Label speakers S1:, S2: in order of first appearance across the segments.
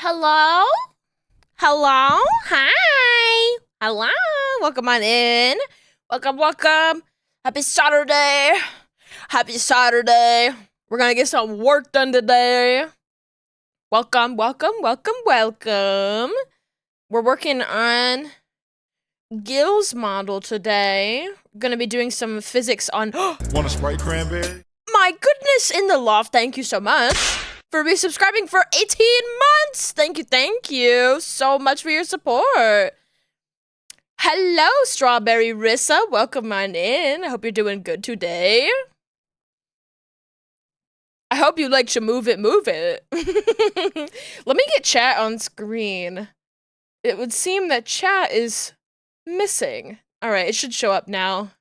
S1: Hello? Hello? Hi. Hello. Welcome on in. Welcome. Happy Saturday. Happy Saturday. We're gonna get some work done today. Welcome. We're working on Gil's model today. We're gonna be doing some physics on
S2: Want to spray cranberry?
S1: My goodness in the loft. Thank you so much for resubscribing for 18 months. Thank you so much for your support. Hello, Strawberry Rissa. Welcome on in. I hope you're doing good today. I hope you like to move it. Let me get chat on screen. It would seem that chat is missing. All right, it should show up now.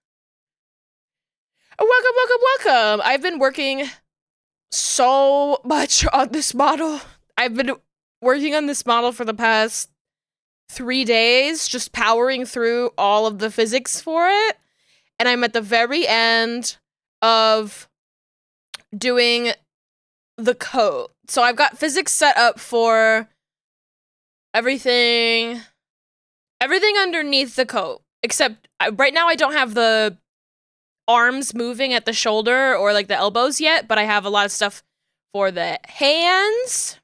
S1: Welcome. I've been working so much on this model. I've been working on this model for the past 3 days, just powering through all of the physics for it. And I'm at the very end of doing the coat. So I've got physics set up for everything underneath the coat. Except right now I don't have the arms moving at the shoulder or like the elbows yet, but I have a lot of stuff for the hands.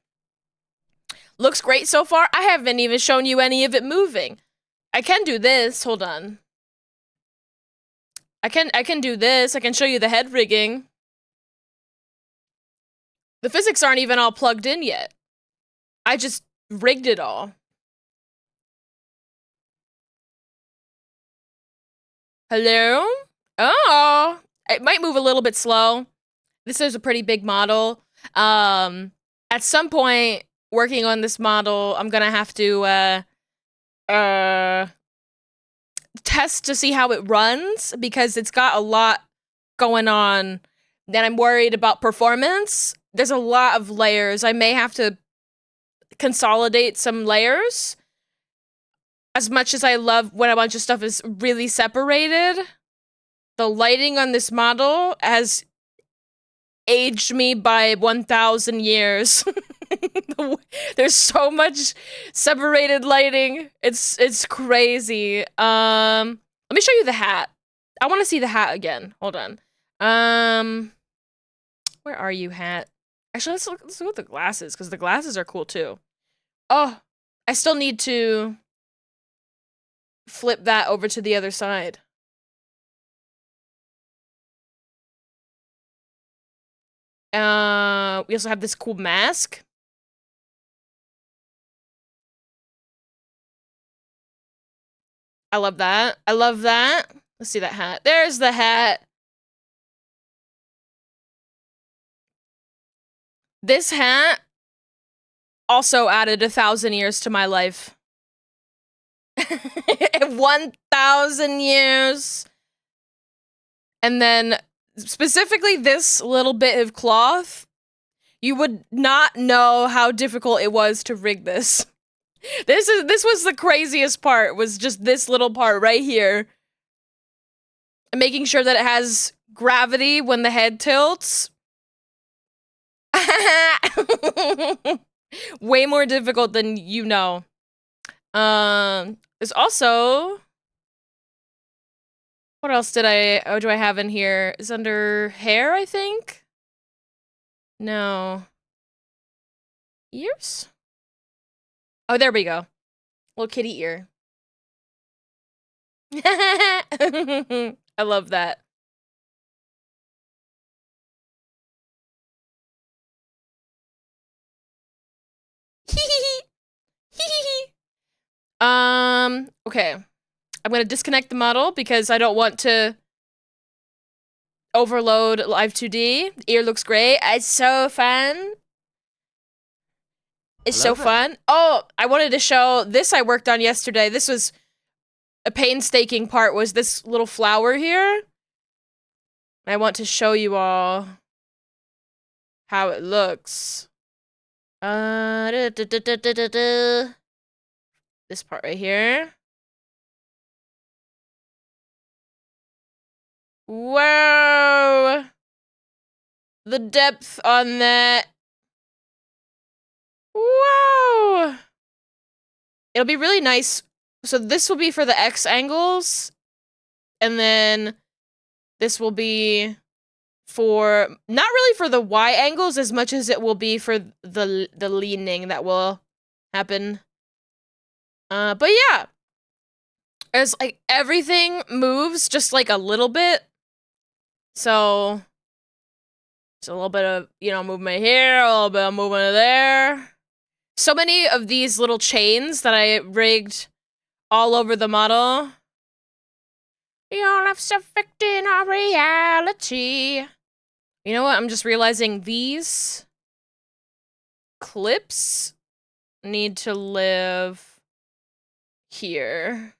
S1: Looks great so far. I haven't even shown you any of it moving. I can do this. Hold on. I can do this. I can show you the head rigging. The physics aren't even all plugged in yet. I just rigged it all. Hello? Oh, it might move a little bit slow. This is a pretty big model. At some point, working on this model, I'm gonna have to test to see how it runs because it's got a lot going on. Then I'm worried about performance. There's a lot of layers. I may have to consolidate some layers. As much as I love when a bunch of stuff is really separated, the lighting on this model has aged me by 1,000 years. There's so much separated lighting. It's crazy. Let me show you the hat. I want to see the hat again. Hold on. Where are you, hat? Actually, let's look at the glasses, because the glasses are cool too. Oh, I still need to flip that over to the other side. We also have this cool mask. I love that. Let's see that hat. There's the hat. This hat also added 1,000 years to my life. 1,000 years. And then specifically this little bit of cloth, you would not know how difficult it was to rig this. This was the craziest part, was just this little part right here. And making sure that it has gravity when the head tilts. Way more difficult than you know. There's also... What else do I have in here? Is under hair, I think? No. Ears? Oh, there we go. Little kitty ear. I love that. Okay. I'm gonna disconnect the model because I don't want to overload Live 2D. Ear looks great. It's so fun. It's so fun. Oh, I wanted to show this I worked on yesterday. This was a painstaking part, was this little flower here. I want to show you all how it looks. This part right here. Whoa! The depth on that. Whoa! It'll be really nice. So this will be for the X angles, and then this will be for not really for the Y angles as much as it will be for the leaning that will happen. But yeah, as like everything moves just like a little bit, so it's a little bit of movement here, a little bit of movement there. So many of these little chains that I rigged all over the model. Your life's affecting our reality. You know what? I'm just realizing these clips need to live here.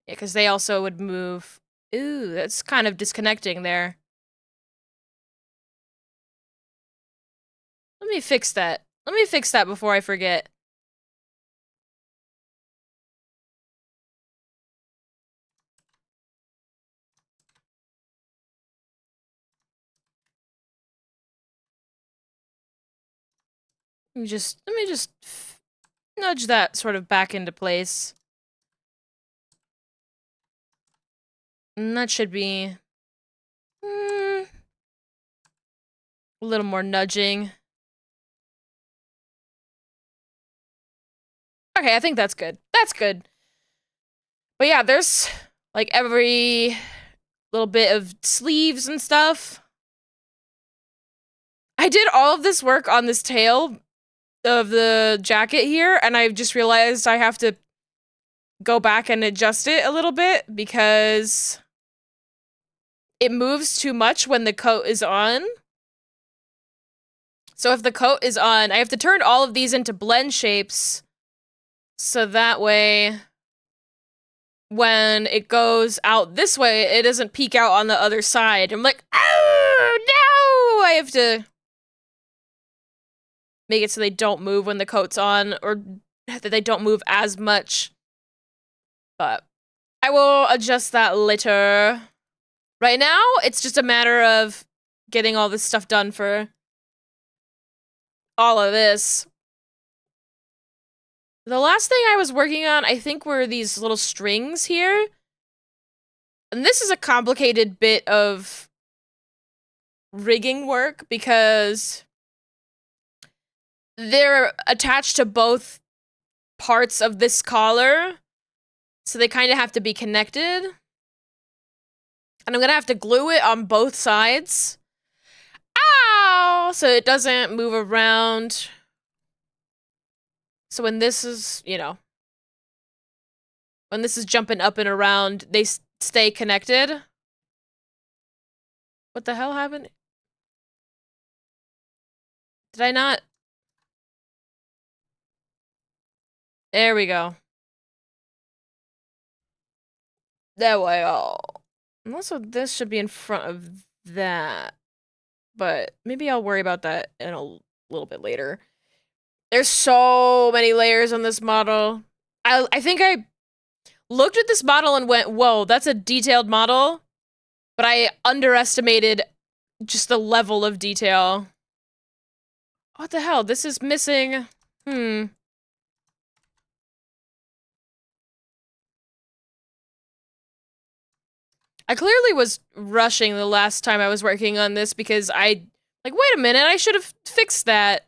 S1: Yeah, because they also would move. Ooh, that's kind of disconnecting there. Let me fix that. Let me fix that before I forget. Let me just nudge that sort of back into place. And that should be a little more nudging. Okay, I think that's good. That's good. But yeah, there's like every little bit of sleeves and stuff. I did all of this work on this tail of the jacket here, and I just realized I have to go back and adjust it a little bit because it moves too much when the coat is on. So if the coat is on, I have to turn all of these into blend shapes so that way when it goes out this way, it doesn't peek out on the other side. I'm like, oh no! I have to make it so they don't move when the coat's on, or that they don't move as much. But I will adjust that later. Right now, it's just a matter of getting all this stuff done for all of this. The last thing I was working on, I think, were these little strings here. And this is a complicated bit of rigging work because they're attached to both parts of this collar. So they kind of have to be connected. And I'm gonna have to glue it on both sides. Ow! So it doesn't move around. So when this is, when this is jumping up and around, they stay connected. What the hell happened? Did I not? There we go. That way, oh. And also, this should be in front of that. But maybe I'll worry about that in a little bit later. There's so many layers on this model. I think I looked at this model and went, whoa, that's a detailed model. But I underestimated just the level of detail. What the hell? This is missing. I clearly was rushing the last time I was working on this because wait a minute, I should have fixed that.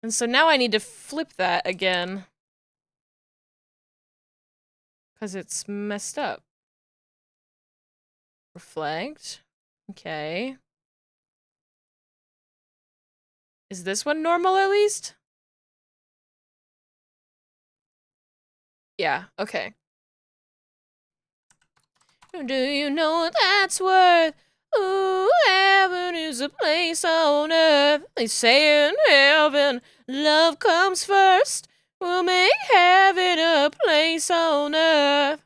S1: And so now I need to flip that again. Because it's messed up. Reflect. Okay. Is this one normal at least? Yeah, okay. Do you know what that's worth? Ooh, heaven is a place on earth. They say in heaven, love comes first. We'll make heaven a place on earth.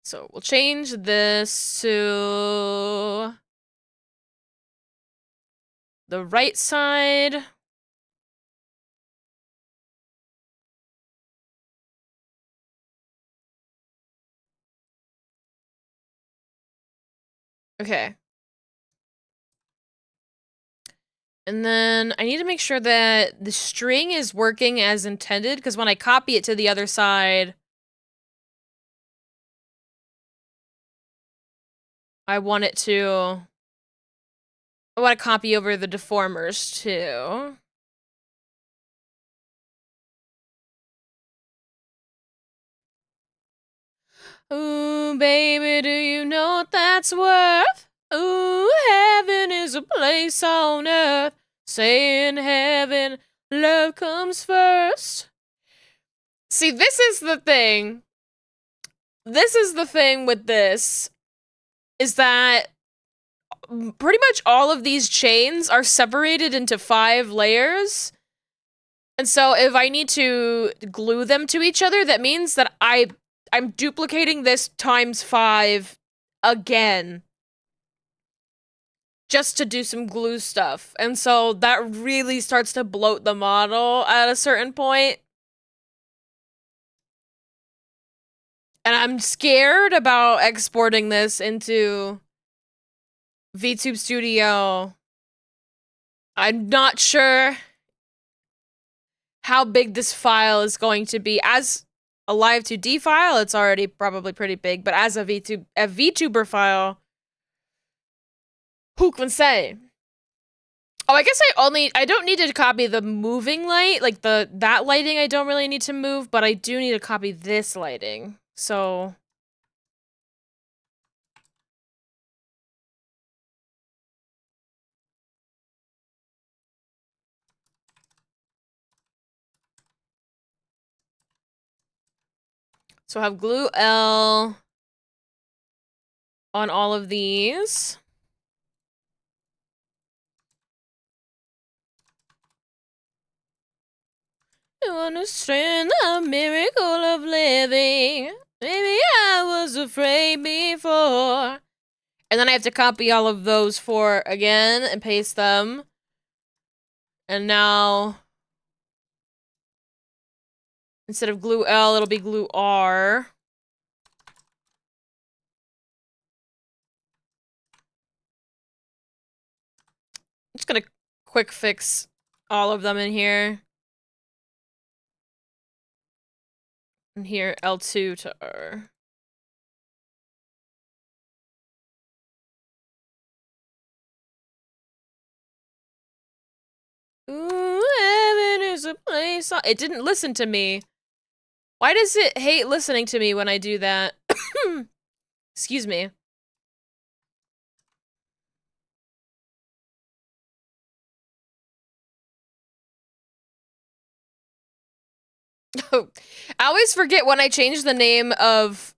S1: So we'll change this to the right side. Okay. And then I need to make sure that the string is working as intended, because when I copy it to the other side, I want to copy over the deformers too. Ooh, baby, do you know what that's worth? Ooh, heaven is a place on earth. Say in heaven, love comes first. See, this is the thing. This is the thing with this, is that pretty much all of these chains are separated into 5 layers. And so if I need to glue them to each other, that means that I'm duplicating this times 5 again. Just to do some glue stuff. And so that really starts to bloat the model at a certain point. And I'm scared about exporting this into VTube Studio. I'm not sure how big this file is going to be. As a live 2D file, it's already probably pretty big, but as a VTuber file, who can say? Oh, I guess I don't need to copy the moving light, like that lighting I don't really need to move, but I do need to copy this lighting. So I have glue L on all of these. You understand the miracle of living. Maybe I was afraid before. And then I have to copy all of those 4 again and paste them. And now, instead of glue L, it'll be glue R. I'm just gonna quick fix all of them in here. And here, L2 to R. Ooh, heaven is a place. It didn't listen to me. Why does it hate listening to me when I do that? Excuse me. I always forget when I change the name of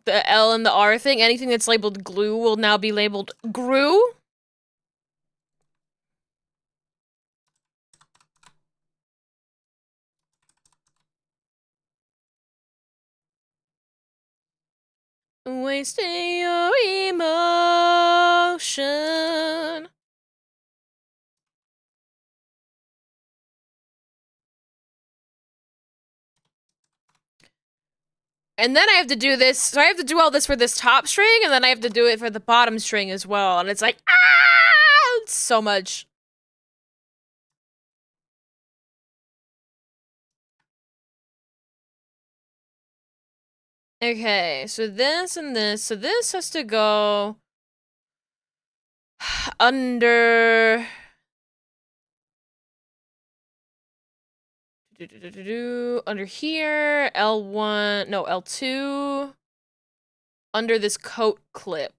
S1: the L and the R thing. Anything that's labeled glue will now be labeled Gru. Wasting your emotion. And then I have to do this, so I have to do all this for this top string, and then I have to do it for the bottom string as well, and it's like, it's so much. Okay, so this and this, so this has to go under under here, L1, no, L2, under this coat clip.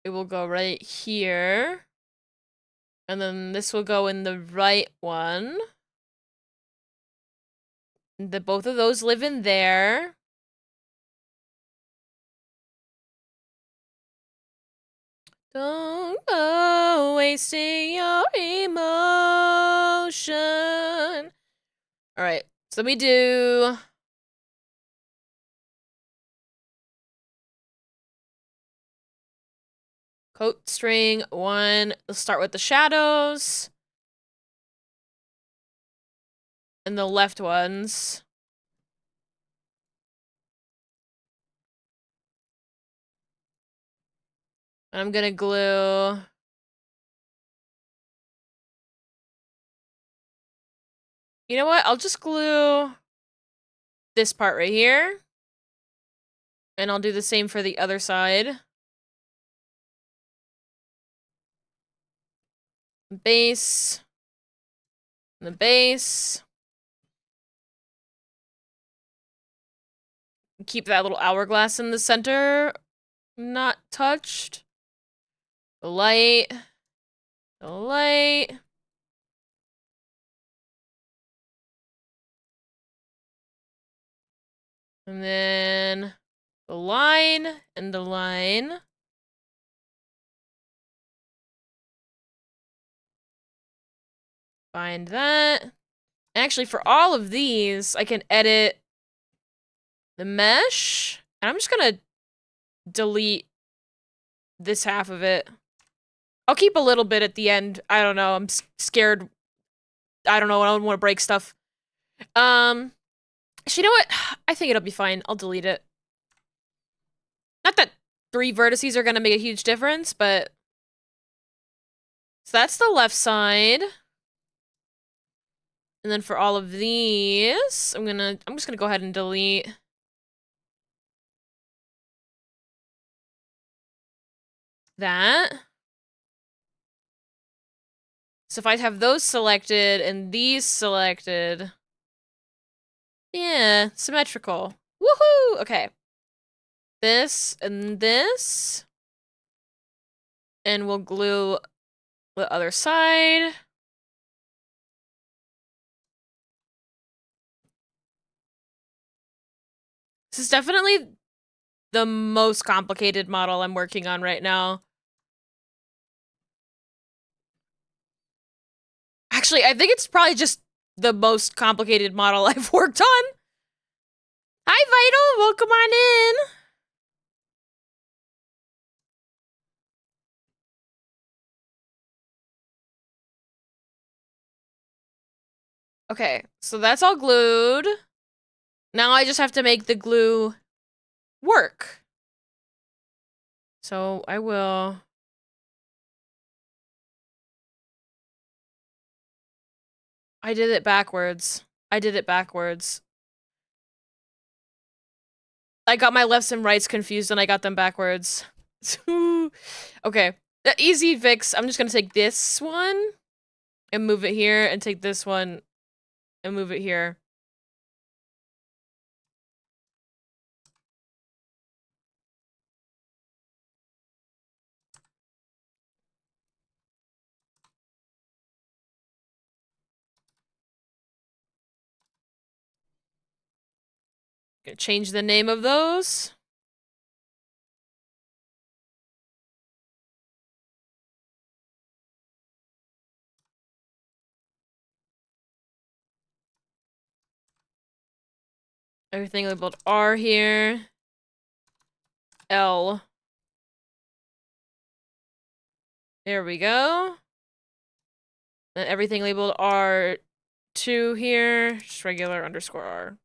S1: It will go right here. And then this will go in the right one. Both of those live in there. Don't go wasting your emotion. Alright, so let me do... coat string 1. Let's start with the shadows. And the left ones. I'm gonna glue... You know what? I'll just glue this part right here. And I'll do the same for the other side. Base. The base. Keep that little hourglass in the center not touched. The light. The light. And then the line and the line. Find that. Actually, for all of these, I can edit the mesh. And I'm just gonna delete this half of it. I'll keep a little bit at the end. I don't know. I'm scared. I don't know. I don't want to break stuff. Actually, you know what? I think it'll be fine. I'll delete it. Not that 3 vertices are gonna make a huge difference, but... So that's the left side. And then for all of these, I'm just gonna go ahead and delete that. So if I have those selected and these selected, yeah, symmetrical. Woohoo! Okay. This and this. And we'll glue the other side. This is definitely the most complicated model I'm working on right now. Actually, I think it's probably just the most complicated model I've worked on. Hi, Vital! Welcome on in! Okay, so that's all glued. Now I just have to make the glue work. So I will... I did it backwards. I did it backwards. I got my lefts and rights confused and I got them backwards. Okay, the easy fix. I'm just gonna take this one and move it here and take this one and move it here. Gonna change the name of those. Everything labeled R here. L. There we go. Then everything labeled R2 here. Just regular underscore R.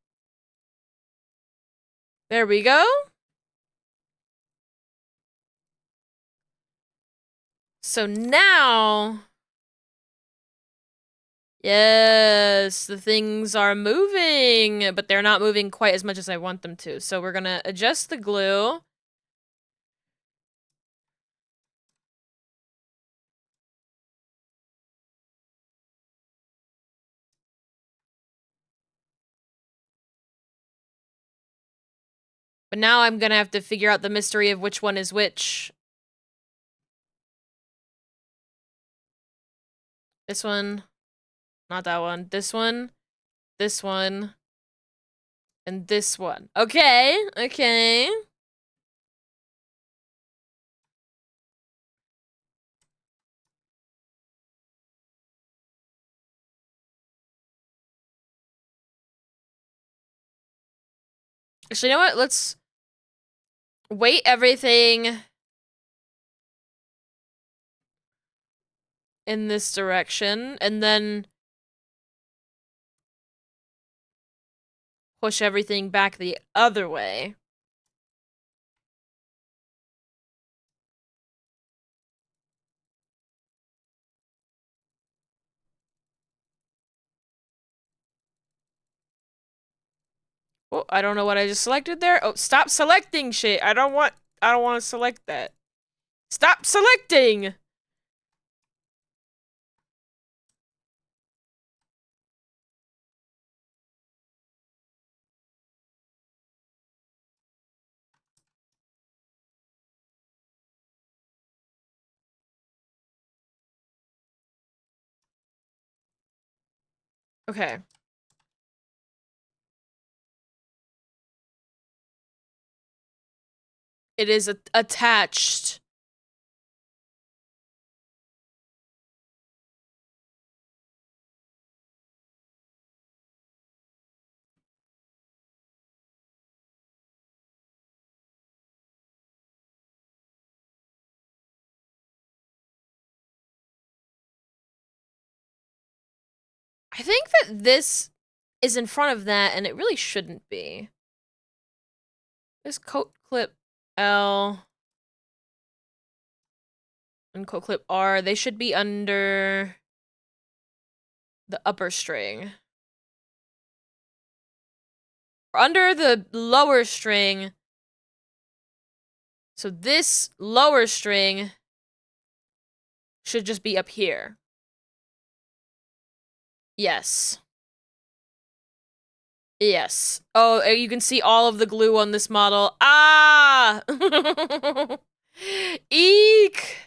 S1: There we go. So now... Yes, the things are moving, but they're not moving quite as much as I want them to. So we're gonna adjust the glue. But now I'm gonna have to figure out the mystery of which one is which. This one. Not that one. This one. This one. And this one. Okay, okay. Actually, you know what? Let's weight everything in this direction, and then push everything back the other way. Oh, I don't know what I just selected there. Oh, stop selecting shit. I don't want to select that. Stop selecting! Okay. It is attached. I think that this is in front of that, and it really shouldn't be. This coat clip L and coat clip R, they should be under the upper string. Or under the lower string. So this lower string should just be up here. Yes. Yes. Oh, you can see all of the glue on this model. Ah! Eek!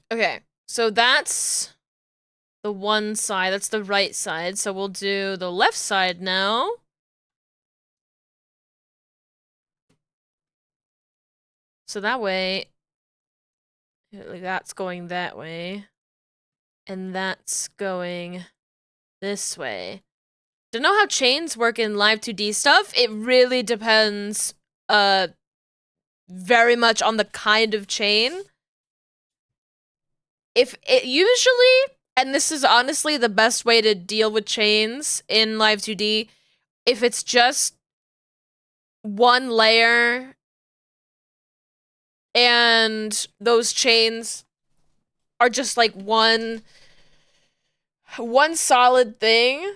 S1: Okay, so that's the one side. That's the right side. So we'll do the left side now. So that way, like that's going that way. And that's going this way. To know how chains work in Live 2D stuff, it really depends very much on the kind of chain. If it usually, and this is honestly the best way to deal with chains in Live 2D, if it's just one layer and those chains are just like one solid thing.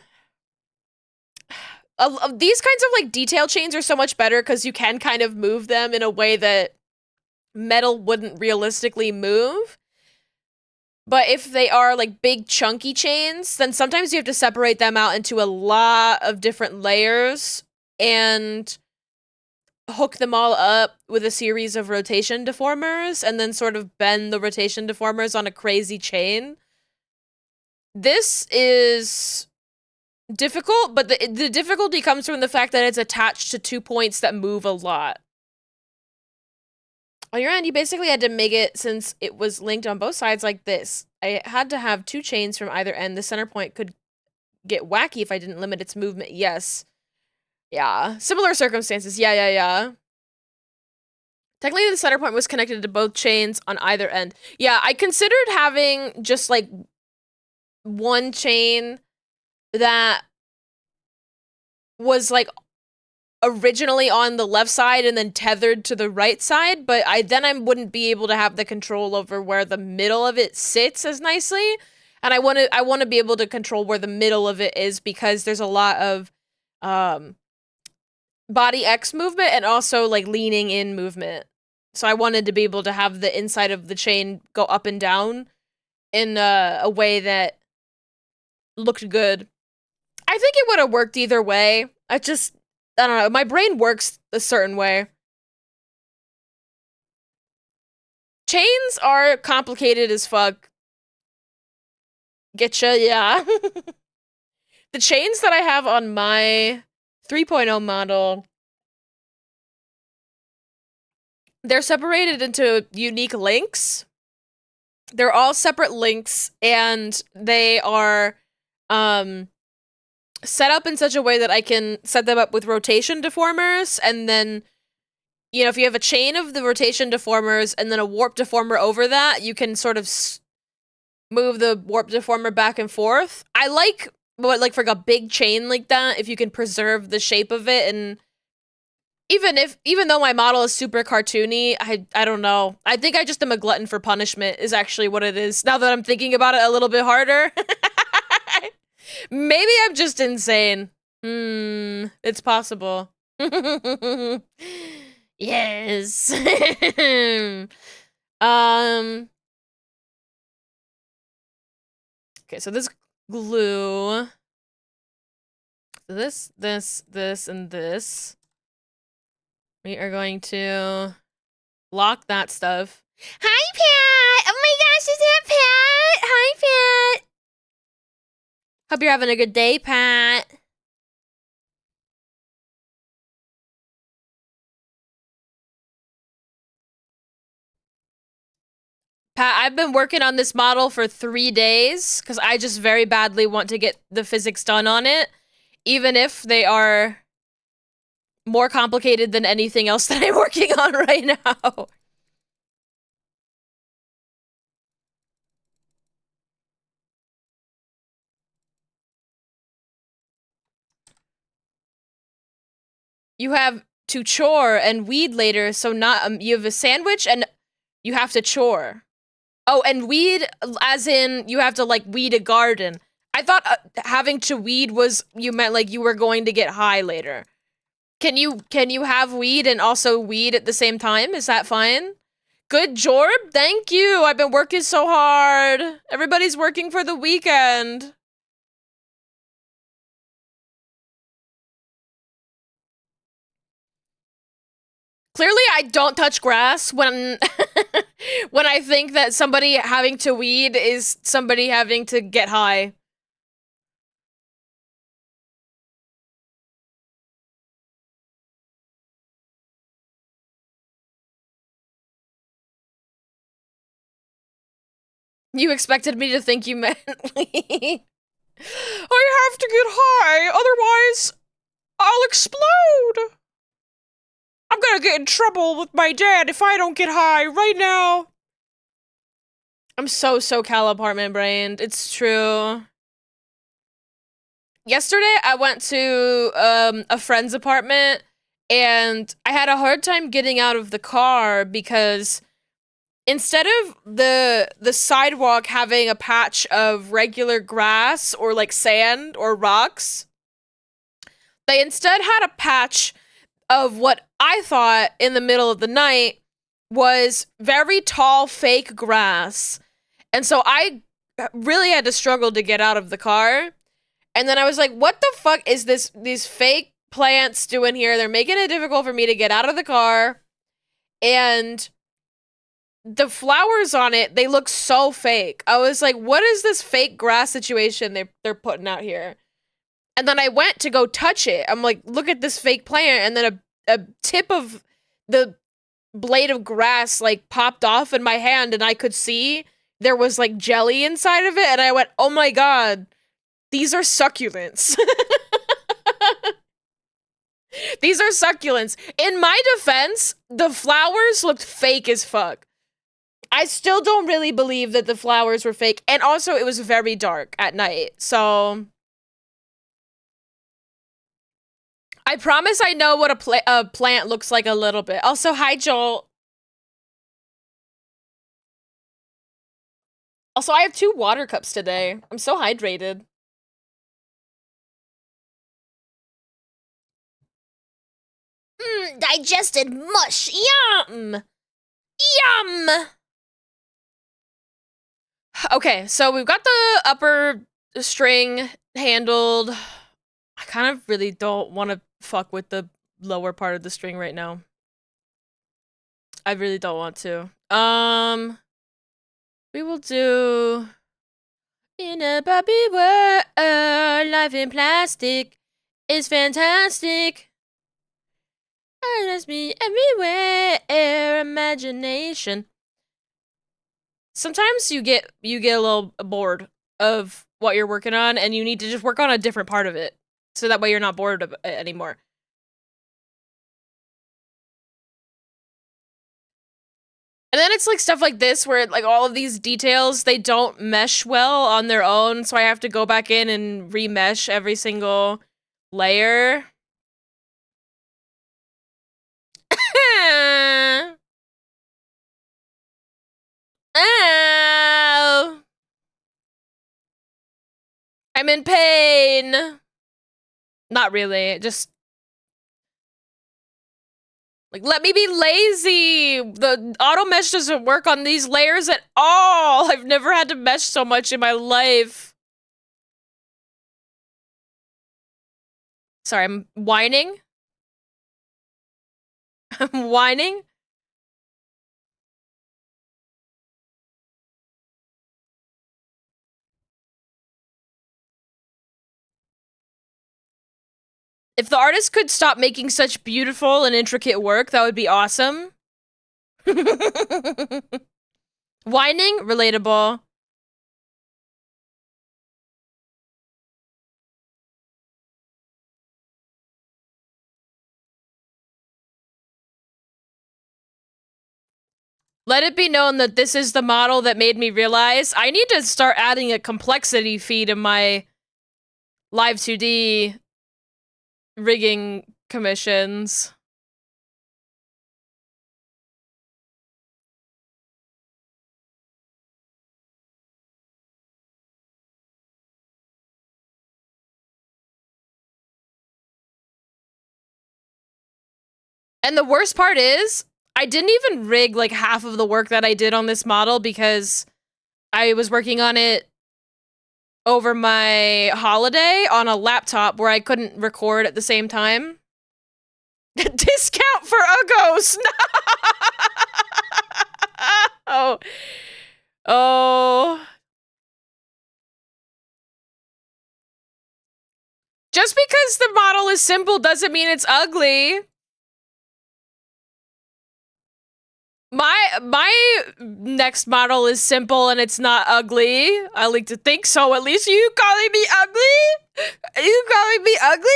S1: These kinds of like detail chains are so much better because you can kind of move them in a way that metal wouldn't realistically move. But if they are like big chunky chains, then sometimes you have to separate them out into a lot of different layers and hook them all up with a series of rotation deformers and then sort of bend the rotation deformers on a crazy chain. This is difficult, but the difficulty comes from the fact that it's attached to 2 points that move a lot. On your end, you basically had to make it, since it was linked on both sides like this. I had to have 2 chains from either end. The center point could get wacky if I didn't limit its movement. Yes. Yeah. Similar circumstances. Yeah. Technically, the center point was connected to both chains on either end. Yeah, I considered having just, like, one chain that was, like, originally on the left side and then tethered to the right side, but I wouldn't be able to have the control over where the middle of it sits as nicely. And I want to be able to control where the middle of it is because there's a lot of body X movement and also like leaning in movement. So I wanted to be able to have the inside of the chain go up and down in a way that looked good. I think it would have worked either way. I don't know, my brain works a certain way. Chains are complicated as fuck. Getcha, yeah. The chains that I have on my 3.0 model, they're separated into unique links. They're all separate links, and they are set up in such a way that I can set them up with rotation deformers, and then, you know, if you have a chain of the rotation deformers and then a warp deformer over that, you can sort of move the warp deformer back and forth. I like for like a big chain like that, if you can preserve the shape of it and Even though my model is super cartoony, I don't know. I think I just am a glutton for punishment is actually what it is. Now that I'm thinking about it a little bit harder. Maybe I'm just insane. It's possible. Yes. um okay, so this glue, this, and this. We are going to lock that stuff. Hi, Pat! Oh my gosh, is that Pat? Hi, Pat! Hope you're having a good day, Pat. Pat, I've been working on this model for 3 days because I just very badly want to get the physics done on it, even if they are more complicated than anything else that I'm working on right now. You have to chore and weed later, so not you have a sandwich and you have to chore. Oh, and weed as in you have to like weed a garden. I thought having to weed was you meant like you were going to get high later. Can you have weed and also weed at the same time? Is that fine? Good Jorb, thank you. I've been working so hard. Everybody's working for the weekend. Clearly, I don't touch grass when when I think that somebody having to weed is somebody having to get high. You expected me to think you meant I have to get high, otherwise I'll explode. I'm gonna get in trouble with my dad if I don't get high right now. I'm so SoCal apartment brained. It's true. Yesterday, I went to a friend's apartment, and I had a hard time getting out of the car because instead of the sidewalk having a patch of regular grass or like sand or rocks, they instead had a patch of what I thought in the middle of the night was very tall fake grass. And so I really had to struggle to get out of the car. And then I was like, what the fuck is these fake plants doing here? They're making it difficult for me to get out of the car. And the flowers on it, they look so fake. I was like, what is this fake grass situation they're putting out here? And then I went to go touch it. I'm like, look at this fake plant. And then a tip of the blade of grass like popped off in my hand and I could see there was like jelly inside of it. And I went, oh my God, these are succulents. These are succulents. In my defense, the flowers looked fake as fuck. I still don't really believe that the flowers were fake. And also, it was very dark at night. So I promise I know what a plant looks like a little bit. Also, hi, Joel. Also, I have 2 water cups today. I'm so hydrated. Digested mush. Yum! Yum! Okay, so we've got the upper string handled. I kind of really don't want to fuck with the lower part of the string right now. I really don't want to. We will do in a Barbie world, life in plastic is fantastic. And there's me everywhere, imagination. Sometimes you get a little bored of what you're working on, and you need to just work on a different part of it, so that way you're not bored of it anymore. And then it's like stuff like this where like all of these details, they don't mesh well on their own, so I have to go back in and remesh every single layer. I'm in pain. Not really, just like, let me be lazy. The auto mesh doesn't work on these layers at all. I've never had to mesh so much in my life. Sorry, I'm whining. I'm whining. If the artist could stop making such beautiful and intricate work, that would be awesome. Whining? Relatable. Let it be known that this is the model that made me realize I need to start adding a complexity feed in my Live 2D rigging commissions. And the worst part is, I didn't even rig like half of the work that I did on this model because I was working on it over my holiday on a laptop where I couldn't record at the same time. Discount for Uggos! Oh. Oh. Just because the model is simple doesn't mean it's ugly. My next model is simple and it's not ugly. I like to think so. At least you calling me ugly? Are you calling me ugly?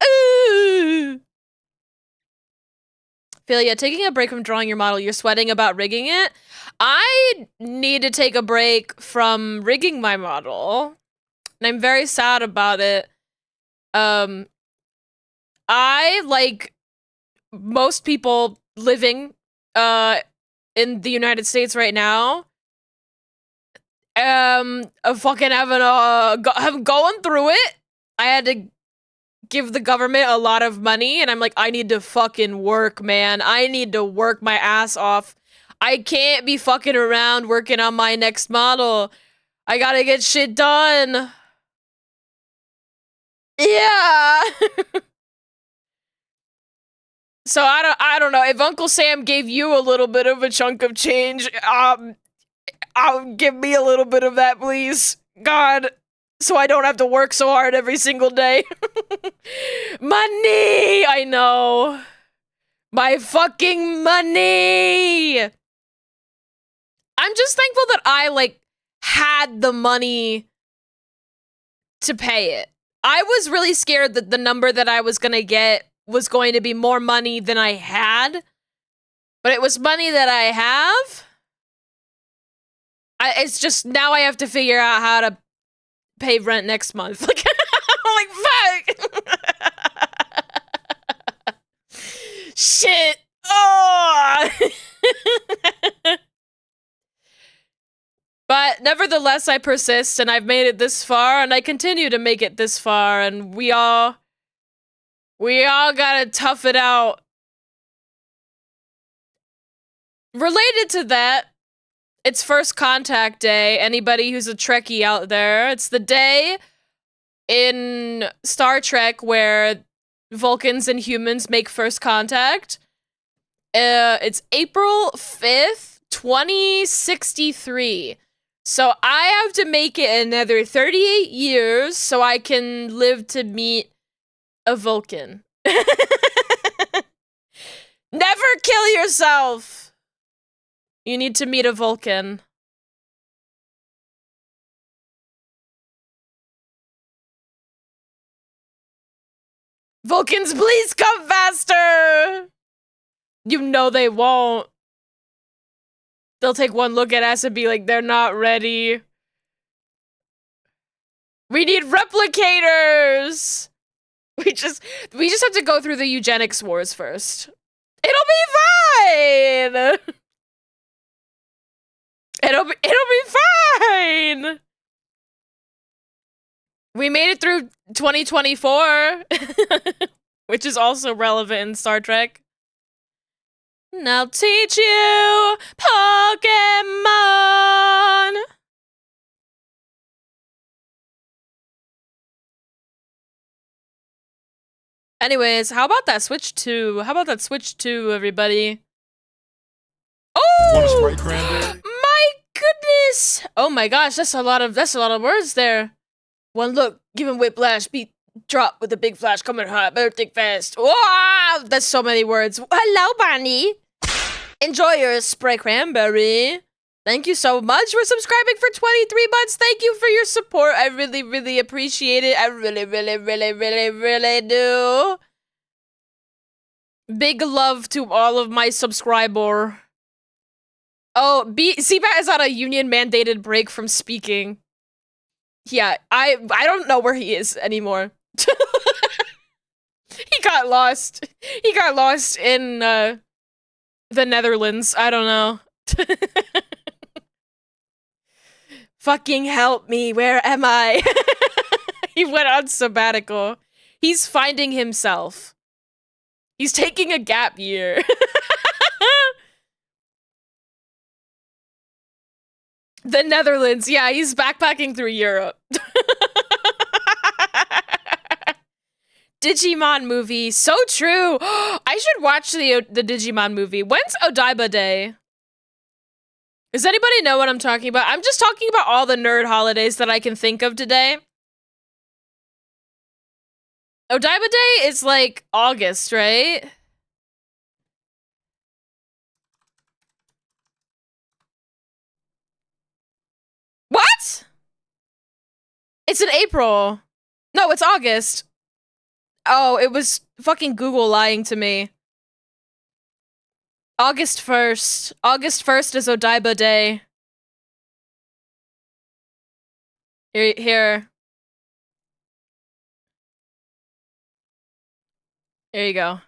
S1: Ooh. Philia, taking a break from drawing your model, you're sweating about rigging it? I need to take a break from rigging my model. And I'm very sad about it. I, like most people living in the United States right now, fucking having going through it. I had to give the government a lot of money, and I'm like, I need to fucking work, man. I need to work my ass off. I can't be fucking around working on my next model. I gotta get shit done. Yeah. So I don't know, if Uncle Sam gave you a little bit of a chunk of change, I'll give me a little bit of that, please. God, so I don't have to work so hard every single day. Money! I know. My fucking money! I'm just thankful that I, like, had the money to pay it. I was really scared that the number that I was gonna get was going to be more money than I had, but it was money that I have. It's just, now I have to figure out how to pay rent next month. Like, I'm like, fuck! Shit! Oh! But nevertheless, I persist, and I've made it this far, and I continue to make it this far, and we all gotta tough it out. Related to that, it's First Contact Day. Anybody who's a Trekkie out there, it's the day in Star Trek where Vulcans and humans make first contact. It's April 5th, 2063. So I have to make it another 38 years so I can live to meet a Vulcan. Never kill yourself! You need to meet a Vulcan. Vulcans, please come faster! You know they won't. They'll take one look at us and be like, they're not ready. We need replicators! We just have to go through the eugenics wars first. It'll be fine! It'll be fine! We made it through 2024, which is also relevant in Star Trek. And I'll teach you Pokemon. Anyways, how about that Switch 2? How about that Switch 2, everybody?
S2: Want a
S1: Oh!
S2: Sprite cranberry?
S1: My goodness! Oh my gosh, that's a lot of words there. One look, giving whiplash, beat drop with a big flash, coming hot, better think fast. Wow! That's so many words. Hello, Bonnie. Enjoy your Sprite cranberry. Thank you so much for subscribing for 23 months. Thank you for your support. I really, really appreciate it. I really, really, really, really, really do. Big love to all of my subscriber. Oh, CBAT is on a union-mandated break from speaking. Yeah, I don't know where he is anymore. He got lost. He got lost in, the Netherlands. I don't know. Fucking help me, where am I? He went on sabbatical. He's finding himself. He's taking a gap year. The Netherlands, yeah, he's backpacking through Europe. Digimon movie, so true. I should watch the Digimon movie. When's Odaiba Day? Does anybody know what I'm talking about? I'm just talking about all the nerd holidays that I can think of today. Odaiba Day is like August, right? What? It's in April. No, it's August. Oh, it was fucking Google lying to me. August 1st. August 1st is Odaiba Day. Here. Here you go.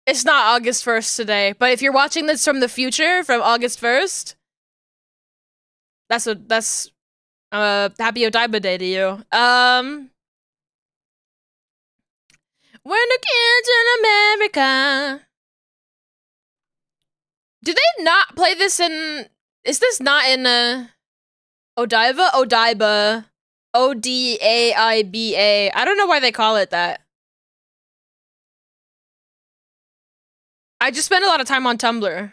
S1: It's not August 1st today, but if you're watching this from the future, from August 1st, that's happy Odaiba Day to you. We're the kids in America. Do they not play this in... Is this not in, Odaiba? Odaiba. Odaiba. I don't know why they call it that. I just spend a lot of time on Tumblr.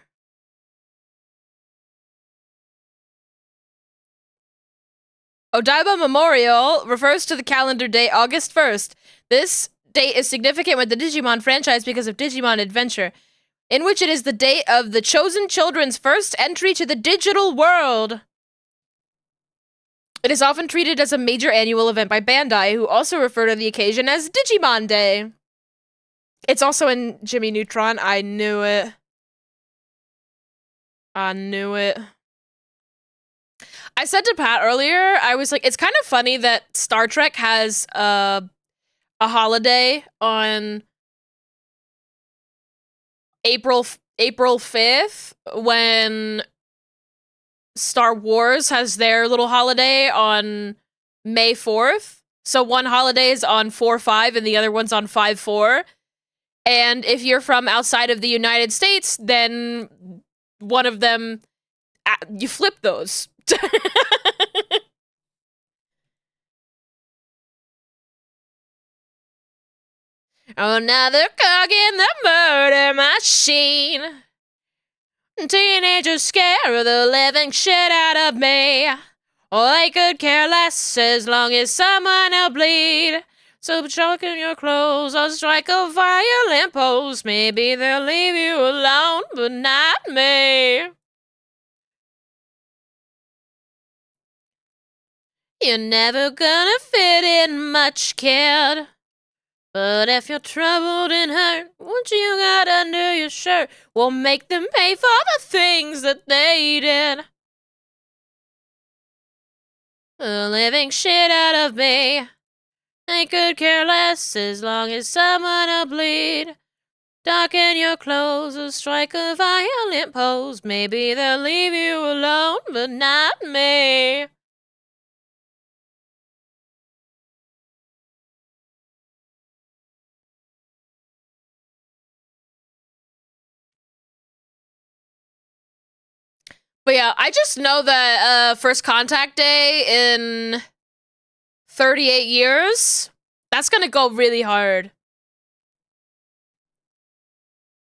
S1: Odaiba Memorial refers to the calendar date August 1st. This date is significant with the Digimon franchise because of Digimon Adventure, in which it is the date of the chosen children's first entry to the digital world. It is often treated as a major annual event by Bandai, who also refer to the occasion as Digimon Day. It's also in Jimmy Neutron. I knew it. I knew it. I said to Pat earlier, I was like, it's kind of funny that Star Trek has a holiday on April 5th when Star Wars has their little holiday on May 4th. So one holiday is on 4/5 and the other one's on 5/4. And if you're from outside of the United States, then one of them, you flip those. Another cog in the murder machine. Teenagers scare the living shit out of me. Oh, they could care less as long as someone will bleed. So choke in your clothes or strike a violent pose. Maybe they'll leave you alone, but not me. You're never gonna fit in much, kid. But if you're troubled and hurt, what you got under your shirt will make them pay for the things that they did. The living shit out of me. They could care less as long as someone will bleed. Darken your clothes or strike a violent pose. Maybe they'll leave you alone, but not me. But yeah, I just know that First Contact Day in 38 years, that's gonna go really hard.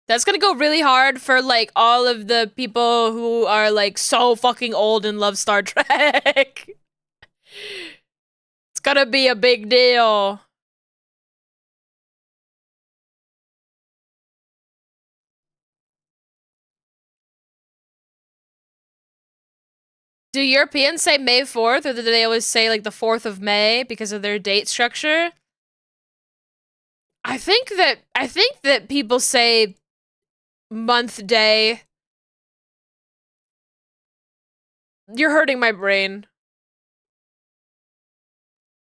S1: That's gonna go really hard for, like, all of the people who are, like, so fucking old and love Star Trek. It's gonna be a big deal. Do Europeans say May 4th, or do they always say, like, the 4th of May because of their date structure? I think that people say month, day. You're hurting my brain.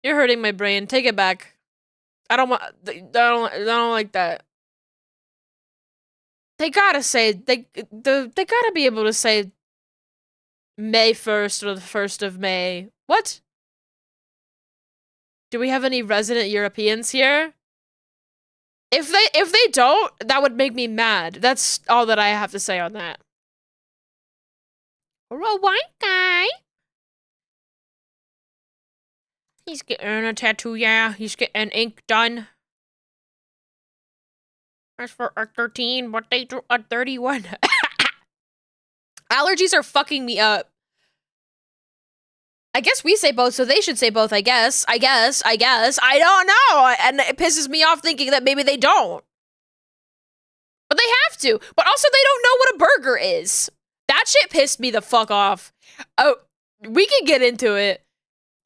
S1: You're hurting my brain. Take it back. I don't like that. They gotta say, they gotta be able to say May 1st or the 1st of May. What? Do we have any resident Europeans here? If they don't, that would make me mad. That's all that I have to say on that. Or a white guy. He's getting a tattoo, yeah. He's getting ink done. As for a 13, but they drew a 31. Allergies are fucking me up. I guess we say both, so they should say both, I guess. I don't know. And it pisses me off thinking that maybe they don't. But they have to. But also, they don't know what a burger is. That shit pissed me the fuck off. Oh, we can get into it.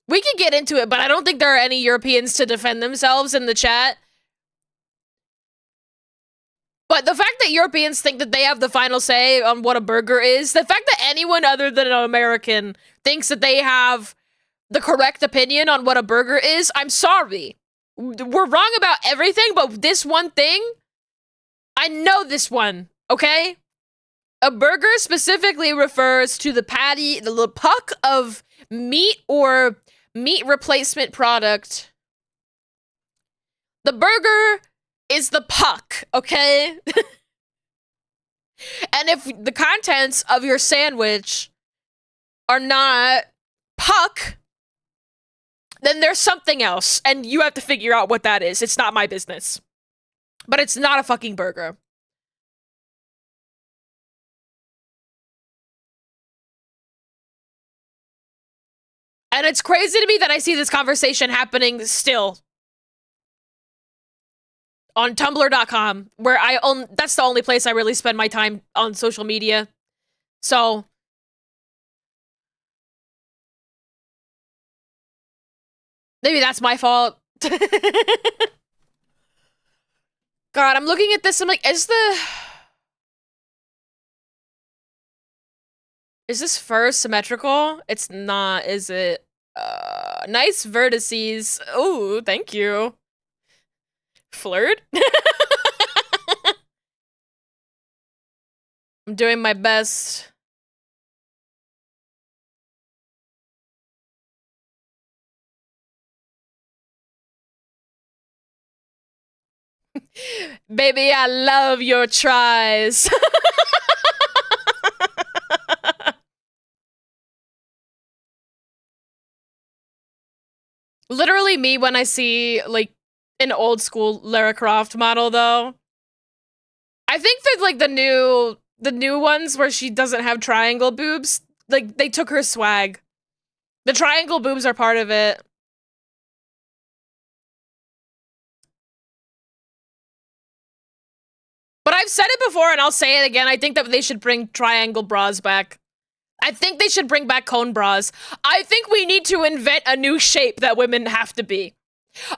S1: But I don't think there are any Europeans to defend themselves in the chat. But the fact that Europeans think that they have the final say on what a burger is, the fact that anyone other than an American thinks that they have the correct opinion on what a burger is, I'm sorry. We're wrong about everything, but this one thing, I know this one, okay? A burger specifically refers to the patty, the little puck of meat or meat replacement product. The burger is the puck, okay? And if the contents of your sandwich are not puck, then there's something else, and you have to figure out what that is. It's not my business. But it's not a fucking burger. And it's crazy to me that I see this conversation happening still. On Tumblr.com, where that's the only place I really spend my time on social media. So maybe that's my fault. God, I'm looking at this, I'm like, is this fur symmetrical? It's not, is it? Nice vertices. Oh, thank you. Flirt? I'm doing my best. Baby, I love your tries. Literally me when I see, like, an old school Lara Croft model, though. I think that, like, the new ones where she doesn't have triangle boobs, like, they took her swag. The triangle boobs are part of it. But I've said it before and I'll say it again. I think that they should bring triangle bras back. I think they should bring back cone bras. I think we need to invent a new shape that women have to be.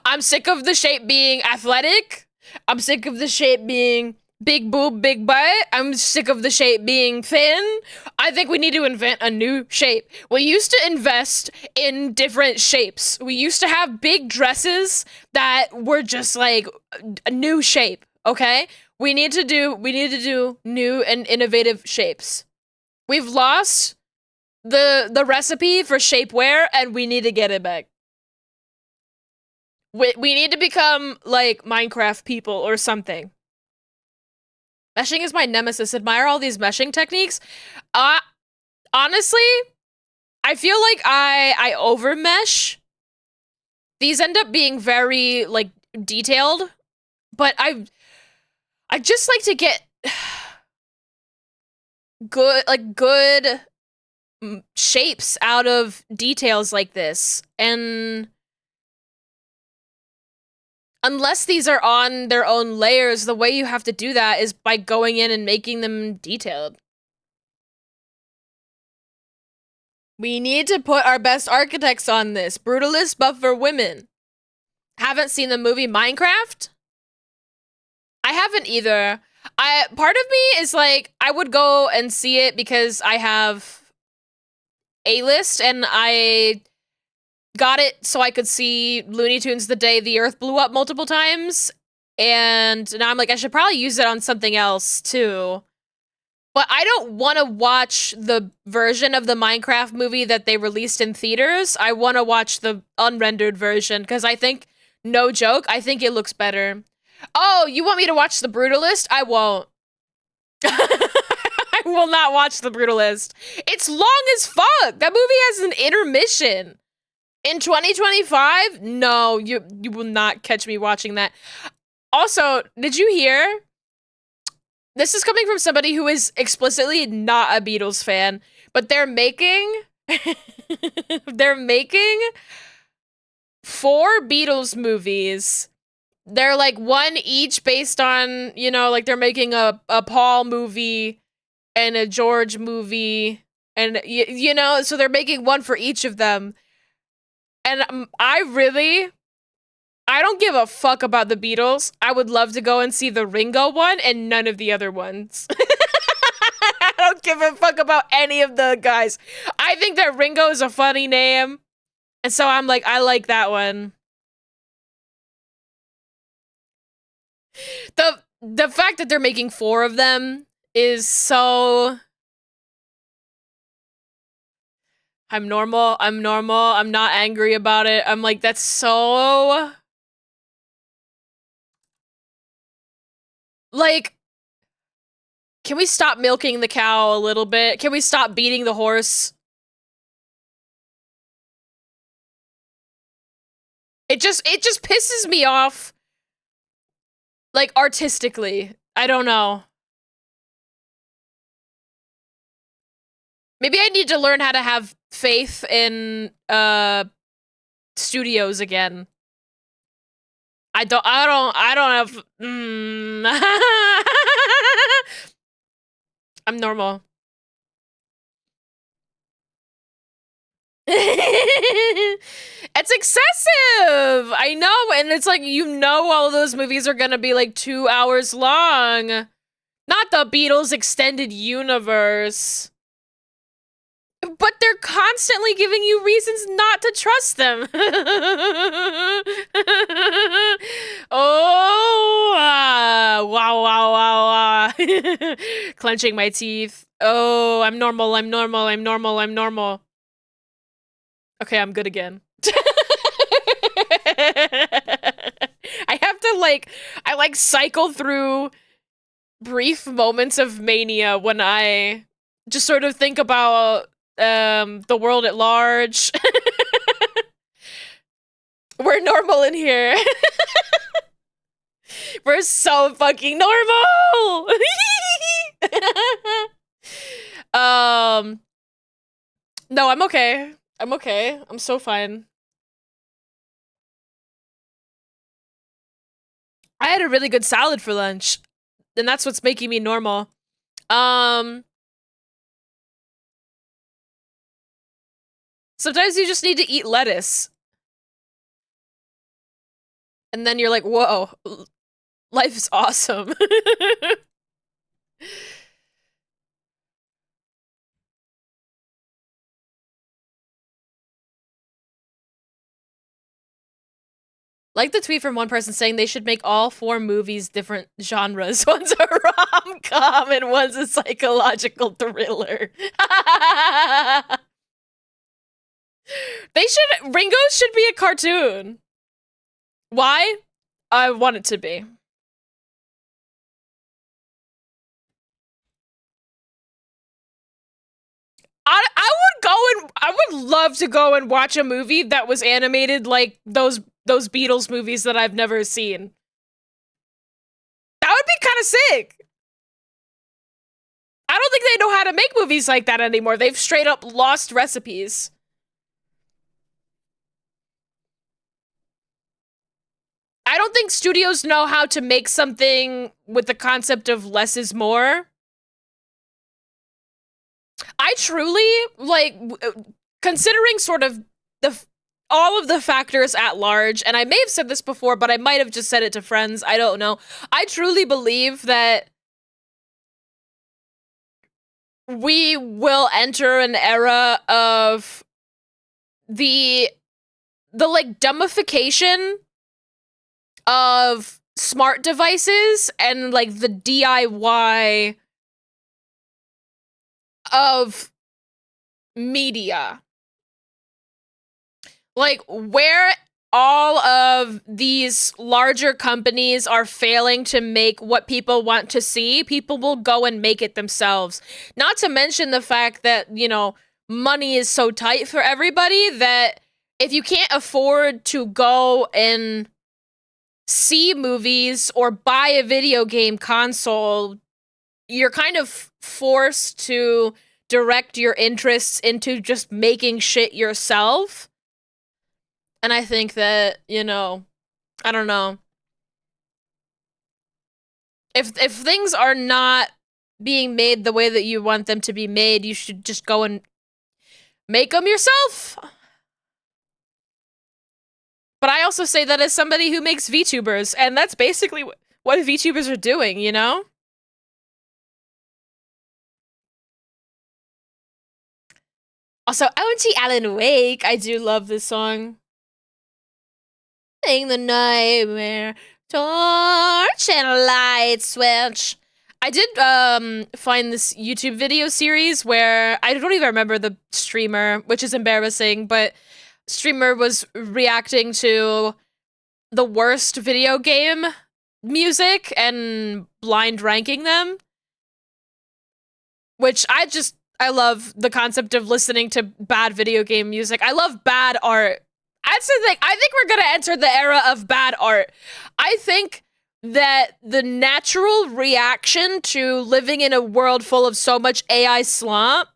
S1: I'm sick of the shape being athletic. I'm sick of the shape being big boob, big butt. I'm sick of the shape being thin. I think we need to invent a new shape. We used to invest in different shapes. We used to have big dresses that were just like a new shape, okay? We need to do new and innovative shapes. We've lost the recipe for shapewear, and we need to get it back. We need to become like Minecraft people or something. Meshing is my nemesis. Admire all these meshing techniques. Uh Honestly, I feel like I over mesh. These end up being very like detailed, but I just like to get good shapes out of details like this. And unless these are on their own layers, the way you have to do that is by going in and making them detailed. We need to put our best architects on this. Brutalist, but for women. Haven't seen the movie Minecraft? I haven't either. Part of me is like, I would go and see it because I have A-list and I got it so I could see Looney Tunes the day the Earth blew up multiple times. And now I'm like, I should probably use it on something else too. But I don't want to watch the version of the Minecraft movie that they released in theaters. I want to watch the unrendered version because I think, no joke, I think it looks better. Oh, you want me to watch The Brutalist? I won't. I will not watch The Brutalist. It's long as fuck. That movie has an intermission. In 2025? No, you will not catch me watching that. Also, did you hear? This is coming from somebody who is explicitly not a Beatles fan, but they're making they're making 4 Beatles movies. They're like one each based on, you know, like they're making a Paul movie and a George movie, and you know, so they're making one for each of them. And I don't give a fuck about the Beatles. I would love to go and see the Ringo one and none of the other ones. I don't give a fuck about any of the guys. I think that Ringo is a funny name. And so I'm like, I like that one. The fact that they're making 4 of them is so... I'm normal. I'm not angry about it. I'm like, that's so... Like, can we stop milking the cow a little bit? Can we stop beating the horse? It just pisses me off. Like, artistically. I don't know. Maybe I need to learn how to have faith in, studios again. I don't have, I'm normal. It's excessive! I know, and it's like, you know all of those movies are gonna be like 2 hours long. Not the Beatles extended universe. But they're constantly giving you reasons not to trust them. Oh, wow, wow, wow, wow. Clenching my teeth. Oh, I'm normal, I'm normal, I'm normal, I'm normal. Okay, I'm good again. I have to I cycle through brief moments of mania when I just sort of think about the world at large. We're normal in here. We're so fucking normal. No, I'm okay. I'm okay. I'm so fine. I had a really good salad for lunch, and that's what's making me normal. Sometimes you just need to eat lettuce. And then you're like, whoa, life is awesome. Like the tweet from one person saying they should make all 4 movies different genres. One's a rom-com and one's a psychological thriller. Ringo should be a cartoon. Why? I want it to be. I would love to go and watch a movie that was animated like those Beatles movies that I've never seen. That would be kind of sick. I don't think they know how to make movies like that anymore. They've straight up lost recipes. I don't think studios know how to make something with the concept of less is more. I truly, like, considering sort of all of the factors at large, and I may have said this before, but I might have just said it to friends, I don't know. I truly believe that we will enter an era of the like dumbification of smart devices and like the DIY of media. Like, where all of these larger companies are failing to make what people want to see, people will go and make it themselves. Not to mention the fact that, you know, money is so tight for everybody that if you can't afford to go and see movies or buy a video game console, you're kind of forced to direct your interests into just making shit yourself. And I think that, you know, I don't know. If things are not being made the way that you want them to be made, you should just go and make them yourself. But I also say that as somebody who makes VTubers, and that's basically what VTubers are doing, you know? Also, OMG Alan Wake, I do love this song. Sing the nightmare, torch and a light switch. I did find this YouTube video series where I don't even remember the streamer, which is embarrassing, but streamer was reacting to the worst video game music and blind ranking them, which I love the concept of listening to bad video game music. I love bad art. That's the thing. I think we're gonna enter the era of bad art. I think that the natural reaction to living in a world full of so much AI slop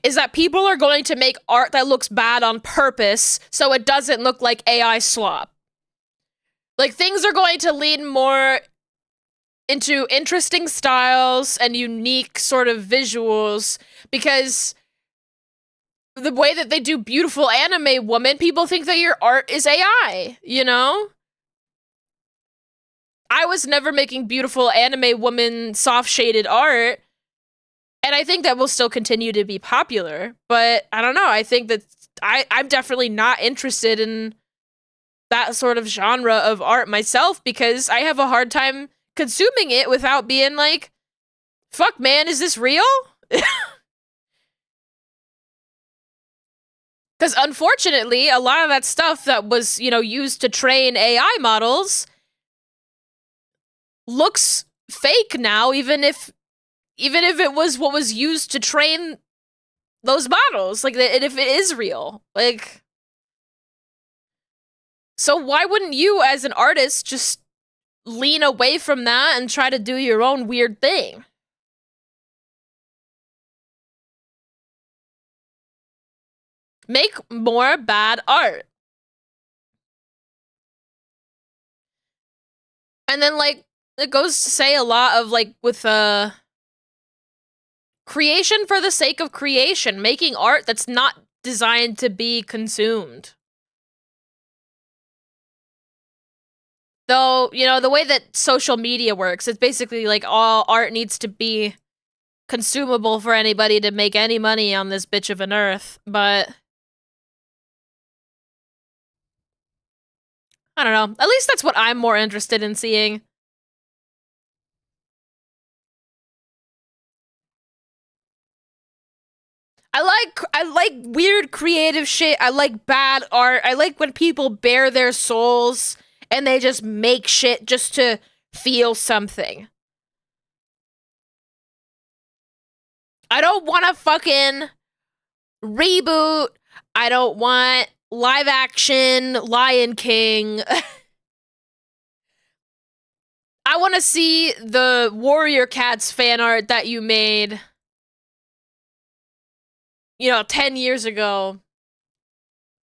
S1: is that people are going to make art that looks bad on purpose so it doesn't look like AI slop. Like, things are going to lean more into interesting styles and unique sort of visuals because the way that they do beautiful anime woman, people think that your art is AI, you know? I was never making beautiful anime woman soft shaded art, and I think that will still continue to be popular, but I don't know, I think that I'm definitely not interested in that sort of genre of art myself because I have a hard time consuming it without being like, fuck man, is this real? Because unfortunately, a lot of that stuff that was, you know, used to train AI models looks fake now, even if it was what was used to train those models, like, if it is real. Like, so why wouldn't you, as an artist, just lean away from that and try to do your own weird thing? Make more bad art. And then, like, it goes to say a lot of, like, with creation for the sake of creation, making art that's not designed to be consumed. Though, you know, the way that social media works, it's basically like all art needs to be consumable for anybody to make any money on this bitch of an earth, but I don't know. At least that's what I'm more interested in seeing. I like weird creative shit. I like bad art. I like when people bare their souls and they just make shit just to feel something. I don't want to fucking reboot. I don't want live action Lion King. I want to see the Warrior Cats fan art that you made, 10 years ago.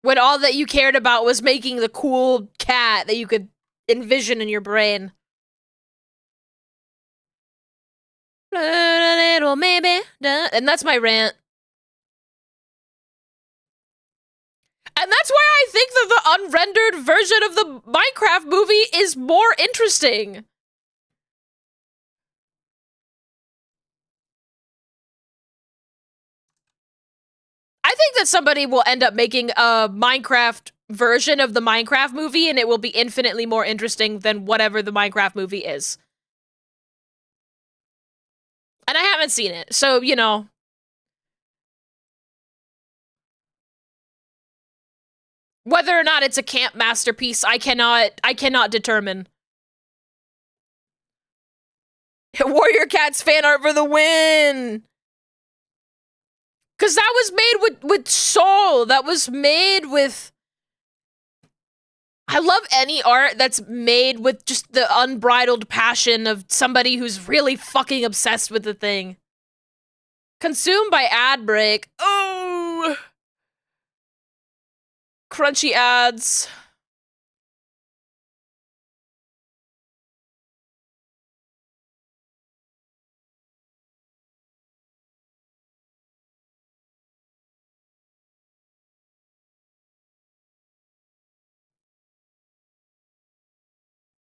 S1: When all that you cared about was making the cool cat that you could envision in your brain. Little maybe, and that's my rant. And that's why I think that the unrendered version of the Minecraft movie is more interesting. I think that somebody will end up making a Minecraft version of the Minecraft movie, and it will be infinitely more interesting than whatever the Minecraft movie is. And I haven't seen it, so, whether or not it's a camp masterpiece, I cannot determine. Warrior Cats fan art for the win! Because that was made with soul. That was made with... I love any art that's made with just the unbridled passion of somebody who's really fucking obsessed with the thing. Consumed by ad break. Oh! Crunchy ads.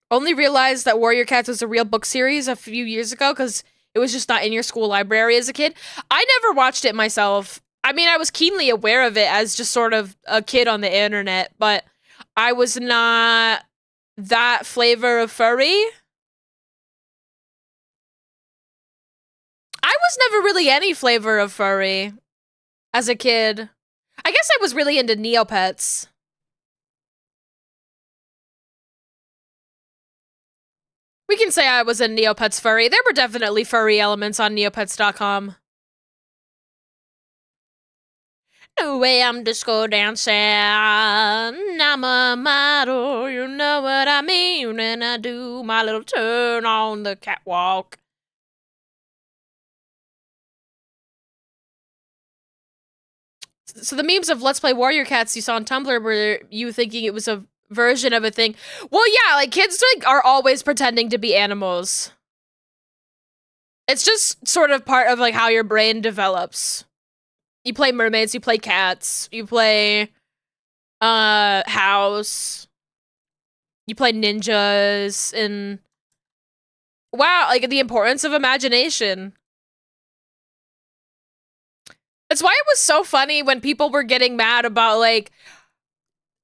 S1: Only realized that Warrior Cats was a real book series a few years ago because it was just not in your school library as a kid. I never watched it myself. I mean, I was keenly aware of it as just sort of a kid on the internet, but I was not that flavor of furry. I was never really any flavor of furry as a kid. I guess I was really into Neopets. We can say I was a Neopets furry. There were definitely furry elements on Neopets.com. No way I'm disco dancing. I'm a model, you know what I mean. And I do my little turn on the catwalk. So the memes of Let's Play Warrior Cats you saw on Tumblr were you thinking it was a version of a thing. Well, yeah, like kids are always pretending to be animals. It's just sort of part of like how your brain develops. You play mermaids, you play cats, you play house, you play ninjas, and wow, like the importance of imagination. That's why it was so funny when people were getting mad about like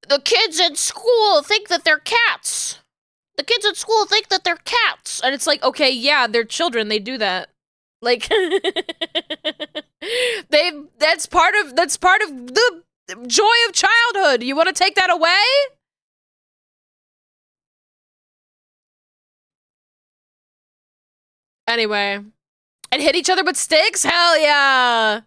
S1: the kids in school think that they're cats. The kids at school think that they're cats. And it's like, okay, yeah, they're children, they do that. Like that's part of the joy of childhood. You want to take that away? Anyway. And hit each other with sticks? Hell yeah.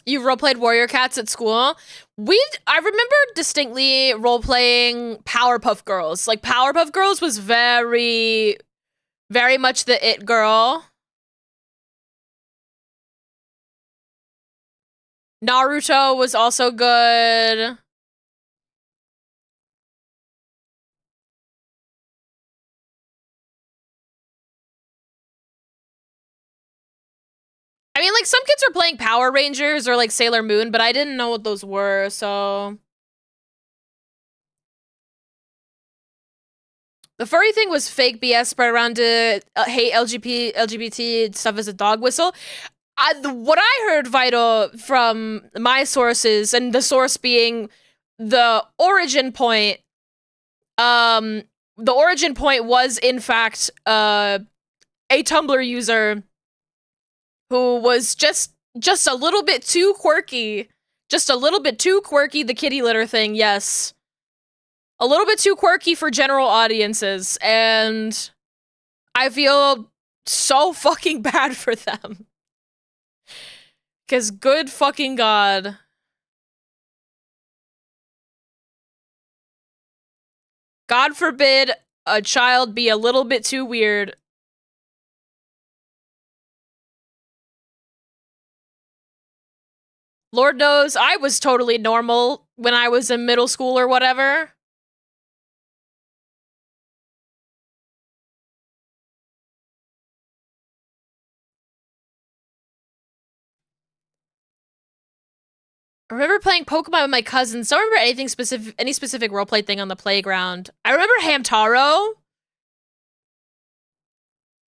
S1: You roleplayed Warrior Cats at school? I remember distinctly roleplaying Powerpuff Girls. Like, Powerpuff Girls was very, very much the it girl. Naruto was also good. I mean, like, some kids are playing Power Rangers or, like, Sailor Moon, but I didn't know what those were, so... The furry thing was fake BS spread around to hate LGBT stuff as a dog whistle. What I heard, Vital, from my sources, and the source being the origin point, the origin point was, in fact, a Tumblr user who was just a little bit too quirky. Just a little bit too quirky, the kitty litter thing, yes. A little bit too quirky for general audiences, and I feel so fucking bad for them. Because good fucking God. God forbid a child be a little bit too weird. Lord knows I was totally normal when I was in middle school or whatever. I remember playing Pokemon with my cousins. Don't remember anything specific, any specific roleplay thing on the playground. I remember Hamtaro.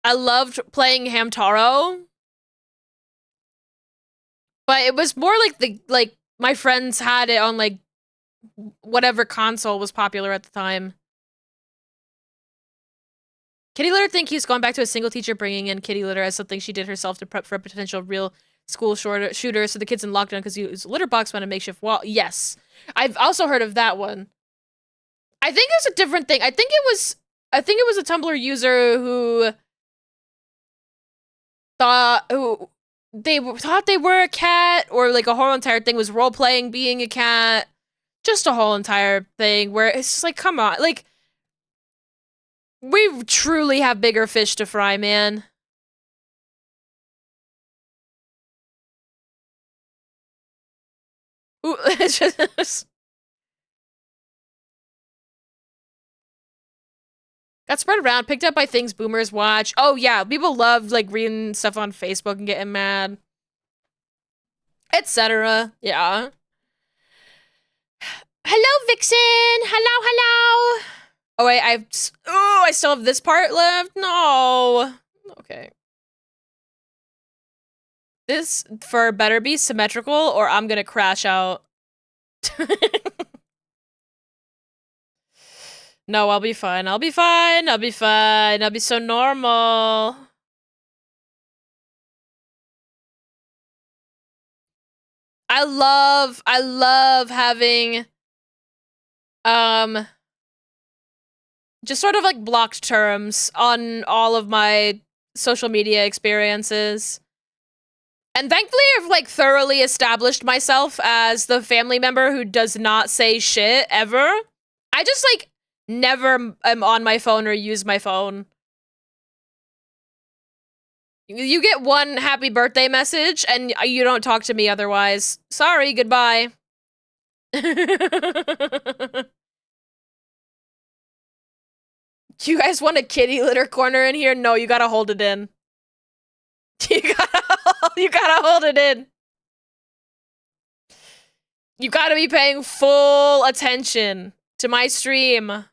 S1: I loved playing Hamtaro. But it was more like my friends had it on like whatever console was popular at the time. Kitty Litter think he's gone back to a single teacher bringing in kitty litter as something she did herself to prep for a potential real school shooter, so the kids in lockdown because he used a litter box on a makeshift wall. Yes. I've also heard of that one. I think it's a different thing. I think it was a Tumblr user who thought they were a cat, or like a whole entire thing was role playing being a cat. Just a whole entire thing where it's just like, come on, like, we truly have bigger fish to fry, man. Ooh, it's just... Got spread around, picked up by things boomers watch. Oh yeah, people love like reading stuff on Facebook and getting mad, etc. Yeah. Hello, Vixen. Hello. Oh wait, I still have this part left. No. Okay. This fur better be symmetrical, or I'm gonna crash out. No, I'll be fine. I'll be fine. I'll be fine. I'll be so normal. I love having just sort of like blocked terms on all of my social media experiences. And thankfully I've like thoroughly established myself as the family member who does not say shit ever. I just like never am on my phone or use my phone. You get one happy birthday message and you don't talk to me otherwise. Sorry, goodbye. You guys want a kitty litter corner in here? No, you gotta hold it in. You gotta hold it in. You gotta be paying full attention to my stream.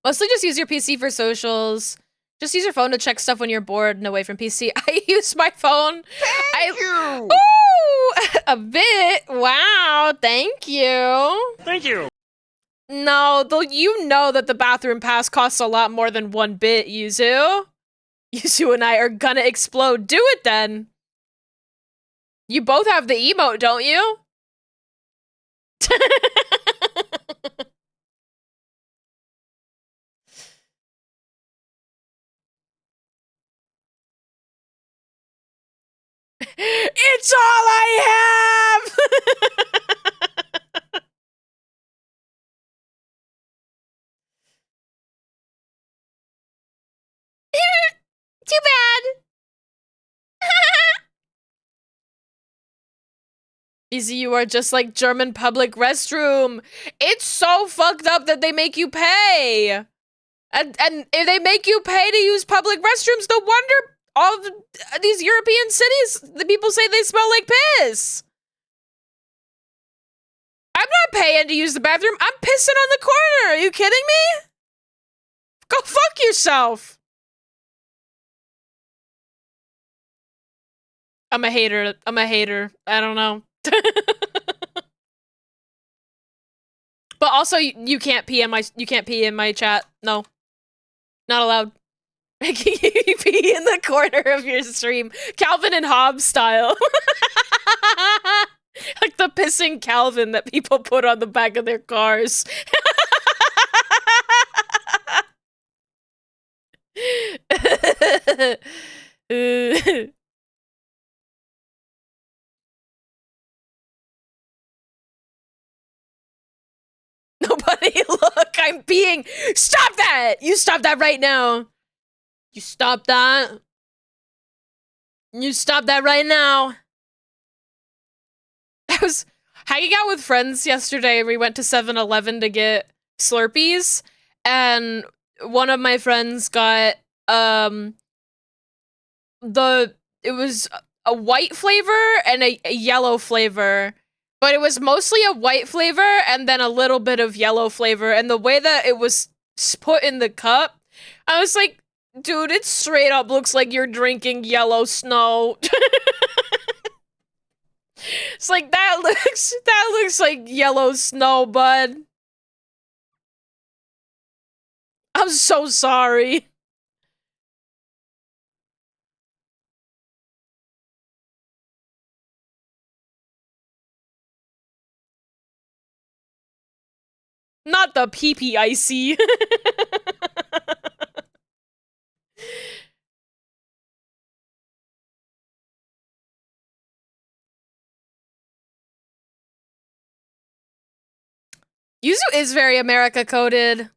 S1: Mostly just use your PC for socials. Just use your phone to check stuff when you're bored and away from PC. I use my phone.
S2: Thank you!
S1: Ooh! A bit. Wow, thank you.
S2: Thank you!
S1: No, though you know that the bathroom pass costs a lot more than 1 bit, Yuzu. Yuzu and I are gonna explode. Do it then. You both have the emote, don't you? It's all I have! Too bad. Easy, you are just like German public restroom. It's so fucked up that they make you pay. And if they make you pay to use public restrooms, no wonder all of these European cities, the people say they smell like piss. I'm not paying to use the bathroom. I'm pissing on the corner. Are you kidding me? Go fuck yourself. I'm a hater. I don't know. But also, you can't pee in my chat. No, not allowed. You pee in the corner of your stream, Calvin and Hobbes style. Like the pissing Calvin that people put on the back of their cars. Nobody, look, I'm being. Stop that! You stop that right now. You stop that. You stop that right now. I was hanging out with friends yesterday. We went to 7-Eleven to get Slurpees, and one of my friends got it was a white flavor and a yellow flavor, but it was mostly a white flavor and then a little bit of yellow flavor. And the way that it was put in the cup, I was like, dude, it straight up looks like you're drinking yellow snow. It's like, that looks like yellow snow, bud. I'm so sorry. Not the pee-pee icy. Yuzu is very America coded.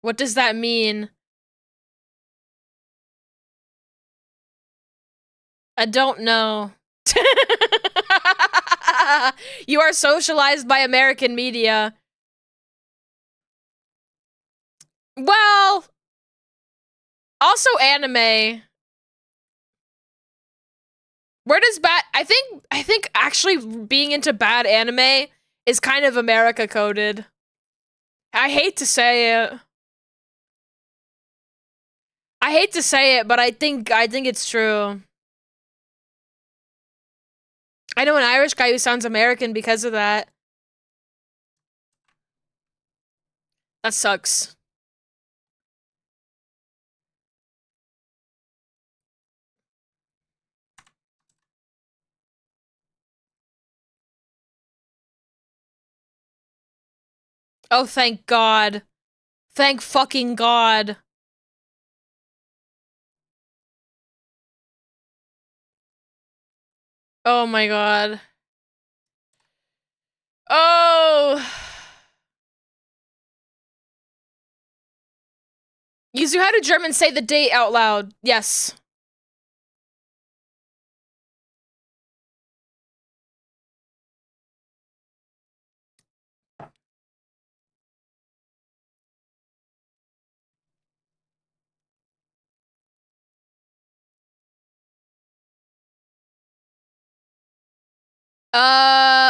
S1: What does that mean? I don't know. You are socialized by American media. Well, also anime. Where does I think actually being into bad anime is kind of America coded. I hate to say it. I hate to say it, but I think it's true. I know an Irish guy who sounds American because of that. That sucks. Oh, thank God. Thank fucking God. Oh my God. Oh. Yuzu, how do Germans say the date out loud? Yes.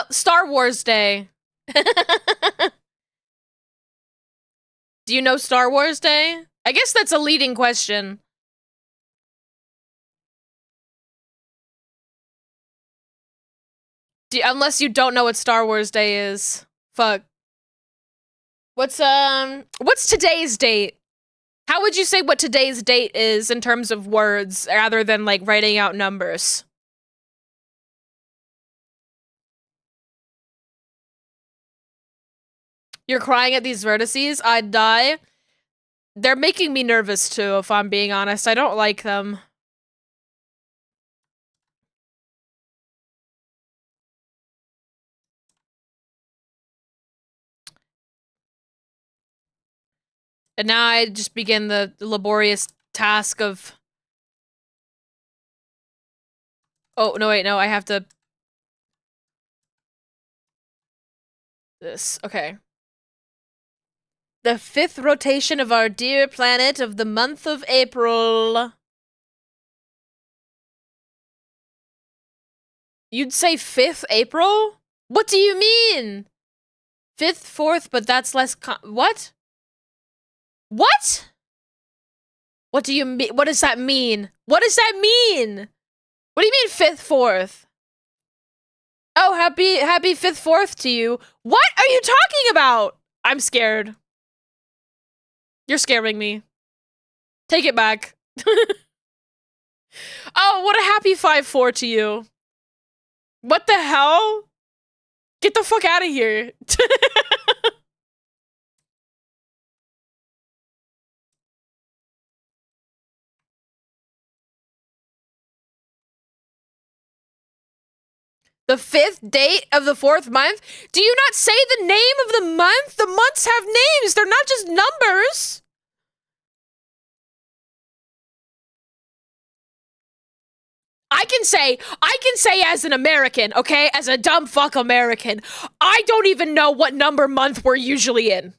S1: Star Wars Day. Do you know Star Wars Day? I guess that's a leading question. Unless you don't know what Star Wars Day is. Fuck. What's today's date? How would you say what today's date is in terms of words, rather than, like, writing out numbers? You're crying at these vertices? I'd die. They're making me nervous, too, if I'm being honest. I don't like them. And now I just begin the laborious task of... Oh, no, wait, no, I have to... This, okay. The 5th rotation of our dear planet of the month of April. You'd say 5th April? What do you mean? 5th, 4th, but that's less what? What? What do you mean? What does that mean? What does that mean? What do you mean 5th, 4th? Oh, happy 5th, 4th to you. What are you talking about? I'm scared. You're scaring me. Take it back. Oh, what a happy 5-4 to you. What the hell? Get the fuck out of here. The 5th date of the 4th month? Do you not say the name of the month? The months have names. They're not just numbers. I can say as an American, okay? As a dumb fuck American, I don't even know what number month we're usually in.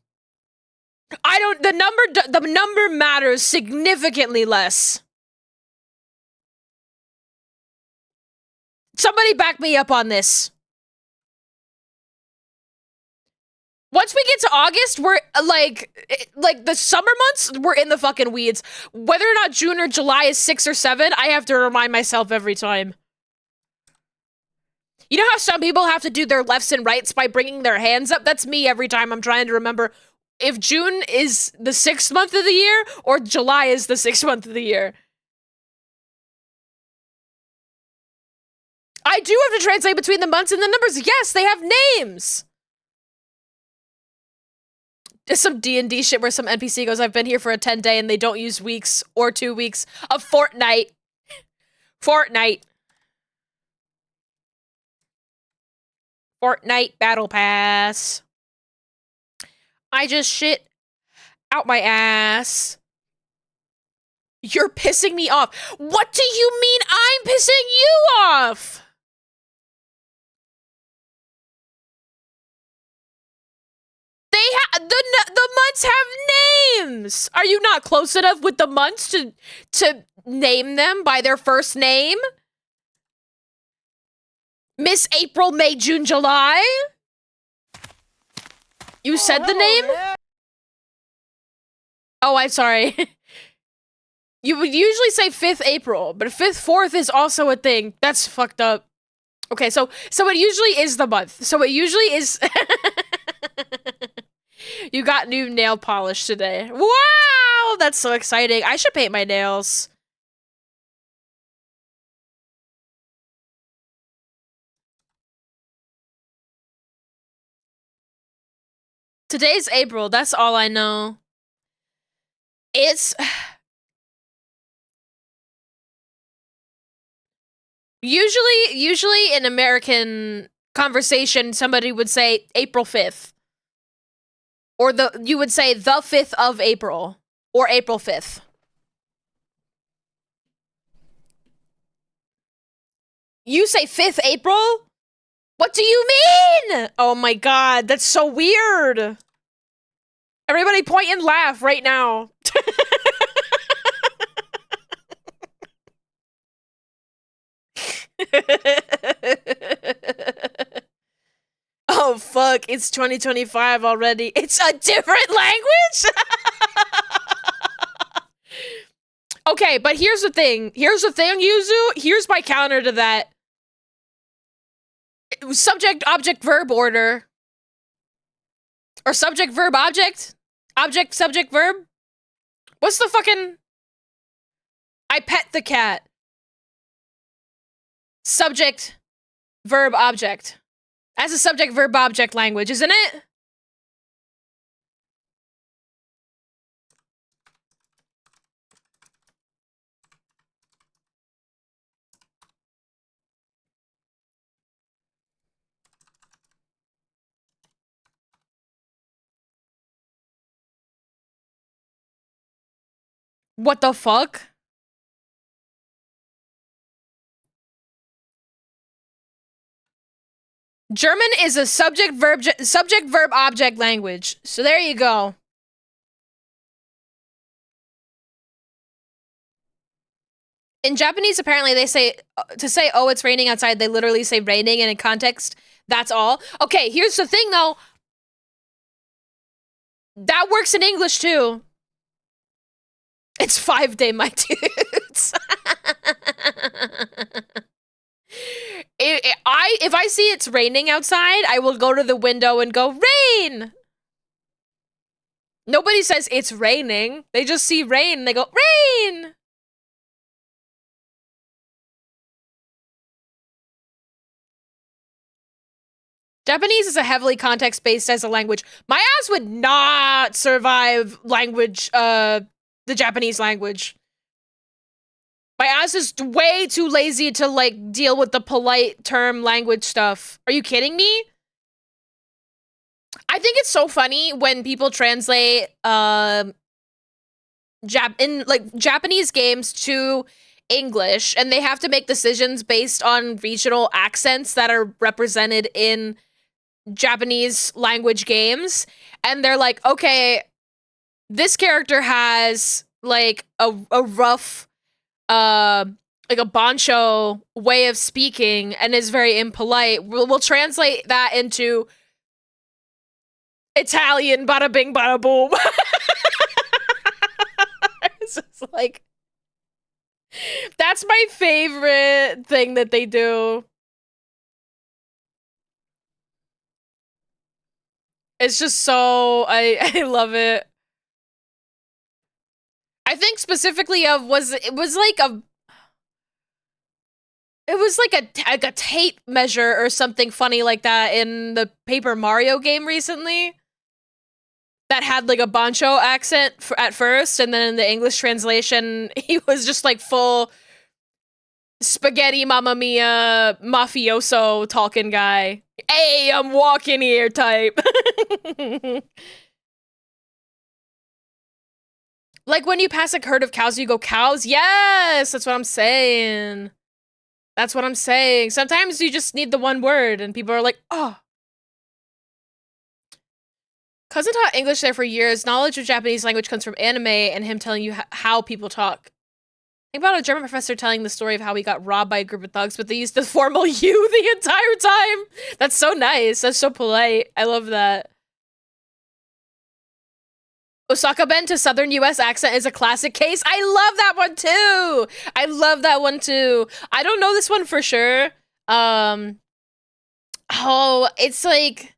S1: The number matters significantly less. Somebody back me up on this. Once we get to August, we're like the summer months, we're in the fucking weeds. Whether or not June or July is 6 or 7, I have to remind myself every time. You know how some people have to do their lefts and rights by bringing their hands up? That's me every time I'm trying to remember if June is the 6th month of the year or July is the 6th month of the year. I do have to translate between the months and the numbers. Yes, they have names. Just some D&D shit where some NPC goes, I've been here for a 10-day and they don't use weeks or 2 weeks. A fortnight. Fortnite Battle Pass. I just shit out my ass. You're pissing me off. What do you mean I'm pissing you off? The months have names. Are you not close enough with the months to name them by their first name? Miss April, May, June, July? You said the name? Oh, I'm sorry. You would usually say 5th April, but 5th, 4th is also a thing. That's fucked up. Okay, so it usually is the month. So it usually is... You got new nail polish today. Wow! That's so exciting. I should paint my nails. Today's April. That's all I know. It's... Usually in American conversation, somebody would say April 5th. Or you would say the 5th of April. Or April 5th. You say 5th April? What do you mean? Oh my god, that's so weird. Everybody point and laugh right now. Oh fuck, it's 2025 already. It's a different language? Okay, but here's the thing. Yuzu. Here's my counter to that. Subject, object, verb order. Or subject, verb, object? Object, subject, verb? What's the fucking... I pet the cat. Subject, verb, object. That's a subject, verb, object language, isn't it? What the fuck? German is a subject verb object language. So there you go. In Japanese, apparently they say to say "oh, it's raining outside." They literally say "raining," and in context, that's all. Okay, here's the thing though. That works in English too. It's 5-day, my dudes. If I see it's raining outside, I will go to the window and go, rain! Nobody says it's raining. They just see rain and they go, rain! Japanese is a heavily context-based as a language. My ass would not survive language, the Japanese language. My ass is way too lazy to, like, deal with the polite term language stuff. Are you kidding me? I think it's so funny when people translate, Japanese games to English, and they have to make decisions based on regional accents that are represented in Japanese language games. And they're like, okay, this character has, like, a rough, like a bancho way of speaking and is very impolite. We'll translate that into Italian, bada bing, bada boom. It's just like, that's my favorite thing that they do. It's just so, I love it. I think specifically of it was like a tape measure or something funny like that in the Paper Mario game recently that had like a bancho accent at first, and then in the English translation he was just like full spaghetti mamma mia mafioso talking guy. Hey, I'm walking here type. Like when you pass a herd of cows, you go, cows? Yes, that's what I'm saying. That's what I'm saying. Sometimes you just need the one word, and people are like, oh. Cousin taught English there for years. Knowledge of Japanese language comes from anime and him telling you how people talk. Think about a German professor telling the story of how he got robbed by a group of thugs, but they used the formal you the entire time. That's so nice. That's so polite. I love that. Osaka Ben to Southern US accent is a classic case. I love that one too. I love that one too. I don't know this one for sure. Oh, it's like,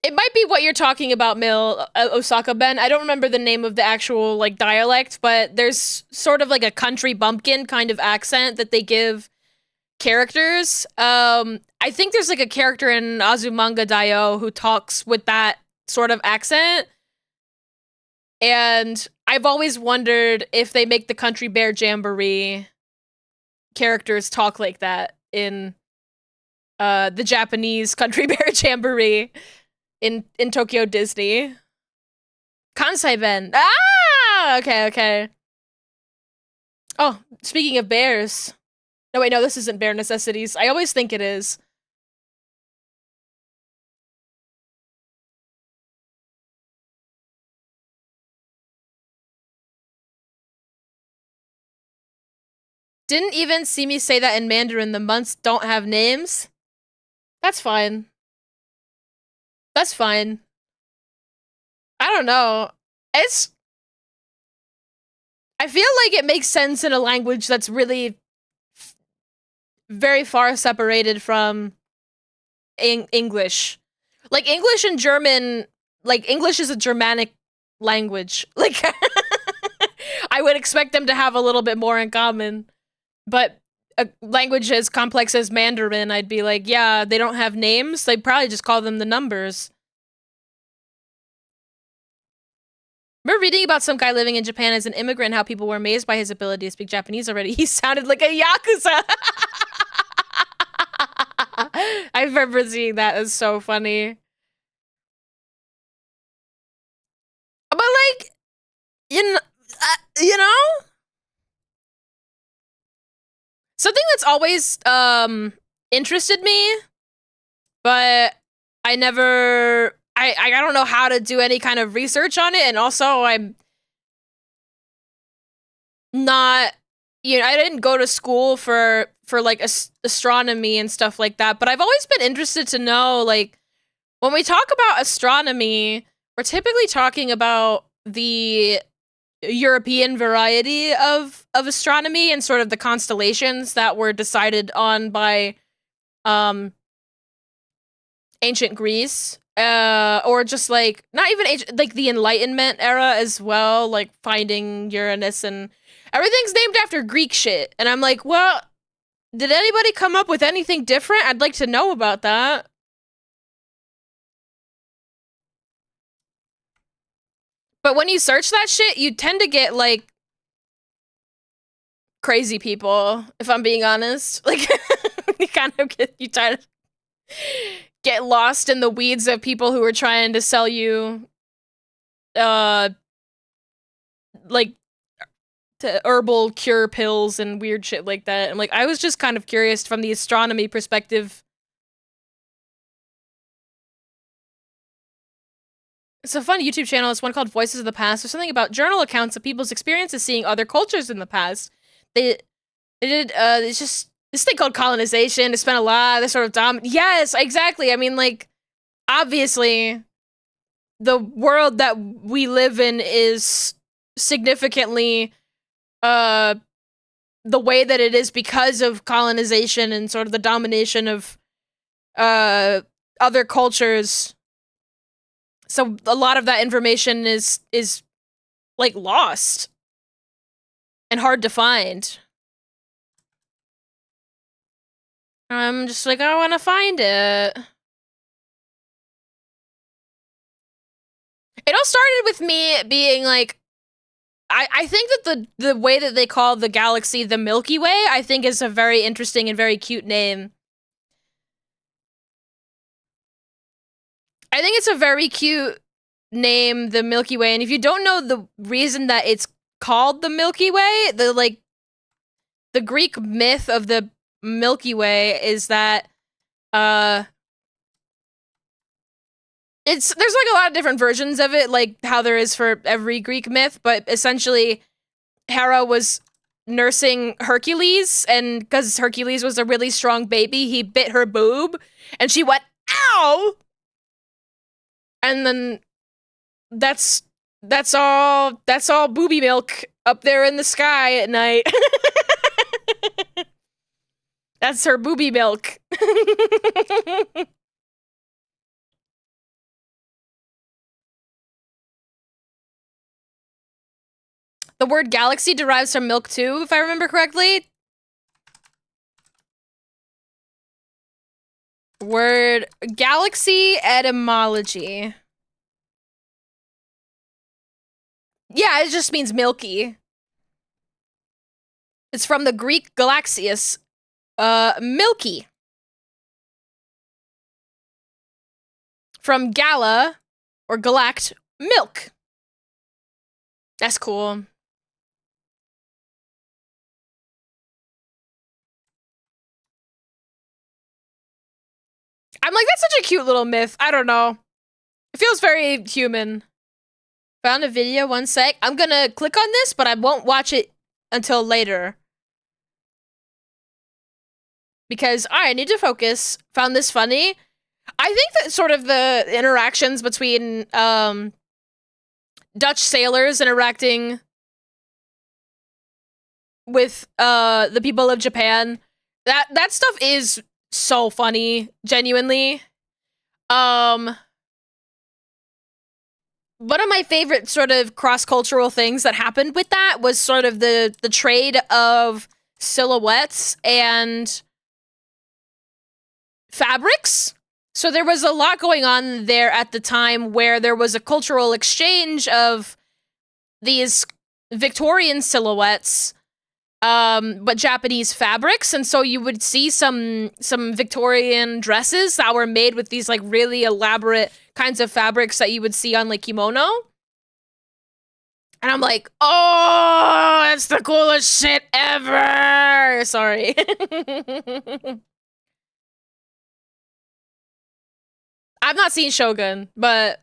S1: it might be what you're talking about, Mill, Osaka Ben. I don't remember the name of the actual like dialect, but there's sort of like a country bumpkin kind of accent that they give characters. I think there's like a character in Azumanga Daioh who talks with that sort of accent. And I've always wondered if they make the Country Bear Jamboree characters talk like that in the Japanese Country Bear Jamboree in Tokyo Disney. Kansai Ben. Ah! Okay. Oh, speaking of bears. No, wait, no, this isn't Bear Necessities. I always think it is. Didn't even see me say that in Mandarin. The months don't have names. That's fine. That's fine. I don't know. I feel like it makes sense in a language that's really very far separated from English. Like English and German, like English is a Germanic language. Like I would expect them to have a little bit more in common. But a language as complex as Mandarin, I'd be like, yeah, they don't have names. They'd probably just call them the numbers. Remember reading about some guy living in Japan as an immigrant, how people were amazed by his ability to speak Japanese already. He sounded like a Yakuza. I remember seeing that. It's so funny. But like, you know, Something that's always interested me, but I never I don't know how to do any kind of research on it, and also I'm not, I didn't go to school for like astronomy and stuff like that, but I've always been interested to know, like, when we talk about astronomy, we're typically talking about the European variety of astronomy and sort of the constellations that were decided on by ancient Greece, or just like not even ancient, like the Enlightenment era as well, like finding Uranus, and everything's named after Greek shit. And I'm like, well, did anybody come up with anything different? I'd like to know about that. But when you search that shit, you tend to get like crazy people, if I'm being honest. Like you kind of get lost in the weeds of people who are trying to sell you like to herbal cure pills and weird shit like that. And like I was just kind of curious from the astronomy perspective. It's a fun YouTube channel. It's one called Voices of the Past. There's something about journal accounts of people's experiences seeing other cultures in the past. They did it's just this thing called colonization. They spent a lot of this sort of yes, exactly. I mean, like, obviously the world that we live in is significantly the way that it is because of colonization and sort of the domination of other cultures. So a lot of that information is like lost and hard to find. I'm just like, I want to find it. It all started with me being like, I think that the way that they call the galaxy the Milky Way, I think is a very interesting and very cute name. I think it's a very cute name, the Milky Way. And if you don't know the reason that it's called the Milky Way, the Greek myth of the Milky Way is that there's like a lot of different versions of it, like how there is for every Greek myth, but essentially Hera was nursing Hercules, and because Hercules was a really strong baby, he bit her boob, and she went, ow! And then that's all booby milk up there in the sky at night. That's her booby milk. The word galaxy derives from milk too, if I remember correctly. Word galaxy etymology. Yeah, it just means milky. It's from the Greek galaxius, milky. From gala, or galact, milk. That's cool. I'm like, that's such a cute little myth. I don't know. It feels very human. Found a video, one sec. I'm gonna click on this, but I won't watch it until later. Because I need to focus. Found this funny. I think that sort of the interactions between Dutch sailors interacting with the people of Japan, that stuff is so funny, genuinely. One of my favorite sort of cross-cultural things that happened with that was sort of the trade of silhouettes and fabrics. So there was a lot going on there at the time where there was a cultural exchange of these Victorian silhouettes, but Japanese fabrics, and so you would see some Victorian dresses that were made with these like really elaborate kinds of fabrics that you would see on like kimono. And I'm like, oh, that's the coolest shit ever. Sorry. I've not seen Shogun, but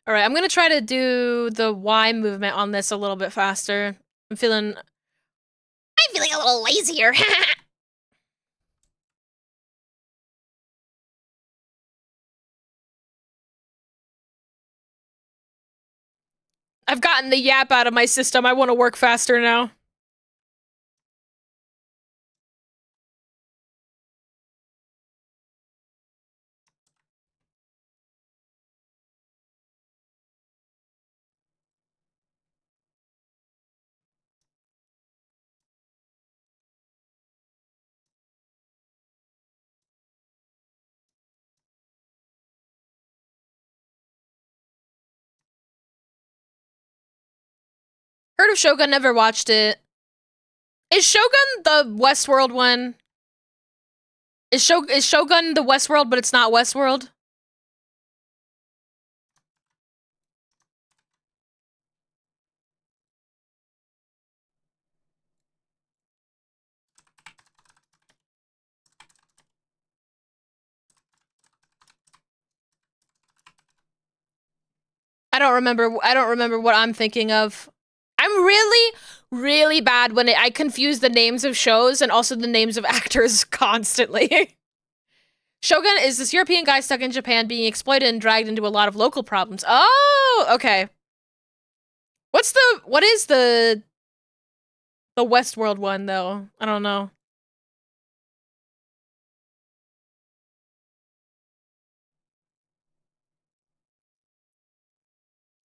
S1: all right, I'm gonna try to do the Y movement on this a little bit faster. I'm feeling a little lazier. I've gotten the yap out of my system. I want to work faster now. Heard of Shogun, never watched it. Is Shogun the Westworld one? Is Shogun the Westworld, but it's not Westworld? I don't remember what I'm thinking of. I'm really, really bad when I confuse the names of shows and also the names of actors constantly. Shogun is this European guy stuck in Japan being exploited and dragged into a lot of local problems. Oh, okay. What is the Westworld one though? I don't know.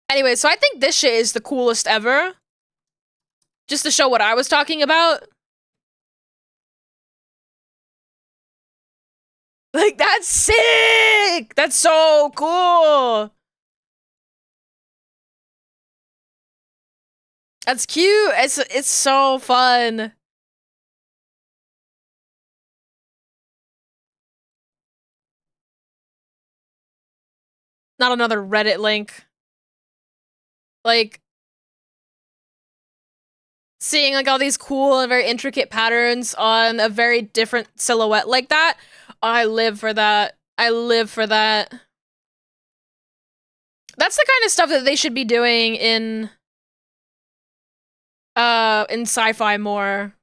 S1: Anyway, so I think this shit is the coolest ever. Just to show what I was talking about. Like, that's sick! That's so cool! That's cute. It's so fun. Not another Reddit link. Like, seeing like all these cool and very intricate patterns on a very different silhouette like that. I live for that. I live for that. That's the kind of stuff that they should be doing in sci-fi more,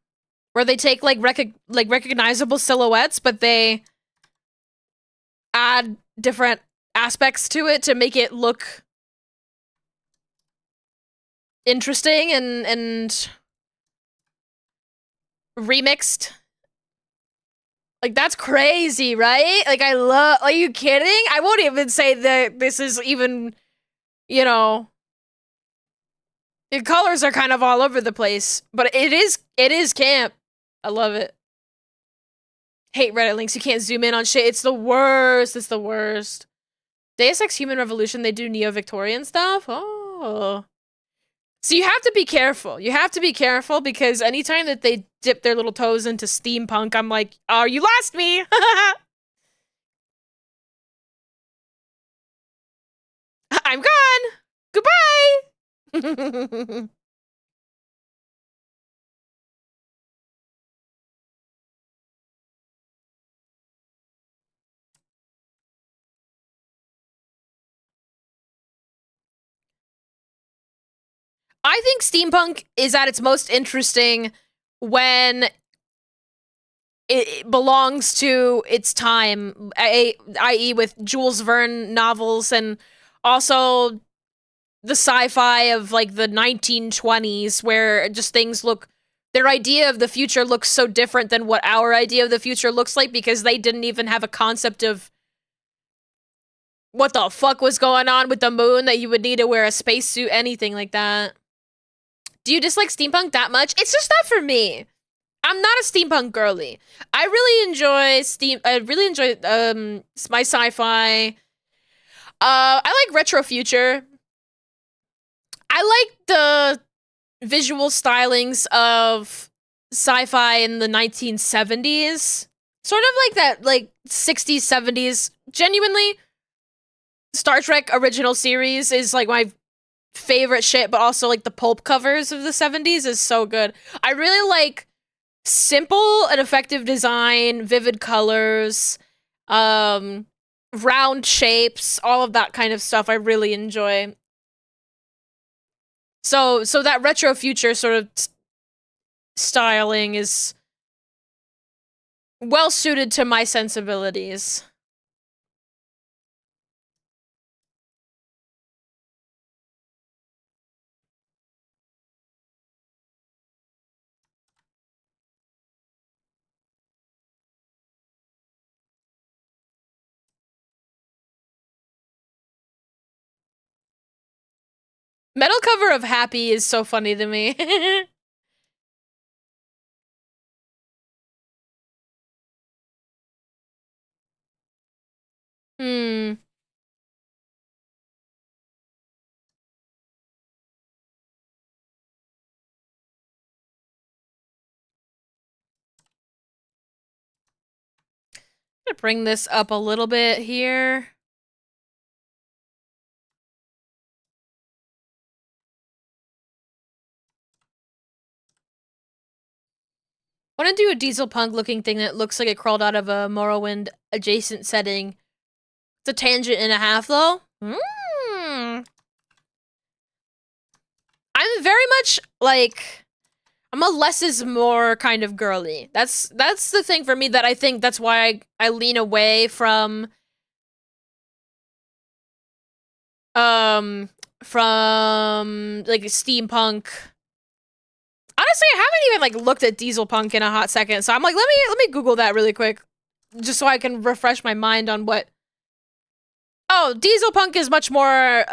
S1: where they take like recognizable silhouettes, but they add different aspects to it to make it look interesting and remixed. Like, that's crazy, right? Like, I love. Are you kidding? I won't even say that this is even, you know, the colors are kind of all over the place, but it is camp. I love it. Hate Reddit links. You can't zoom in on shit. It's the worst. It's the worst. Deus Ex Human Revolution, they do neo-Victorian stuff? Oh. So you have to be careful. You have to be careful because anytime that they dip their little toes into steampunk, I'm like, oh, you lost me! I'm gone! Goodbye! I think steampunk is at its most interesting when it belongs to its time, i.e. with Jules Verne novels and also the sci-fi of like the 1920s where just things look, their idea of the future looks so different than what our idea of the future looks like because they didn't even have a concept of what the fuck was going on with the moon that you would need to wear a spacesuit, anything like that. Do you dislike steampunk that much? It's just not for me. I'm not a steampunk girly. I really enjoy my sci-fi. I like retro future. I like the visual stylings of sci-fi in the 1970s. Sort of like that, like 60s, 70s. Genuinely, Star Trek original series is like my favorite shit, but also like the pulp covers of the 70s is so good. I really like simple and effective design, vivid colors, um, round shapes, all of that kind of stuff I really enjoy. So that retro future sort of styling is well suited to my sensibilities. Metal cover of Happy is so funny to me. Hmm. I'm gonna bring this up a little bit here. I want to do a diesel punk looking thing that looks like it crawled out of a Morrowind adjacent setting. It's a tangent and a half, though. I'm very much like I'm a less is more kind of girly. That's the thing for me that I think that's why I lean away um from like steampunk. Honestly, I haven't even like looked at diesel punk in a hot second, so I'm like, let me Google that really quick, just so I can refresh my mind on what. Oh, diesel punk is much more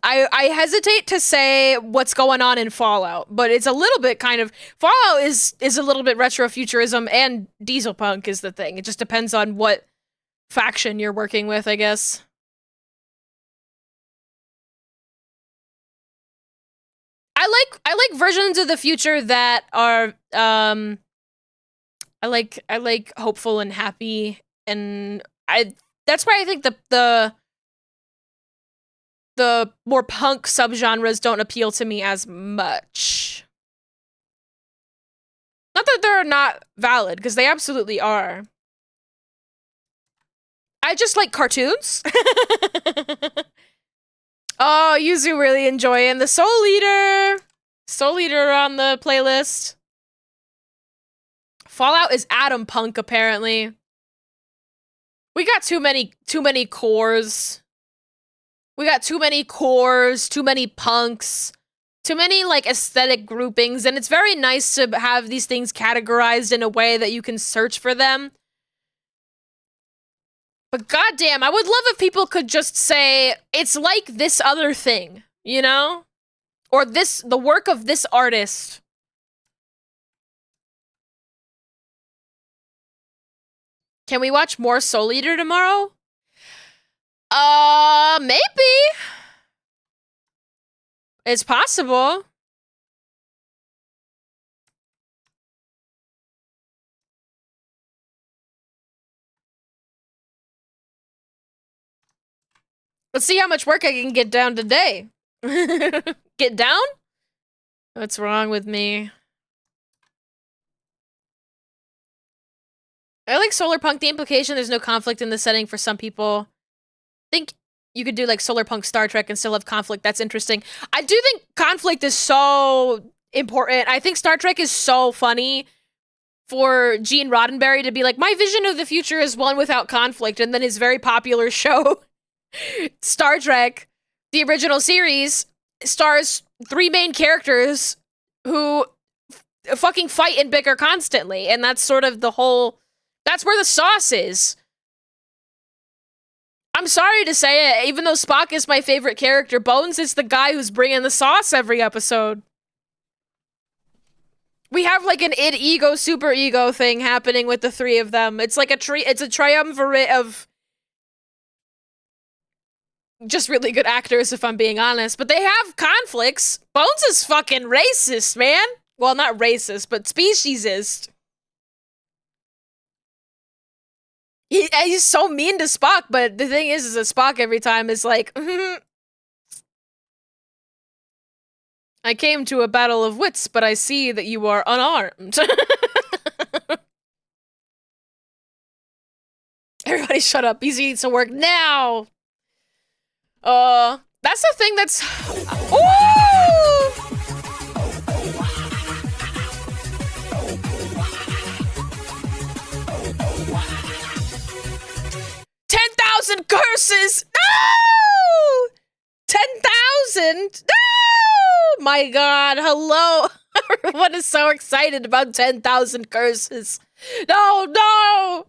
S1: I hesitate to say what's going on in Fallout, but it's a little bit kind of Fallout is a little bit retrofuturism, and diesel punk is the thing. It just depends on what faction you're working with, I guess. I like versions of the future that are I like hopeful and happy, and I that's why I think the more punk subgenres don't appeal to me as much. Not that they're not valid, because they absolutely are. I just like cartoons. Oh, Yuzu really enjoying the Soul Eater. Soul Eater on the playlist. Fallout is Atom Punk, apparently. We got too many cores. We got too many cores, too many punks, too many like aesthetic groupings, and it's very nice to have these things categorized in a way that you can search for them. But goddamn, I would love if people could just say it's like this other thing, you know? Or the work of this artist. Can we watch more Soul Eater tomorrow? Maybe. It's possible. Let's see how much work I can get down today. Get down? What's wrong with me? I like solar punk. The implication there's no conflict in the setting for some people. I think you could do like solar punk Star Trek and still have conflict. That's interesting. I do think conflict is so important. I think Star Trek is so funny for Gene Roddenberry to be like, my vision of the future is one without conflict, and then his very popular show, Star Trek, the original series, stars three main characters who fucking fight and bicker constantly, and that's sort of the whole. That's where the sauce is. I'm sorry to say it, even though Spock is my favorite character, Bones is the guy who's bringing the sauce every episode. We have like an id ego super ego thing happening with the three of them. It's like it's a triumvirate of just really good actors, if I'm being honest. But they have conflicts. Bones is fucking racist, man. Well, not racist, but speciesist. He's so mean to Spock, but the thing is that Spock every time is like, I came to a battle of wits, but I see that you are unarmed. Everybody shut up. Easy needs to work now. That's the thing that's... Ooh! 10,000 curses! No! 10,000? No! My god, hello! Everyone is so excited about 10,000 curses. No!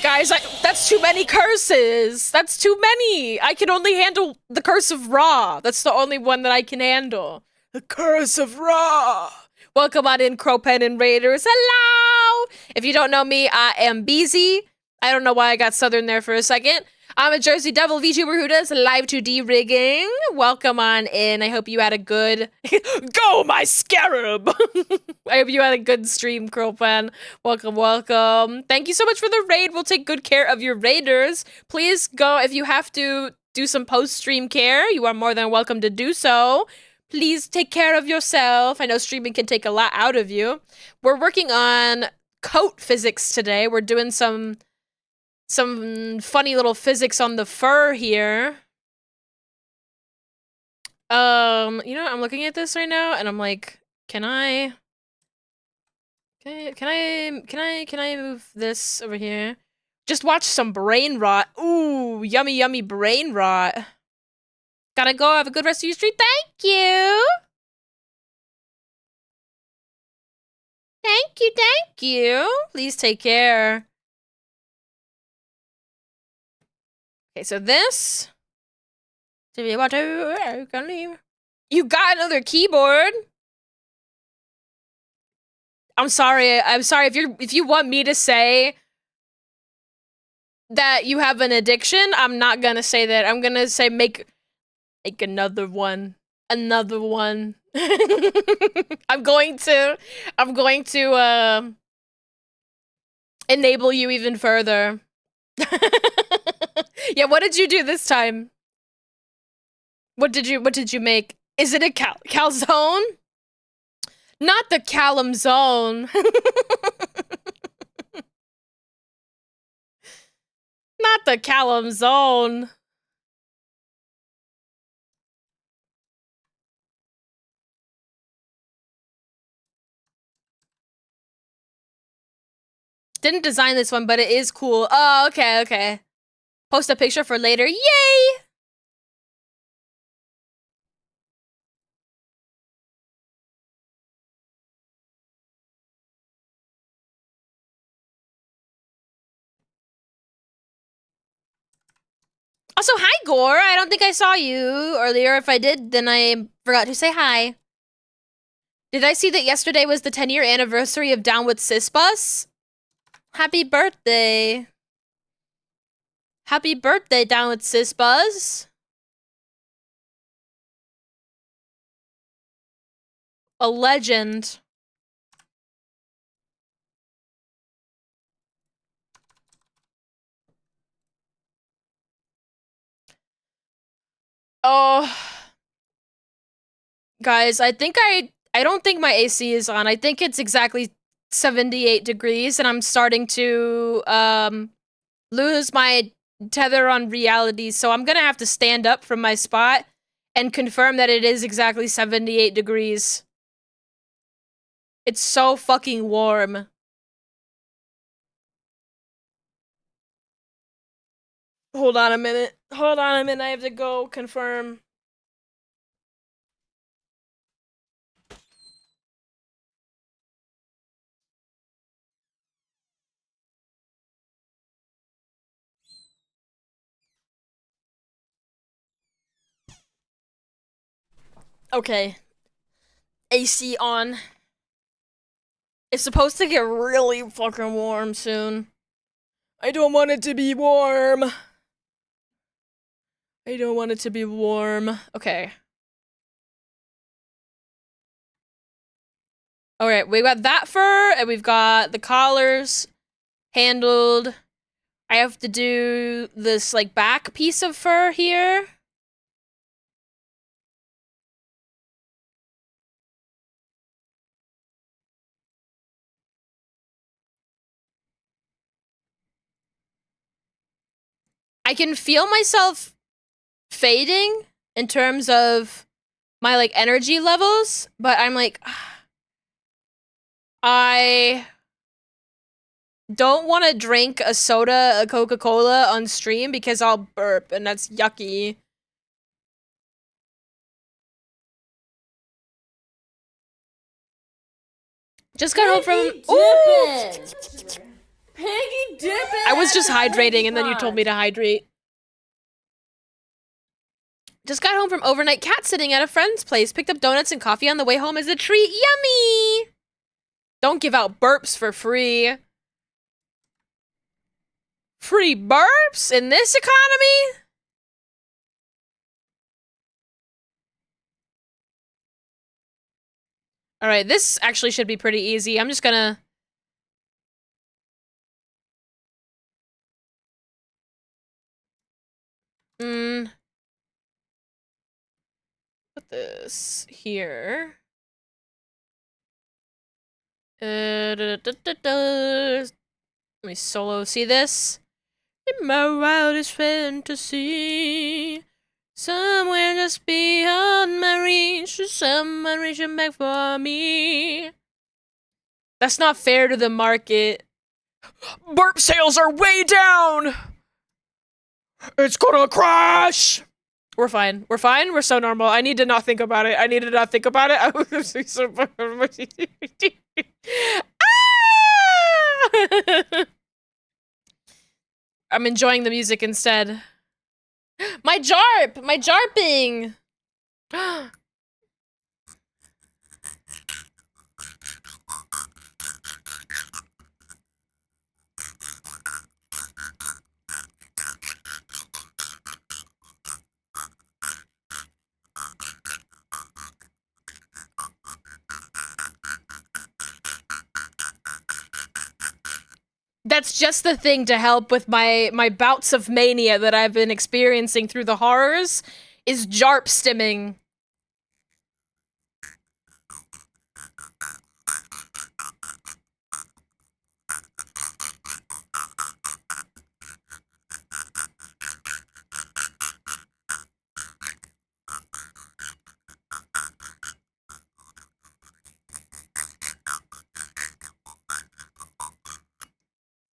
S1: Guys, that's too many curses! That's too many! I can only handle the curse of Ra. That's the only one that I can handle. The curse of Ra! Welcome on in, Crowpen and Raiders. Hello! If you don't know me, I am Beezy. I don't know why I got Southern there for a second. I'm a Jersey Devil VTuber who does live 2D rigging. Welcome on in. I hope you had a good... Go, my scarab! I hope you had a good stream, Crowpen. Welcome. Thank you so much for the raid. We'll take good care of your raiders. Please go, if you have to do some post-stream care, you are more than welcome to do so. Please take care of yourself. I know streaming can take a lot out of you. We're working on coat physics today. We're doing some funny little physics on the fur here. You know, I'm looking at this right now and I'm like, can I move this over here? Just watch some brain rot. Ooh, yummy brain rot. Gotta go. Have a good rest of your stream. Thank you. Thank you. Please take care. Okay, so this. You got another keyboard. I'm sorry if you want me to say that you have an addiction, I'm not gonna say that. I'm gonna say make another one. Another one. I'm going to enable you even further. Yeah, what did you do this time? What did you make? Is it a calzone? Not the Callum zone. Not the Callum zone. Didn't design this one, but it is cool. Oh, okay. Post a picture for later. Yay! Also, hi, Gore. I don't think I saw you earlier. If I did, then I forgot to say hi. Did I see that yesterday was the 10-year anniversary of Down with Cisbus? Happy birthday. Happy birthday, Down with Cisbus. A legend. Oh. Guys, I don't think my AC is on. I think it's exactly 78 degrees and I'm starting to lose my tether on reality. So I'm gonna have to stand up from my spot and confirm that it is exactly 78 degrees. It's so fucking warm. Hold on a minute. I have to go confirm. Okay. AC on. It's supposed to get really fucking warm soon. I don't want it to be warm. I don't want it to be warm. Okay. Alright, we got that fur, and we've got the collars handled. I have to do this, like, back piece of fur here. I can feel myself fading in terms of my, like, energy levels, but I'm like, I don't want to drink a soda, a Coca-Cola on stream because I'll burp, and that's yucky. Just got home from... Ooh!
S3: Piggy dipping!
S1: I was just hydrating, and then you told me to hydrate. Just got home from overnight cat sitting at a friend's place. Picked up donuts and coffee on the way home as a treat. Yummy! Don't give out burps for free. Free burps in this economy? Alright, this actually should be pretty easy. I'm just gonna... Put this here. Let me solo see this. In my wildest fantasy, somewhere just beyond my reach, someone reaching back for me. That's not fair to the market. Burp sales are way down! It's gonna crash! We're fine. We're fine. We're so normal. I need to not think about it. I need to not think about it. Ah! I'm enjoying the music instead. My jarp! My jarping! That's just the thing to help with my bouts of mania that I've been experiencing through the horrors, is jarp stimming.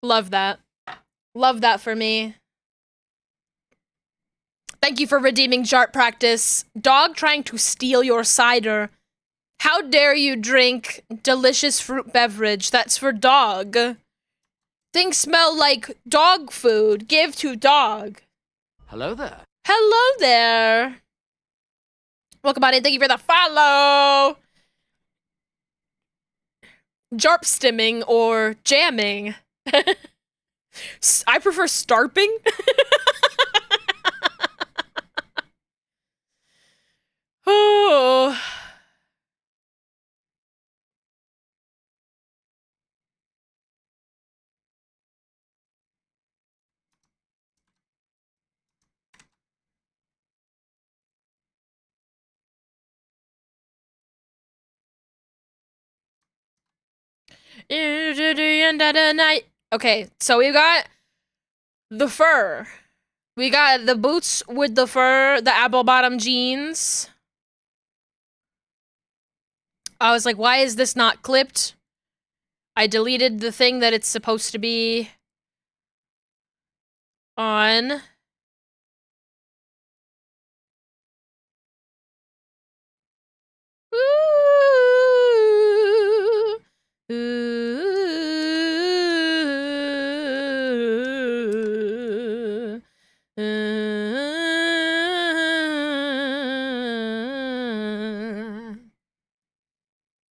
S1: Love that. Love that for me. Thank you for redeeming Jart practice. Dog trying to steal your cider. How dare you drink delicious fruit beverage that's for dog? Things smell like dog food. Give to dog.
S4: Hello there.
S1: Hello there. Welcome on in. Thank you for the follow. Jarp stimming or jamming. I prefer starping. Oh. Okay, so we got the fur. We got the boots with the fur, the apple bottom jeans. I was like, why is this not clipped? I deleted the thing that it's supposed to be on. Ooh. Ooh.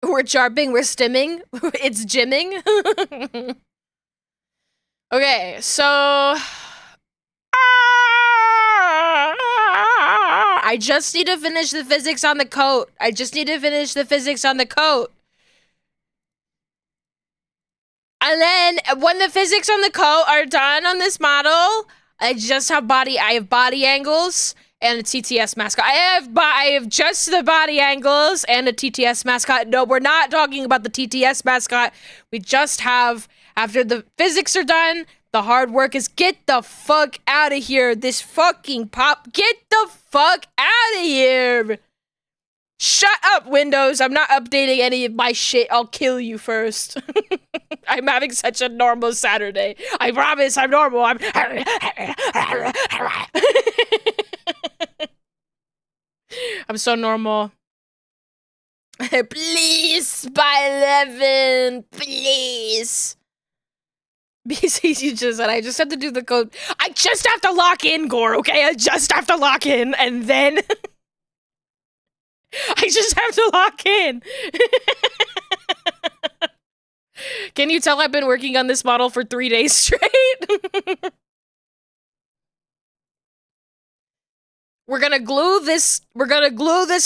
S1: We're jarping, we're stimming, it's gymming. Okay, so... I just need to finish the physics on the coat. I just need to finish the physics on the coat. And then when the physics on the coat are done on this model, I have body angles and a TTS mascot. I have just the body angles and a TTS mascot. No, we're not talking about the TTS mascot. We just have, after the physics are done, the hard work is get the fuck out of here. This fucking pop, get the fuck out of here. Shut up, Windows. I'm not updating any of my shit. I'll kill you first. I'm having such a normal Saturday. I promise I'm normal. I'm so normal. Please, by 11. Please. BCG just said, I just have to do the code. I just have to lock in, Gore, okay? I just have to lock in, and then... I just have to lock in. Can you tell I've been working on this model for 3 days straight? We're gonna glue this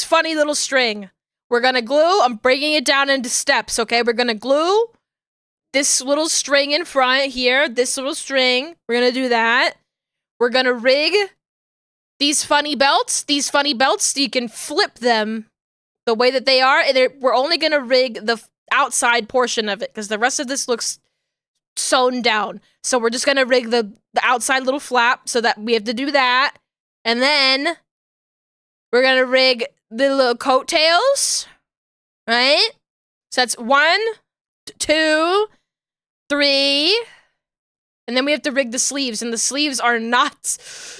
S1: funny little string. I'm breaking it down into steps, okay? We're gonna glue this little string in front here, this little string. We're gonna do that. We're gonna rig these funny belts, you can flip them the way that they are, and we're only gonna rig the outside portion of it, because the rest of this looks sewn down. So we're just gonna rig the outside little flap, so that we have to do that. And then we're gonna rig the little coattails, right? So that's 1, 2, 3, and then we have to rig the sleeves, and the sleeves are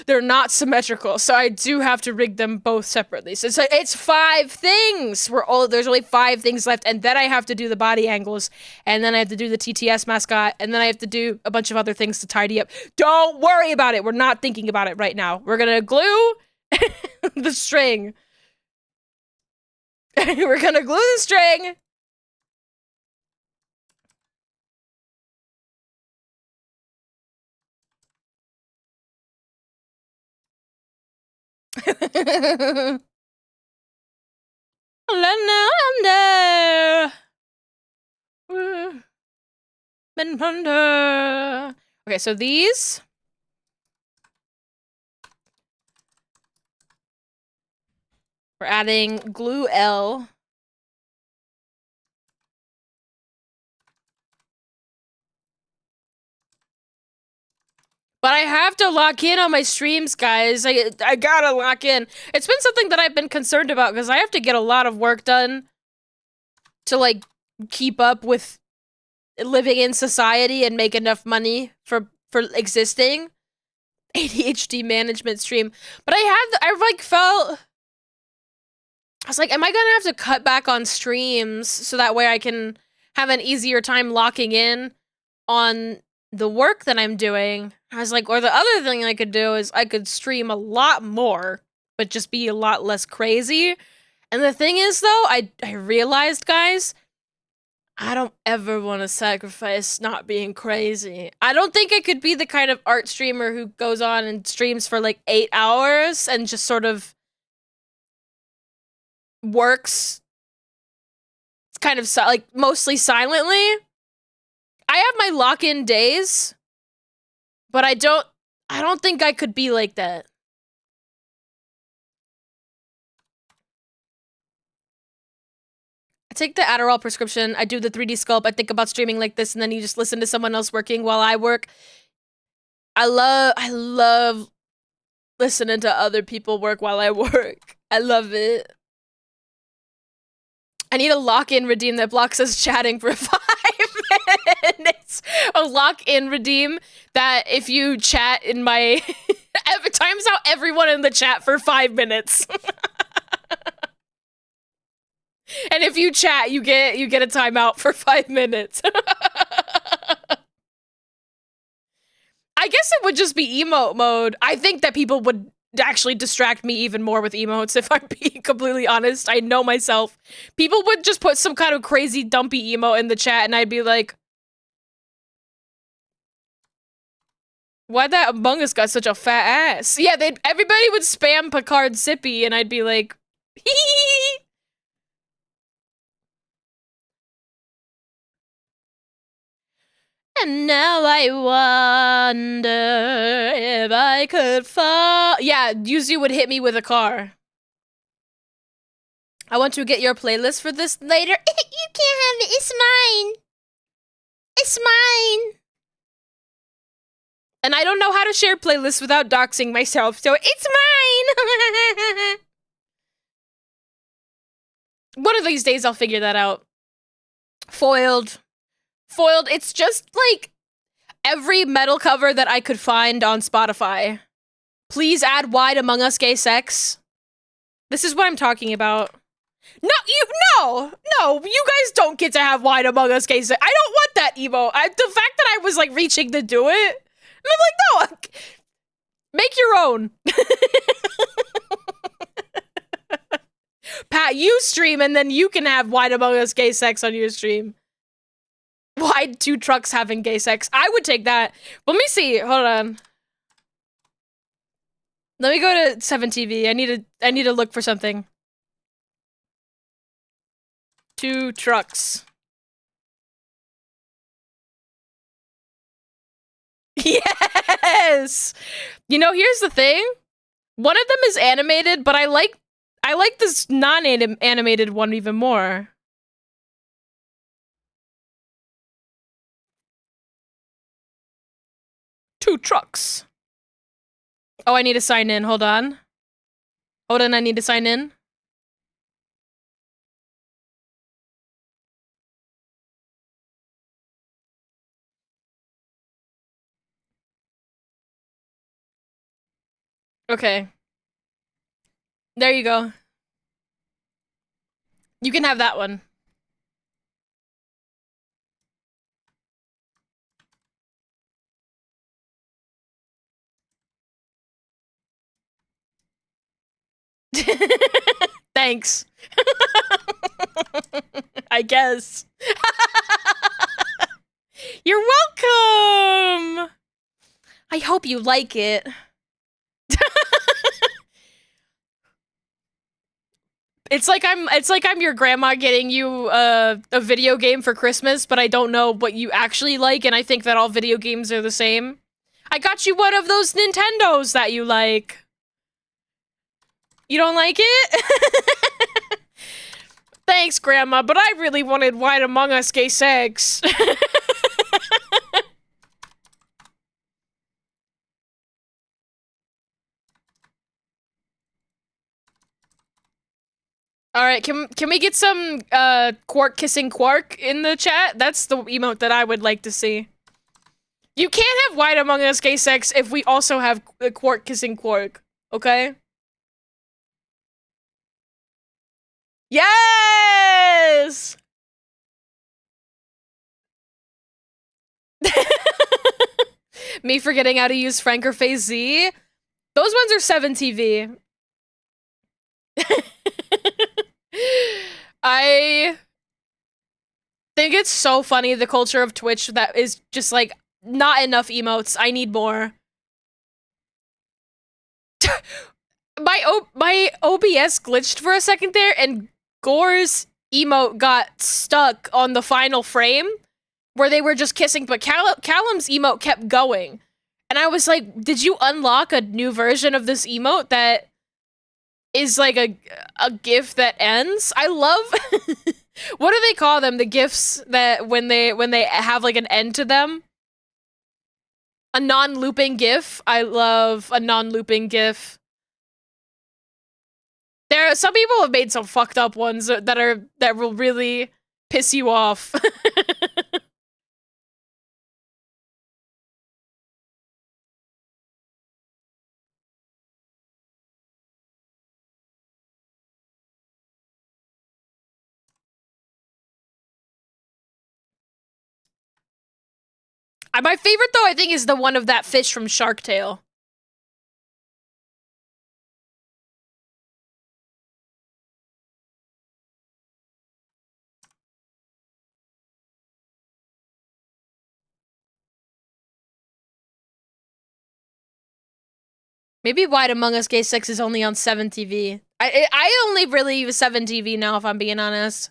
S1: they're not symmetrical, so I do have to rig them both separately. So it's 5 things. There's only 5 things left, and then I have to do the body angles, and then I have to do the TTS mascot, and then I have to do a bunch of other things to tidy up. Don't worry about it. We're not thinking about it right now. We're gonna glue the string. We're gonna glue the string. Okay, so these. We're adding glue L. But I have to lock in on my streams, guys. I gotta lock in. It's been something that I've been concerned about, because I have to get a lot of work done to, like, keep up with living in society and make enough money for existing. ADHD management stream. But I was like, am I gonna have to cut back on streams so that way I can have an easier time locking in on the work that I'm doing? I was like, or the other thing I could do is I could stream a lot more, but just be a lot less crazy. And the thing is, though, I realized, guys, I don't ever want to sacrifice not being crazy. I don't think I could be the kind of art streamer who goes on and streams for like 8 hours and just sort of works kind of like mostly silently. I have my lock-in days, but I don't think I could be like that. I take the Adderall prescription, I do the 3D sculpt, I think about streaming like this, and then you just listen to someone else working while I work. I love listening to other people work while I work. I love it. I need a lock-in redeem that blocks us chatting for 5 minutes. A lock-in redeem that if you chat in my... times out everyone in the chat for 5 minutes. And if you chat, you get a timeout for 5 minutes. I guess it would just be emote mode. I think that people would actually distract me even more with emotes, if I'm being completely honest. I know myself. People would just put some kind of crazy dumpy emote in the chat, and I'd be like, Why that Among Us got such a fat ass? Yeah, everybody would spam Picard Sippy, and I'd be like, hee. And now I wonder if I could fall. Yeah, Yuzu would hit me with a car. I want to get your playlist for this later. You can't have it. It's mine. It's mine. And I don't know how to share playlists without doxing myself, so it's mine. One of these days I'll figure that out. Foiled. It's just like every metal cover that I could find on Spotify. Please add Wide Among Us Gay Sex. This is what I'm talking about. No, you guys don't get to have Wide Among Us Gay Sex. I don't want that emo. The fact that I was like reaching to do it, I'm like, no, make your own. Pat, you stream and then you can have Wide Among Us Gay Sex on your stream. Why 2 trucks having gay sex? I would take that. Let me see. Hold on. Let me go to 7TV. I need to look for something. 2 trucks. Yes. You know, here's the thing. One of them is animated, but I like this non-animated one even more. Two trucks. Oh, I need to sign in. Hold on. Hold on, I need to sign in. Okay. There you go. You can have that one. Thanks. I guess. You're welcome. I hope you like it. It's like I'm your grandma getting you a video game for Christmas, but I don't know what you actually like, and I think that all video games are the same. I got you one of those Nintendos that you like. You don't like it? Thanks, Grandma, but I really wanted Wide Among Us Gay Sex. Alright, can we get some, Quark kissing Quark in the chat? That's the emote that I would like to see. You can't have Wide Among Us Gay Sex if we also have Quark kissing Quark, okay? Yes! Me forgetting how to use Franker Phase Z? Those ones are 7TV. I think it's so funny, the culture of Twitch that is just like, not enough emotes. I need more. My OBS glitched for a second there, and Gore's emote got stuck on the final frame where they were just kissing, but Callum's emote kept going. And I was like, did you unlock a new version of this emote that is like a GIF that ends? I love what do they call them? The GIFs that when they have like an end to them? A non-looping GIF. I love a non-looping GIF. Some people have made some fucked up ones that will really piss you off. My favorite though, I think, is the one of that fish from Shark Tale. Maybe White Among Us Gay Sex is only on 7TV. I only really use 7TV now, if I'm being honest.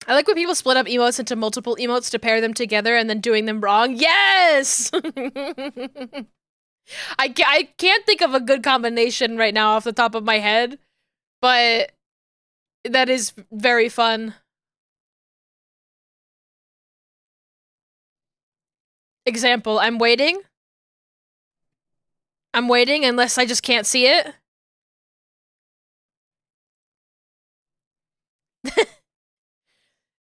S1: I like when people split up emotes into multiple emotes to pair them together and then doing them wrong. Yes! I can't think of a good combination right now off the top of my head, but that is very fun. Example, I'm waiting unless I just can't see it.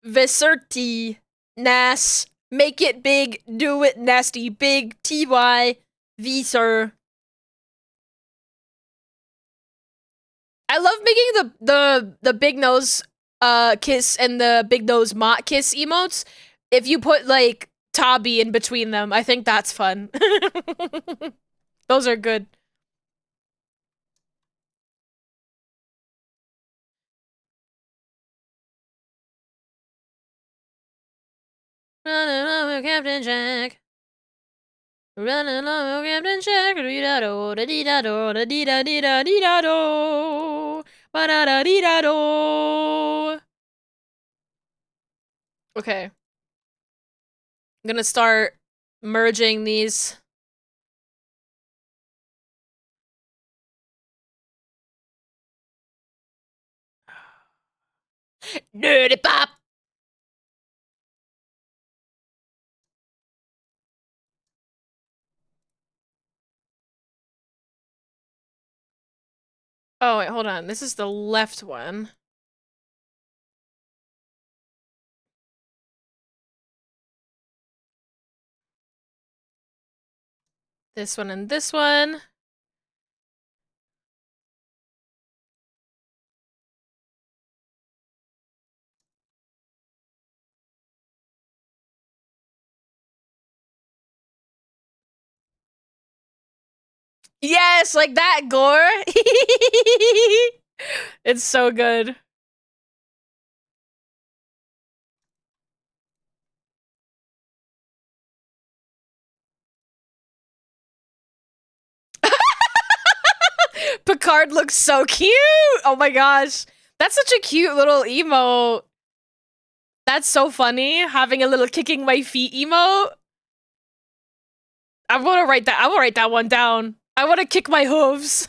S1: Viserti. Nas. Make it big. Do it nasty. Big. TY. Visor. I love making the big nose kiss and the big nose mott kiss emotes. If you put like Tabi in between them, I think that's fun. Those are good. Running along with Captain Jack. Running along with Captain Jack. Da-dee-da-do, da-dee-da-do, da-dee-da-dee-da-dee-da-do. Ba-da-da-dee-da-do. Okay. I'm gonna start merging these. Dirty pop. Oh, wait, hold on. This is the left one. This one and this one. Yes, like that, Gore. It's so good. Picard looks so cute. Oh my gosh. That's such a cute little emote. That's so funny, having a little kicking my feet emote. I want to write that. I will write that one down. I want to kick my hooves.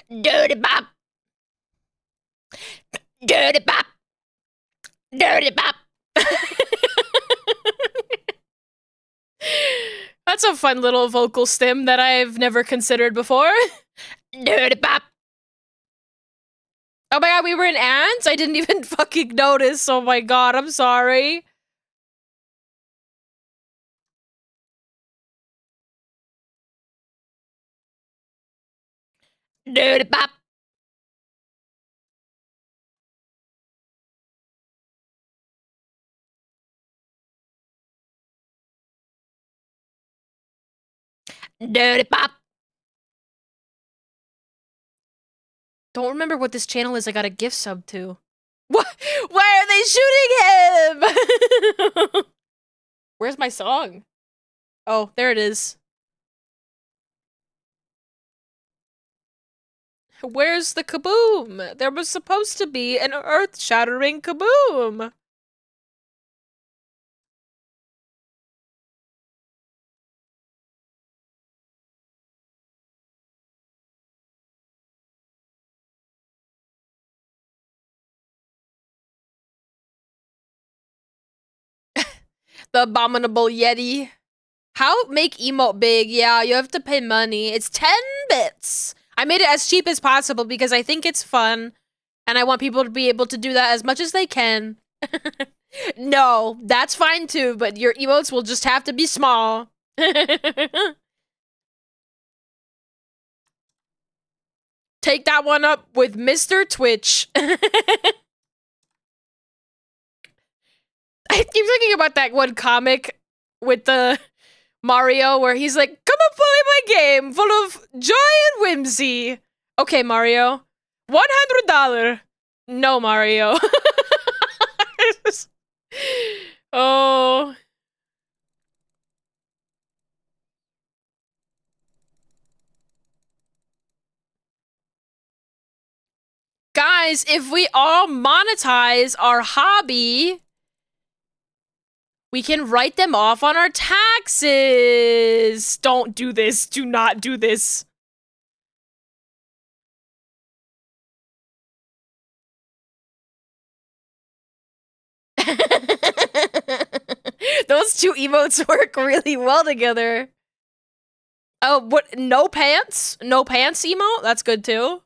S1: Dirty bop. Dirty bop. Dirty bop. That's a fun little vocal stim that I've never considered before. Dirty bop. Oh my god, we were in ants? I didn't even fucking notice. Oh my god, I'm sorry. Dirty bop. Dirty pop. Don't remember what this channel is I got a gift sub to. What? Why are they shooting him? Where's my song? Oh, there it is. Where's the kaboom? There was supposed to be an earth-shattering kaboom. The abominable yeti. How make emote big? Yeah, you have to pay money. It's 10 bits. I made it as cheap as possible because I think it's fun, and I want people to be able to do that as much as they can. No, that's fine too, but your emotes will just have to be small. Take that one up with Mr. Twitch. I keep thinking about that one comic with the Mario where he's like, come and play my game full of joy and whimsy. Okay, Mario. $100. No, Mario. Oh. Guys, if we all monetize our hobby, we can write them off on our taxes. Don't do this. Do not do this. Those two emotes work really well together. Oh, what? No pants? No pants emote? That's good too.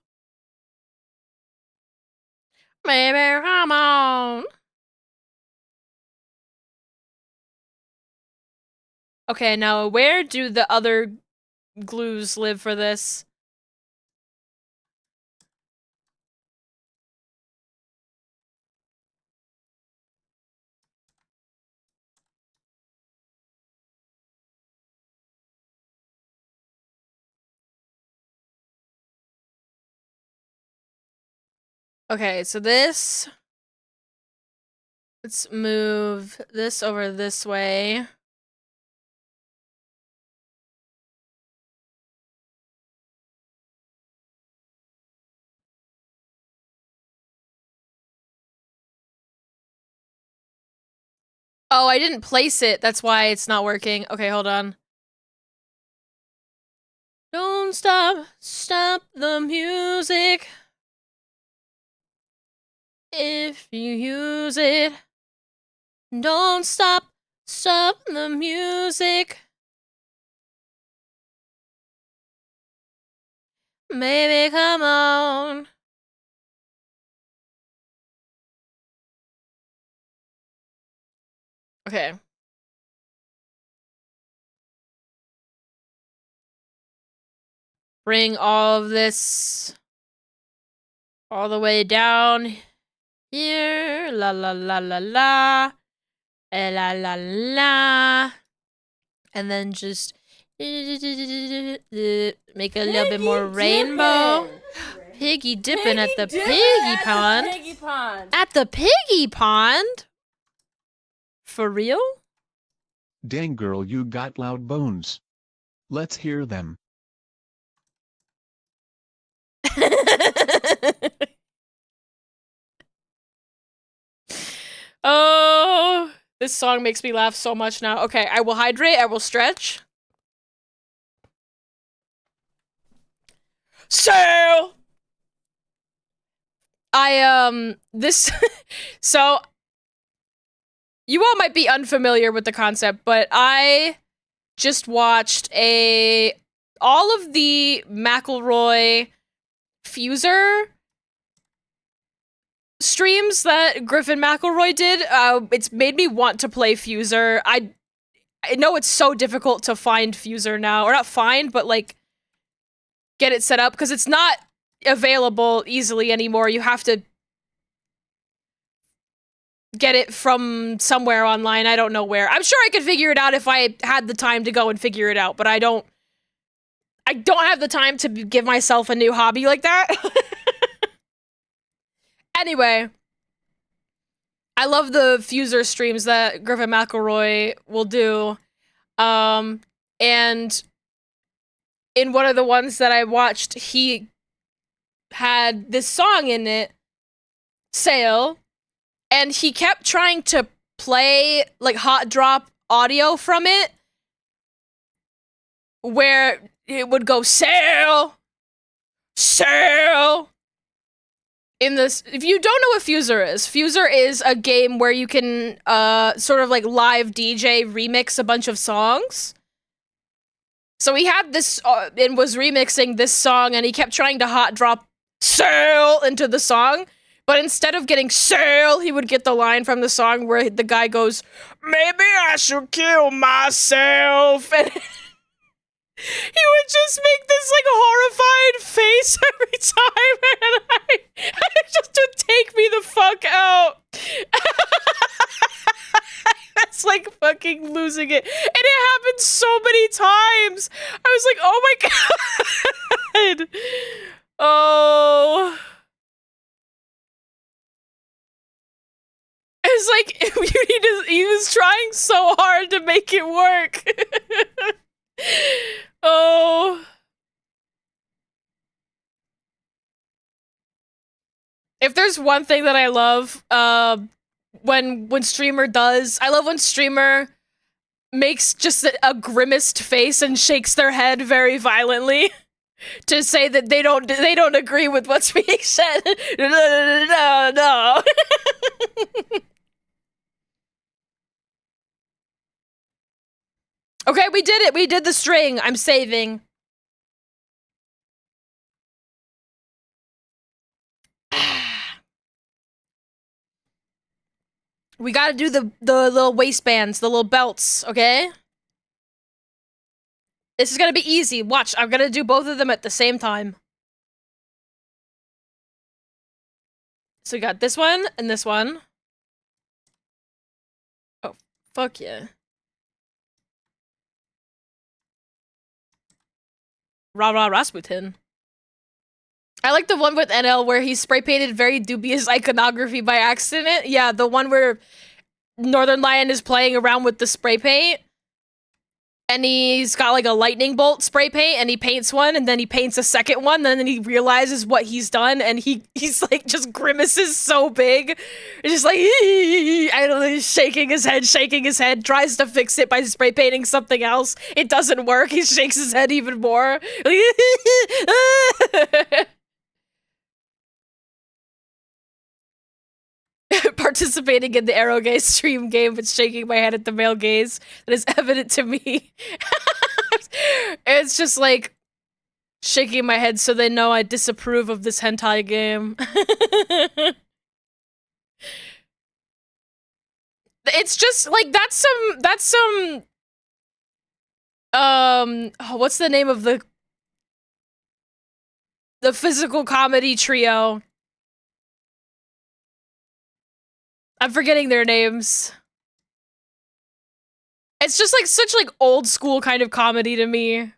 S1: Baby, come on. Okay, now where do the other glues live for this? Okay, so this... Let's move this over this way. Oh, I didn't place it. That's why it's not working. Okay, hold on. Don't stop, stop the music. If you use it. Don't stop, stop the music. Baby, come on. Okay. Bring all of this all the way down here. La la la la la. La la la. And then just make a little bit more rainbow. Piggy dipping at the piggy pond. At the piggy pond? For real?
S4: Dang girl, you got loud bones. Let's hear them.
S1: Oh, this song makes me laugh so much now. Okay, I will hydrate, I will stretch. So, this, so, you all might be unfamiliar with the concept, but I just watched all of the McElroy Fuser streams that Griffin McElroy did. It's made me want to play Fuser. I know it's so difficult to find Fuser now, or not find, but like get it set up because it's not available easily anymore. You have to get it from somewhere online. I don't know where. I'm sure I could figure it out if I had the time to go and figure it out, but I don't have the time to give myself a new hobby like that. Anyway, I love the Fuser streams that Griffin McElroy will do. And in one of the ones that I watched, he had this song in it, Sail, and he kept trying to play like hot drop audio from it, where it would go sail, sail. In this, if you don't know what Fuser is a game where you can sort of like live DJ remix a bunch of songs. So he had this and was remixing this song, and he kept trying to hot drop "Sail" into the song. But instead of getting "Sail," he would get the line from the song where the guy goes, "Maybe I should kill myself," and he would just make this like horrified face every time, and I just would take me the fuck out. It's like fucking losing it, and it happened so many times. I was like, oh my god, oh. It's like he was trying so hard to make it work. Oh. If there's one thing that I love, when streamer does, I love when streamer makes just a grimaced face and shakes their head very violently to say that they don't agree with what's being said. No. Okay, we did it. We did the string. I'm saving. We gotta do the little waistbands, the little belts, okay? This is gonna be easy. Watch, I'm gonna do both of them at the same time. So we got this one and this one. Oh, fuck yeah. Rah rah Rasputin. I like the one with NL where he spray painted very dubious iconography by accident. Yeah, the one where Northern Lion is playing around with the spray paint. And he's got like a lightning bolt spray paint, and he paints one, and then he paints a second one, and then he realizes what he's done, and he's like just grimaces so big. It's just like, I don't know, he's shaking his head, tries to fix it by spray painting something else. It doesn't work. He shakes his head even more. Participating in the arrow gaze stream game, but shaking my head at the male gaze that is evident to me. It's just like shaking my head so they know I disapprove of this hentai game. It's just like that's some what's the name of the physical comedy trio? I'm forgetting their names. It's just like such like old school kind of comedy to me.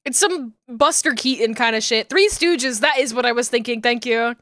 S1: It's some Buster Keaton kind of shit. Three Stooges, that is what I was thinking, thank you.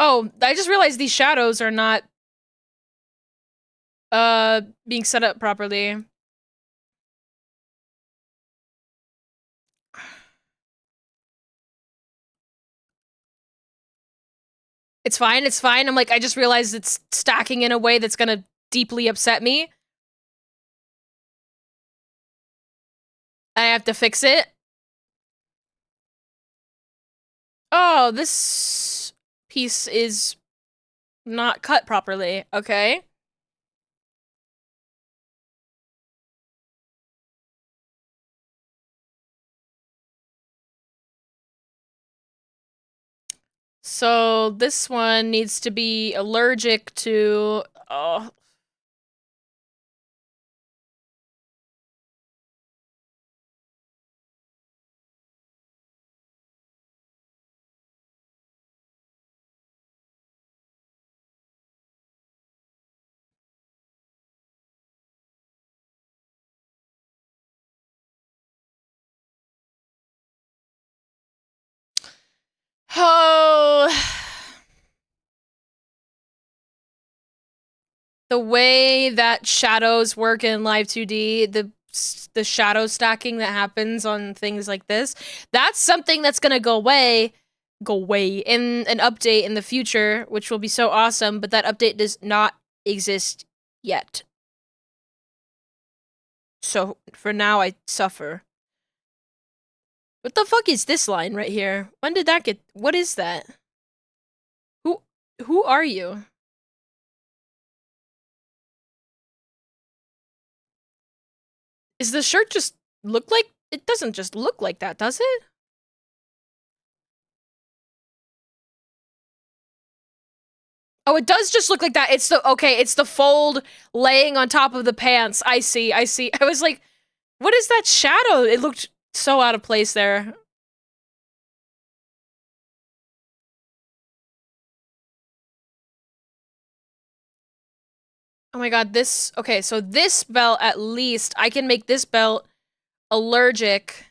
S1: Oh, I just realized these shadows are not being set up properly. It's fine, it's fine. I'm like, I just realized it's stacking in a way that's gonna deeply upset me. I have to fix it. Oh, this piece is not cut properly. Okay. So this one needs to be allergic to... Oh. the way that shadows work in Live 2D, the shadow stacking that happens on things like this, that's something that's gonna go away in an update in the future, which will be so awesome, but that update does not exist yet. So for now, I suffer. What the fuck is this line right here? When did that get? What is that? Who are you? Is the shirt just look like? It doesn't just look like that, does it? Oh, it does just look like that. It's the fold laying on top of the pants. I see. I was like, what is that shadow? It looked so out of place there. Oh my god, okay, so this belt, at least, I can make this belt allergic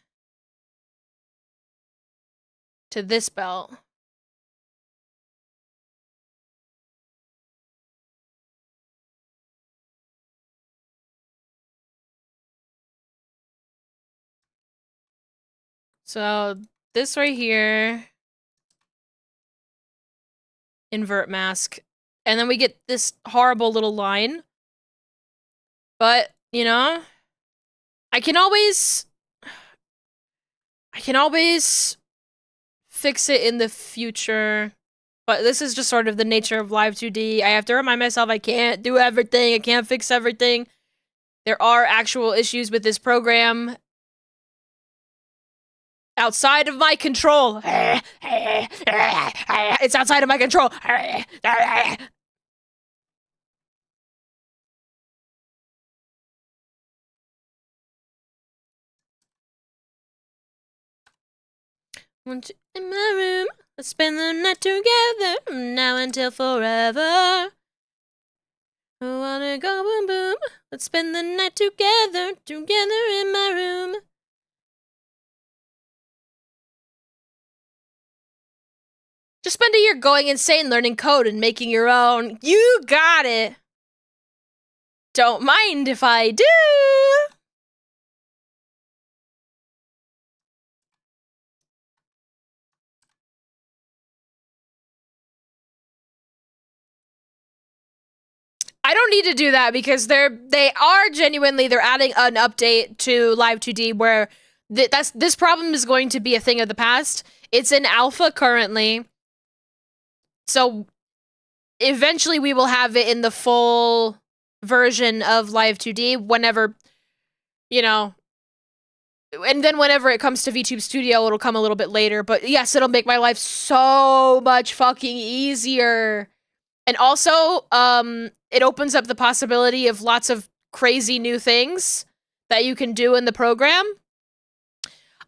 S1: to this belt. So, this right here, invert mask, and then we get this horrible little line. But, you know, I can always fix it in the future. But this is just sort of the nature of Live 2D. I have to remind myself I can't do everything, I can't fix everything. There are actual issues with this program outside of my control. It's outside of my control. Want you in my room? Let's spend the night together from now until forever. I wanna go boom boom. Let's spend the night together in my room. Just spend a year going insane, learning code and making your own. You got it. Don't mind if I do. I don't need to do that because they are genuinely, they're adding an update to Live 2D where this problem is going to be a thing of the past. It's in alpha currently. So eventually we will have it in the full version of Live 2D whenever, you know, and then whenever it comes to VTube Studio, it'll come a little bit later. But yes, it'll make my life so much fucking easier. And also, it opens up the possibility of lots of crazy new things that you can do in the program.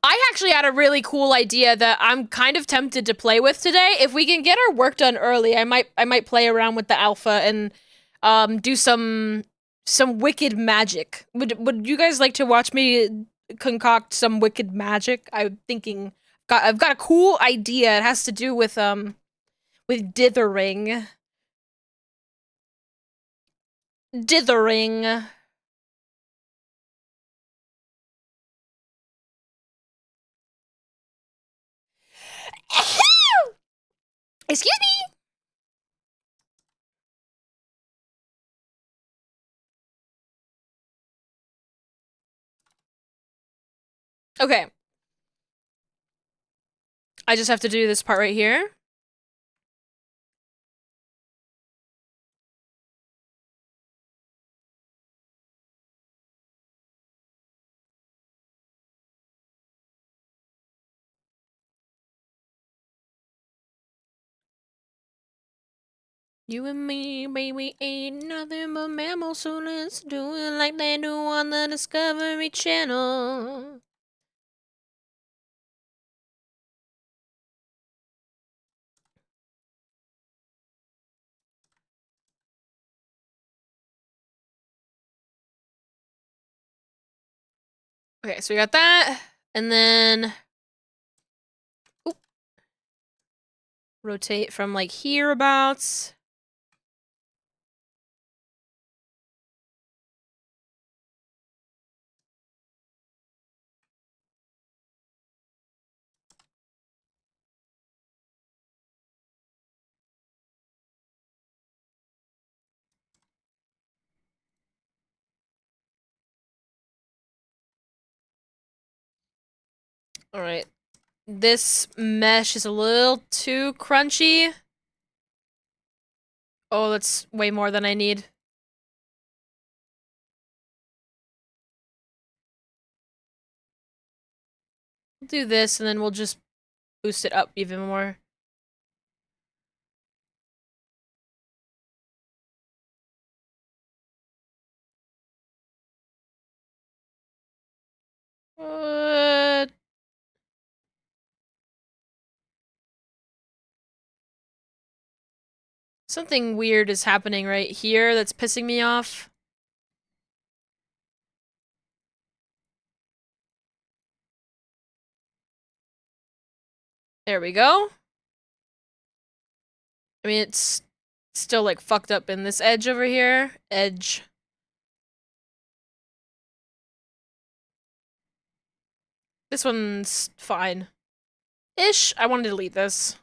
S1: I actually had a really cool idea that I'm kind of tempted to play with today. If we can get our work done early, I might play around with the alpha and do some wicked magic. Would you guys like to watch me concoct some wicked magic? I'm thinking I've got a cool idea. It has to do with dithering. Dithering. Excuse me. Okay. I just have to do this part right here. You and me, baby, ain't nothing but mammals, so let's do it like they do on the Discovery Channel. Okay, so we got that, and then rotate from like hereabouts. Alright. This mesh is a little too crunchy. Oh, that's way more than I need. We'll do this, and then we'll just boost it up even more. Something weird is happening right here that's pissing me off. There we go. I mean, it's still, like, fucked up in this edge over here. Edge. This one's fine. Ish. I want to delete this.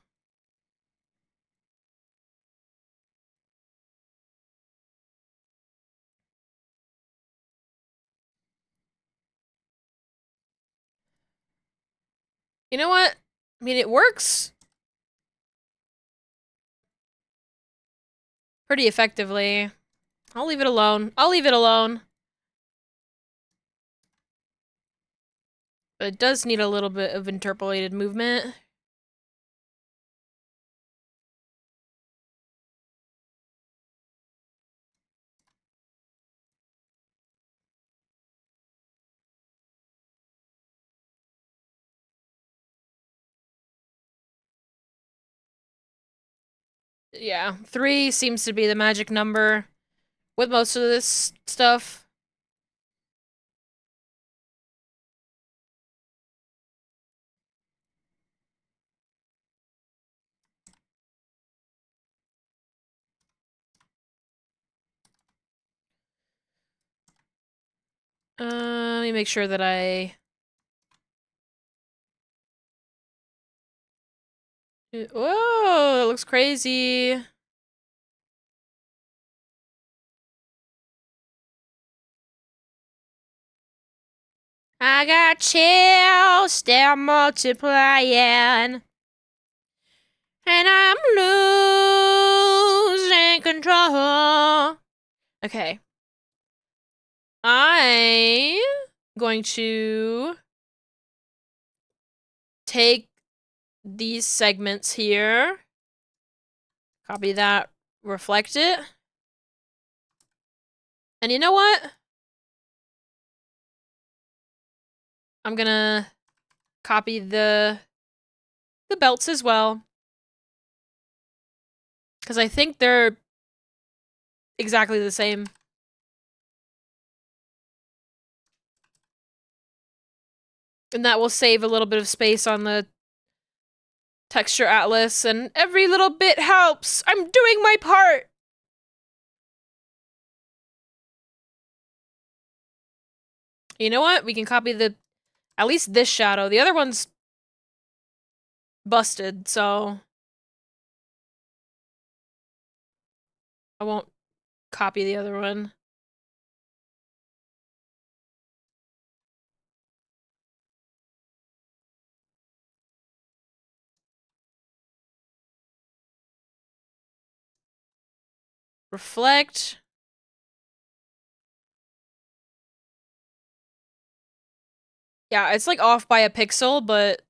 S1: You know what? I mean, it works pretty effectively. I'll leave it alone. I'll leave it alone. But it does need a little bit of interpolated movement. Yeah, 3 seems to be the magic number with most of this stuff. Let me make sure that I... Whoa, it looks crazy. I got chills, they're multiplying. And I'm losing control. Okay. I'm going to take these segments here. Copy that, reflect it. And you know what? I'm gonna copy the belts as well. Because I think they're exactly the same. And that will save a little bit of space on the texture atlas, and every little bit helps. I'm doing my part. You know what? We can copy at least this shadow. The other one's busted, so I won't copy the other one. Reflect. Yeah, it's like off by a pixel, but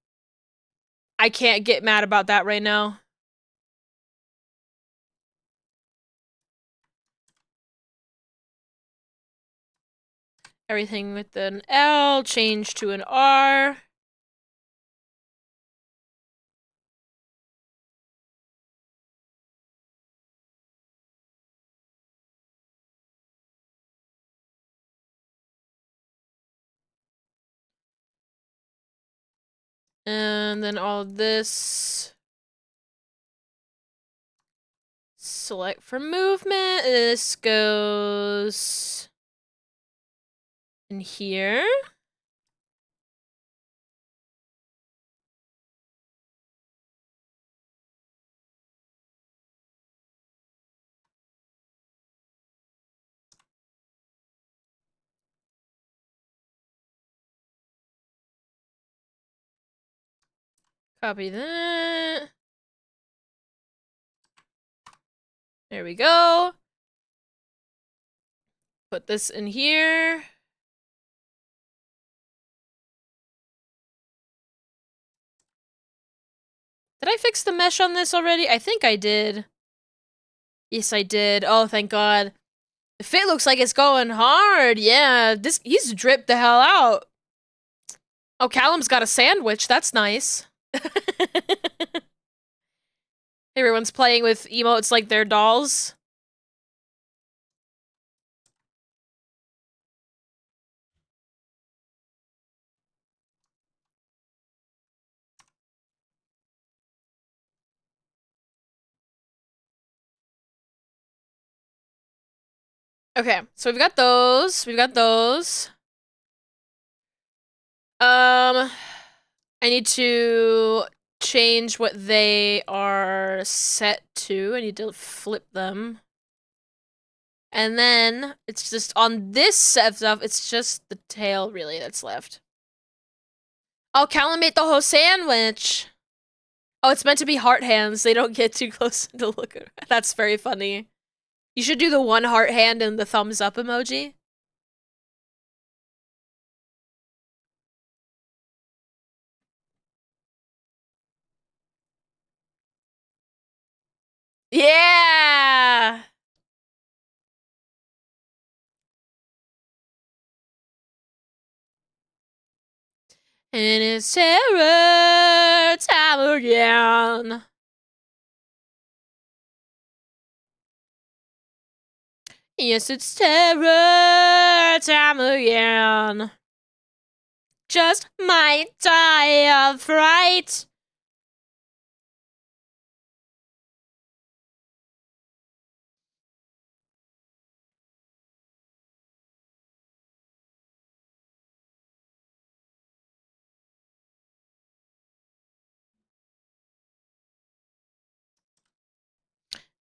S1: I can't get mad about that right now. Everything with an L, change to an R. And then all of this. Select for movement. This goes in here. Copy that. There we go. Put this in here. Did I fix the mesh on this already? I think I did. Yes, I did. Oh, thank God. The fit looks like it's going hard. Yeah, he's dripped the hell out. Oh, Callum's got a sandwich. That's nice. Everyone's playing with emotes like they're dolls. Okay, so we've got those. We've got those. I need to change what they are set to. I need to flip them. And then it's just on this set of stuff, it's just the tail really that's left. Oh, Callum ate the whole sandwich. Oh, it's meant to be heart hands. They don't get too close to look at. That's very funny. You should do the one heart hand and the thumbs up emoji. Yeah! And it's terror time again. Yes, it's terror time again. Just might die of fright.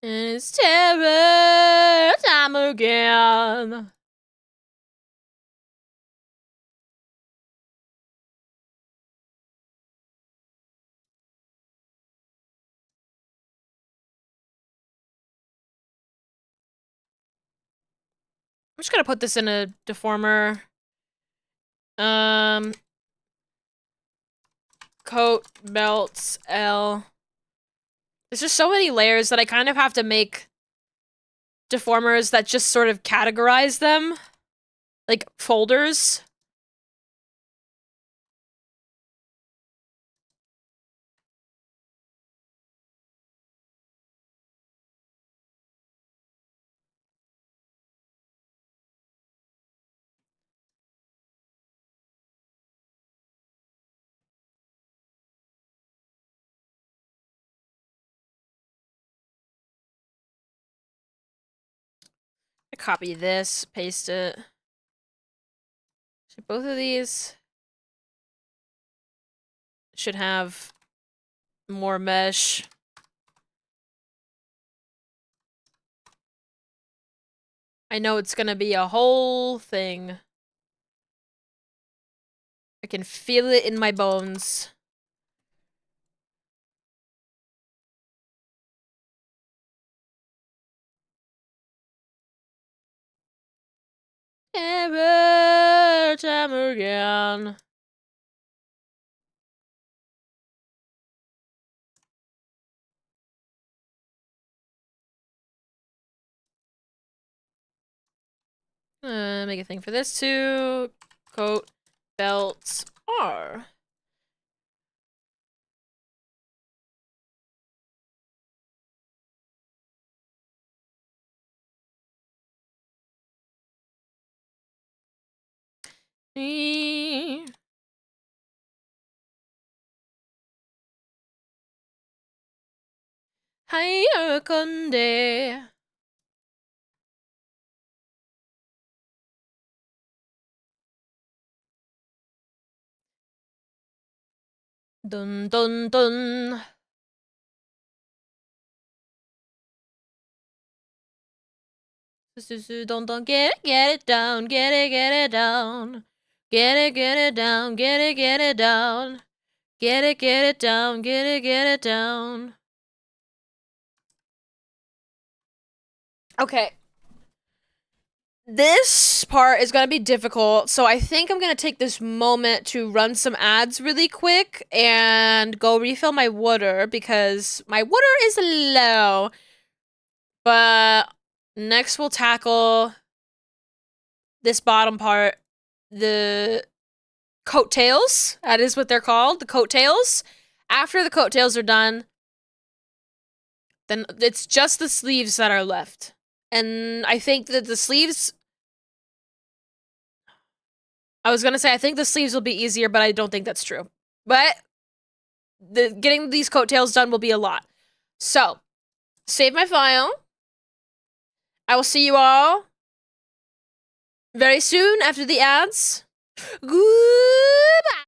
S1: And it's terror time again. I'm just gonna put this in a deformer. Coat, belts, L. There's just so many layers that I kind of have to make deformers that just sort of categorize them. Like, folders. I copy this, paste it. So both of these should have more mesh. I know it's gonna be a whole thing. I can feel it in my bones. Ever time again. Make a thing for this too. Coat, belts, R. Higher Conde. Dun dun dun. Don't get it down, get it down. Get it down, get it down. Get it down, get it down. Okay. This part is going to be difficult, so I think I'm going to take this moment to run some ads really quick and go refill my water because my water is low. But next we'll tackle this bottom part, the coattails. That is what they're called, the coattails. After the coattails are done, then it's just the sleeves that are left. And I think that the sleeves... I was gonna say, I think the sleeves will be easier, but I don't think that's true. But getting these coattails done will be a lot. So, save my file. I will see you all very soon after the ads. Goodbye!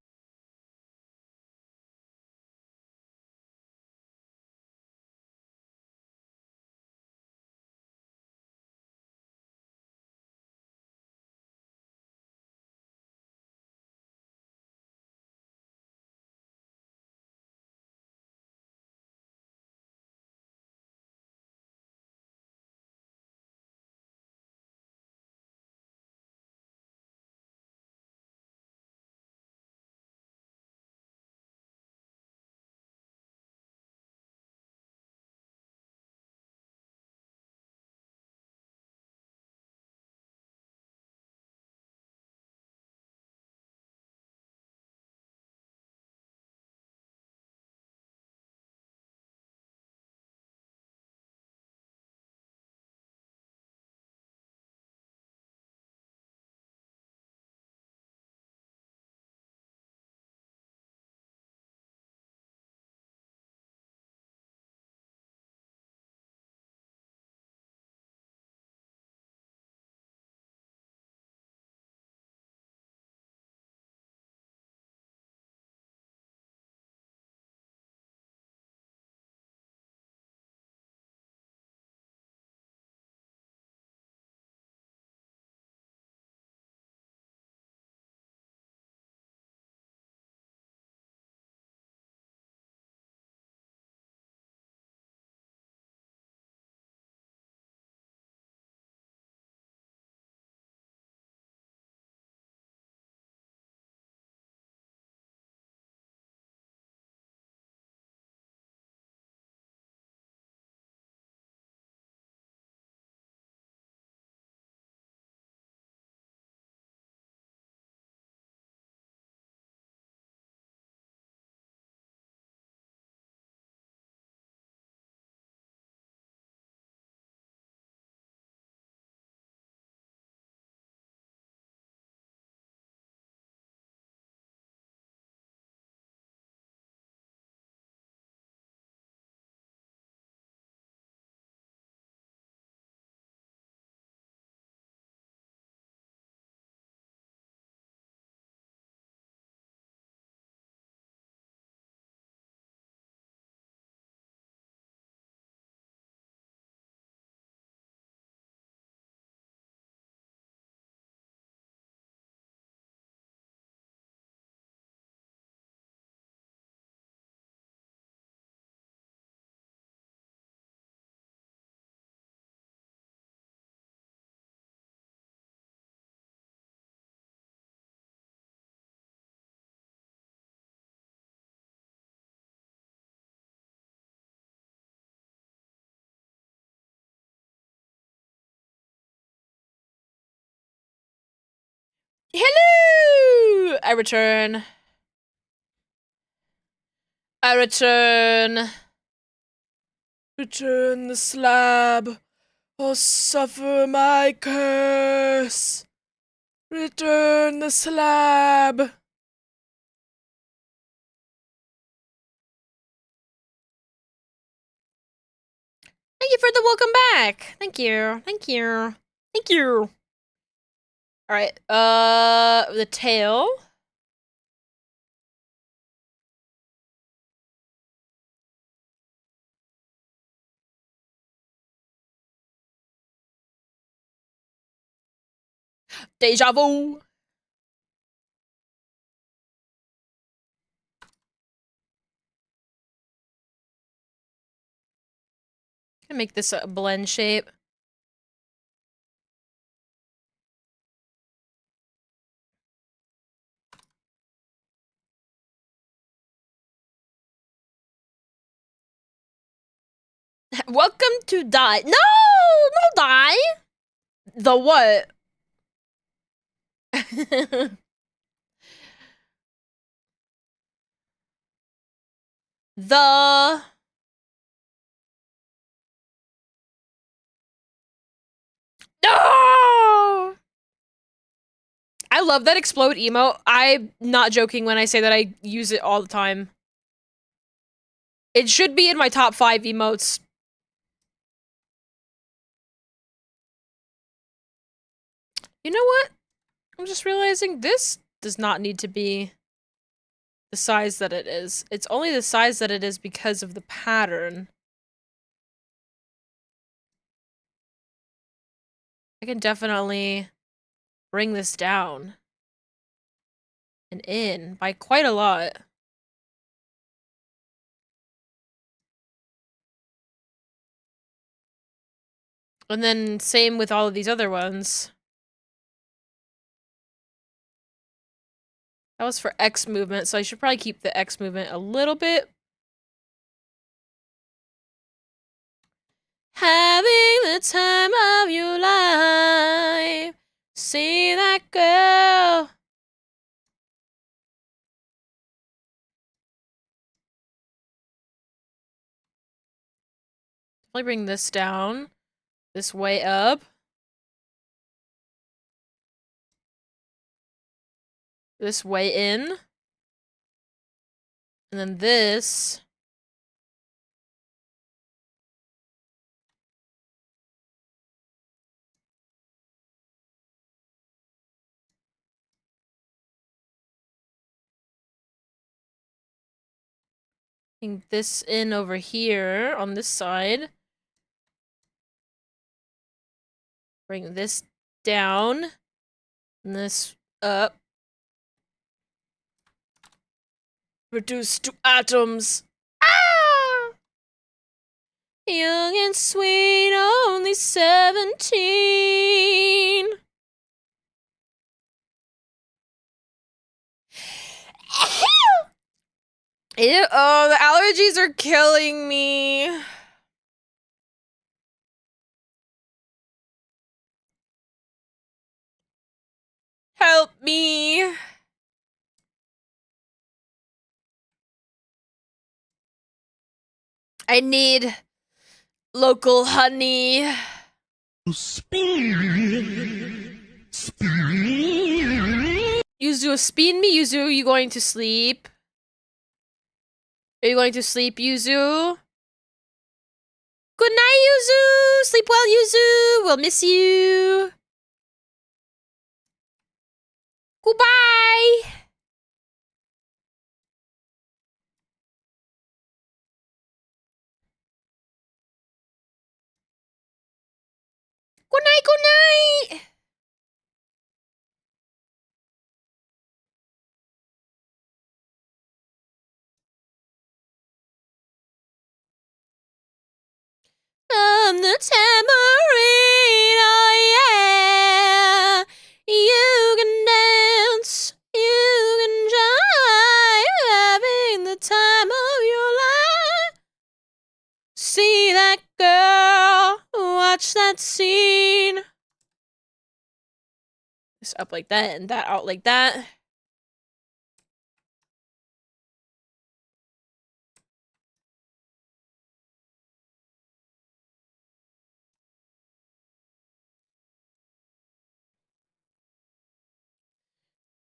S1: Hello! I return. I return. Return the slab, or suffer my curse. Return the slab. Thank you for the welcome back. Thank you. Thank you. Thank you. Alright, the tail. Deja vu. Gonna make this a blend shape. Welcome to die. No, no die. The what? the no. I love that explode emote. I'm not joking when I say that I use it all the time. It should be in my top 5 emotes. You know what? I'm just realizing this does not need to be the size that it is. It's only the size that it is because of the pattern. I can definitely bring this down and in by quite a lot. And then same with all of these other ones. That was for X movement, so I should probably keep the X movement a little bit. Having the time of your life. See that girl. Let me bring this down. This way up. This way in. And then this. Bring this in over here on this side. Bring this down. And this up. Reduce to atoms. Ah! Young and sweet, only 17. Ew, oh, the allergies are killing me. Help me. I need local honey. Yuzu, spin me, Yuzu. Are you going to sleep? Are you going to sleep, Yuzu? Good night, Yuzu. Sleep well, Yuzu. We'll miss you. Goodbye. Good night, good night. I'm the tambourine, oh yeah. You can dance, you can jive, having the time of your life. See that girl, watch that scene. This up like that and that out like that.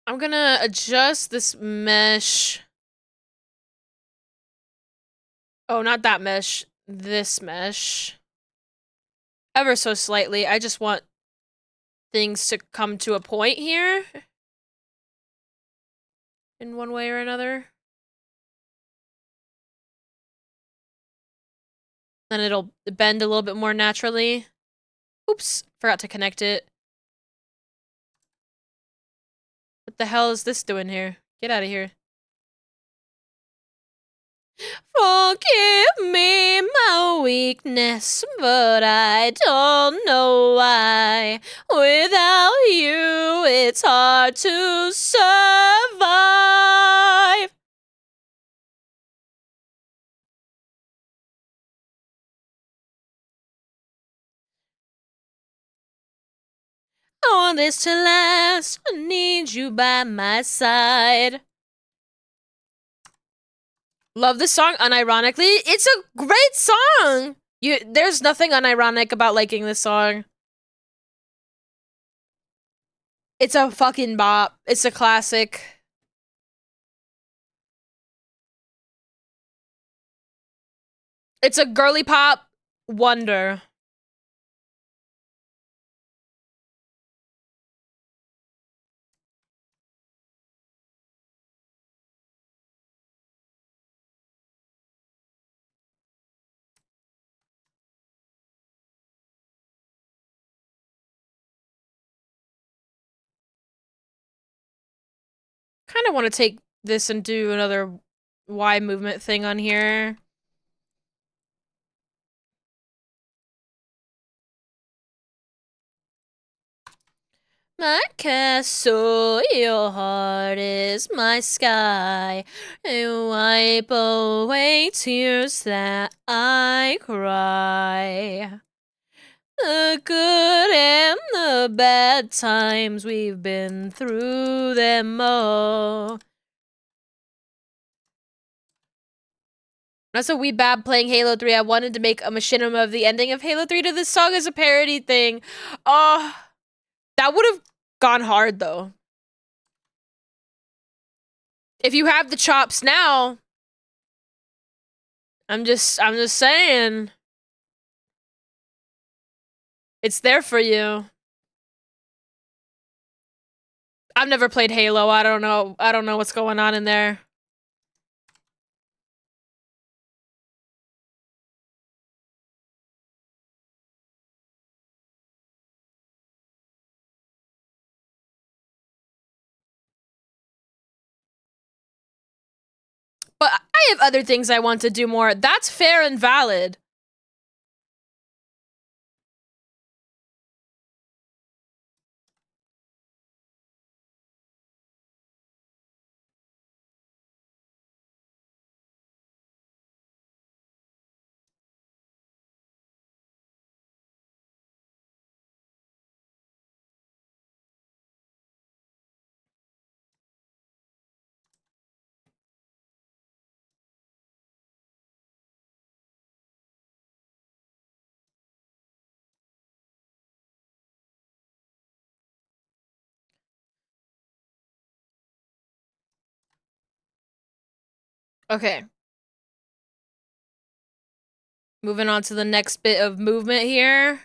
S1: I'm gonna adjust this mesh. Oh, not that mesh. This mesh. Ever so slightly. I just want things to come to a point here. In one way or another. Then it'll bend a little bit more naturally. Oops, forgot to connect it. What the hell is this doing here? Get out of here. Forgive me, my weakness, but I don't know why. Without you, it's hard to survive. I want this to last. I need you by my side. Love this song unironically. It's a great song. There's nothing unironic about liking this song. It's a fucking bop. It's a classic. It's a girly pop wonder. Kind of want to take this and do another Y movement thing on here. My castle, your heart is my sky. You wipe away tears that I cry. The good and the bad times, we've been through them all. That's a wee bad playing Halo 3. I wanted to make a machinima of the ending of Halo 3 to this song as a parody thing. Oh, that would have gone hard though. If you have the chops now, I'm just saying. It's there for you. I've never played Halo. I don't know what's going on in there. But I have other things I want to do more. That's fair and valid. Okay. Moving on to the next bit of movement here.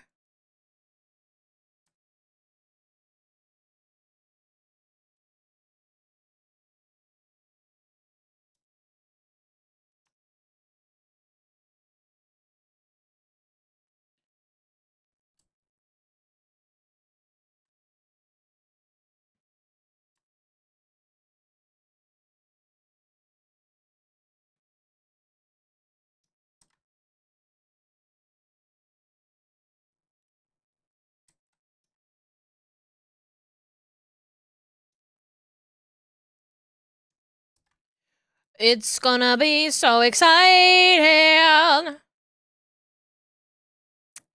S1: It's gonna be so exciting.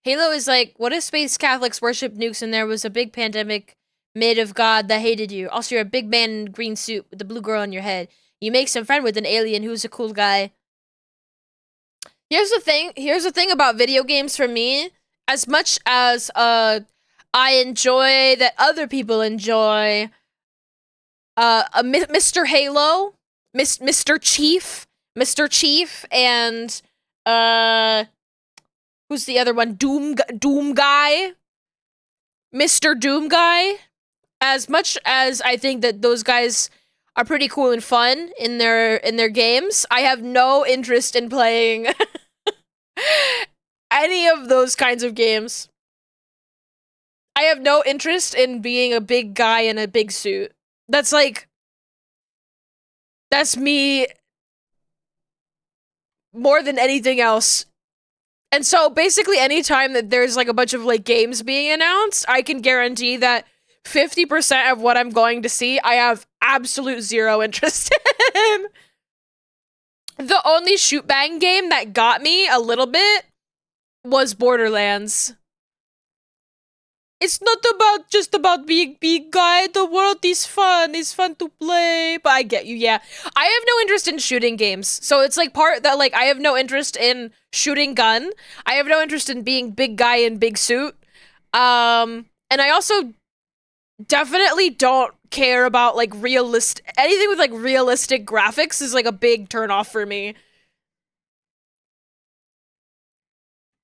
S1: Halo is like, what if space Catholics worship nukes and there was a big pandemic made of God that hated you? Also, you're a big man in a green suit with the blue girl on your head. You make some friend with an alien who's a cool guy. Here's the thing about video games for me. As much as I enjoy that other people enjoy Mr. Halo, Mr. Chief, and who's the other one? Doom Guy, Mr. Doom Guy. As much as I think that those guys are pretty cool and fun in their games, I have no interest in playing any of those kinds of games. I have no interest in being a big guy in a big suit. That's me more than anything else And so basically anytime that there's like a bunch of like games being announced, I can guarantee that 50% of what I'm going to see, I have absolute zero interest in. The only shoot bang game that got me a little bit was Borderlands. It's not about just about being big guy. The world is fun. It's fun to play. But I get you, yeah. I have no interest in shooting games. So it's like part that like I have no interest in shooting gun. I have no interest in being big guy in big suit. And I also definitely don't care about like anything with like realistic graphics is like a big turn off for me.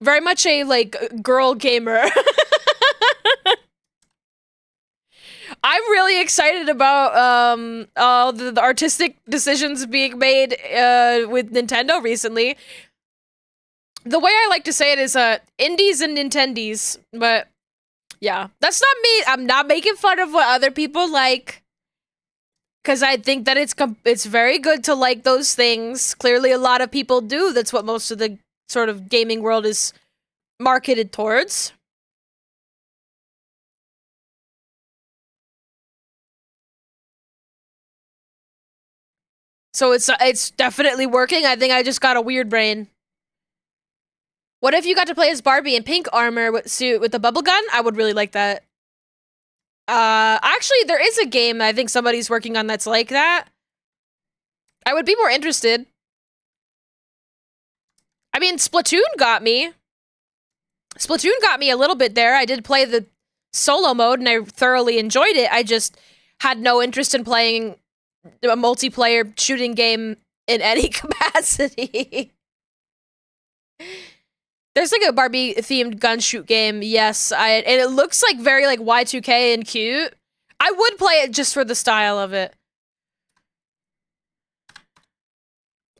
S1: Very much a like girl gamer. I'm really excited about all the artistic decisions being made with Nintendo recently. The way I like to say it is indies and Nintendies, but yeah, that's not me. I'm not making fun of what other people like, because I think that it's very good to like those things. Clearly, a lot of people do. That's what most of the sort of gaming world is marketed towards. So it's definitely working. I think I just got a weird brain. What if you got to play as Barbie in pink armor with suit with a bubble gun? I would really like that. Actually, there is a game I think somebody's working on that's like that. I would be more interested. I mean, Splatoon got me. Splatoon got me a little bit there. I did play the solo mode and I thoroughly enjoyed it. I just had no interest in playing a multiplayer shooting game in any capacity. There's like a Barbie themed gun shoot game. Yes, and it looks like very like Y2K and cute. I would play it just for the style of it.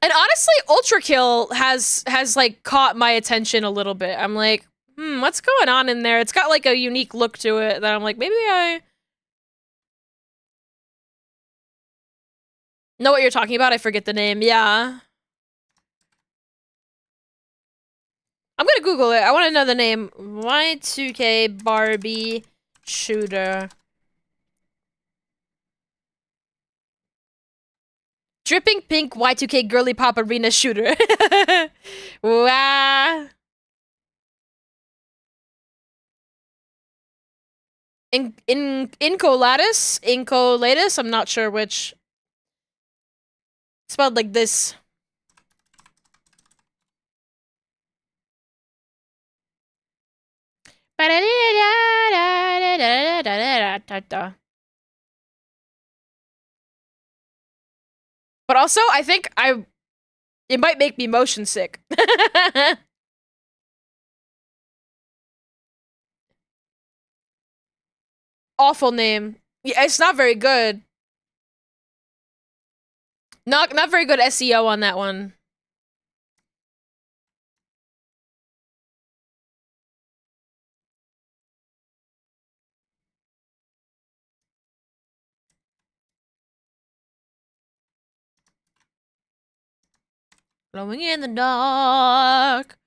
S1: And honestly, Ultra Kill has like caught my attention a little bit. I'm like, what's going on in there? It's got like a unique look to it that I'm like, maybe I know what you're talking about. I forget the name. Yeah. I'm gonna Google it. I want to know the name. Y2K Barbie shooter. Dripping pink Y2K girly pop arena shooter. Wow. Incolatus? I'm not sure which. Spelled like this. But also, I think it might make me motion sick. Awful name. Yeah, it's not very good. Not very good SEO on that one. Glowing in the dark.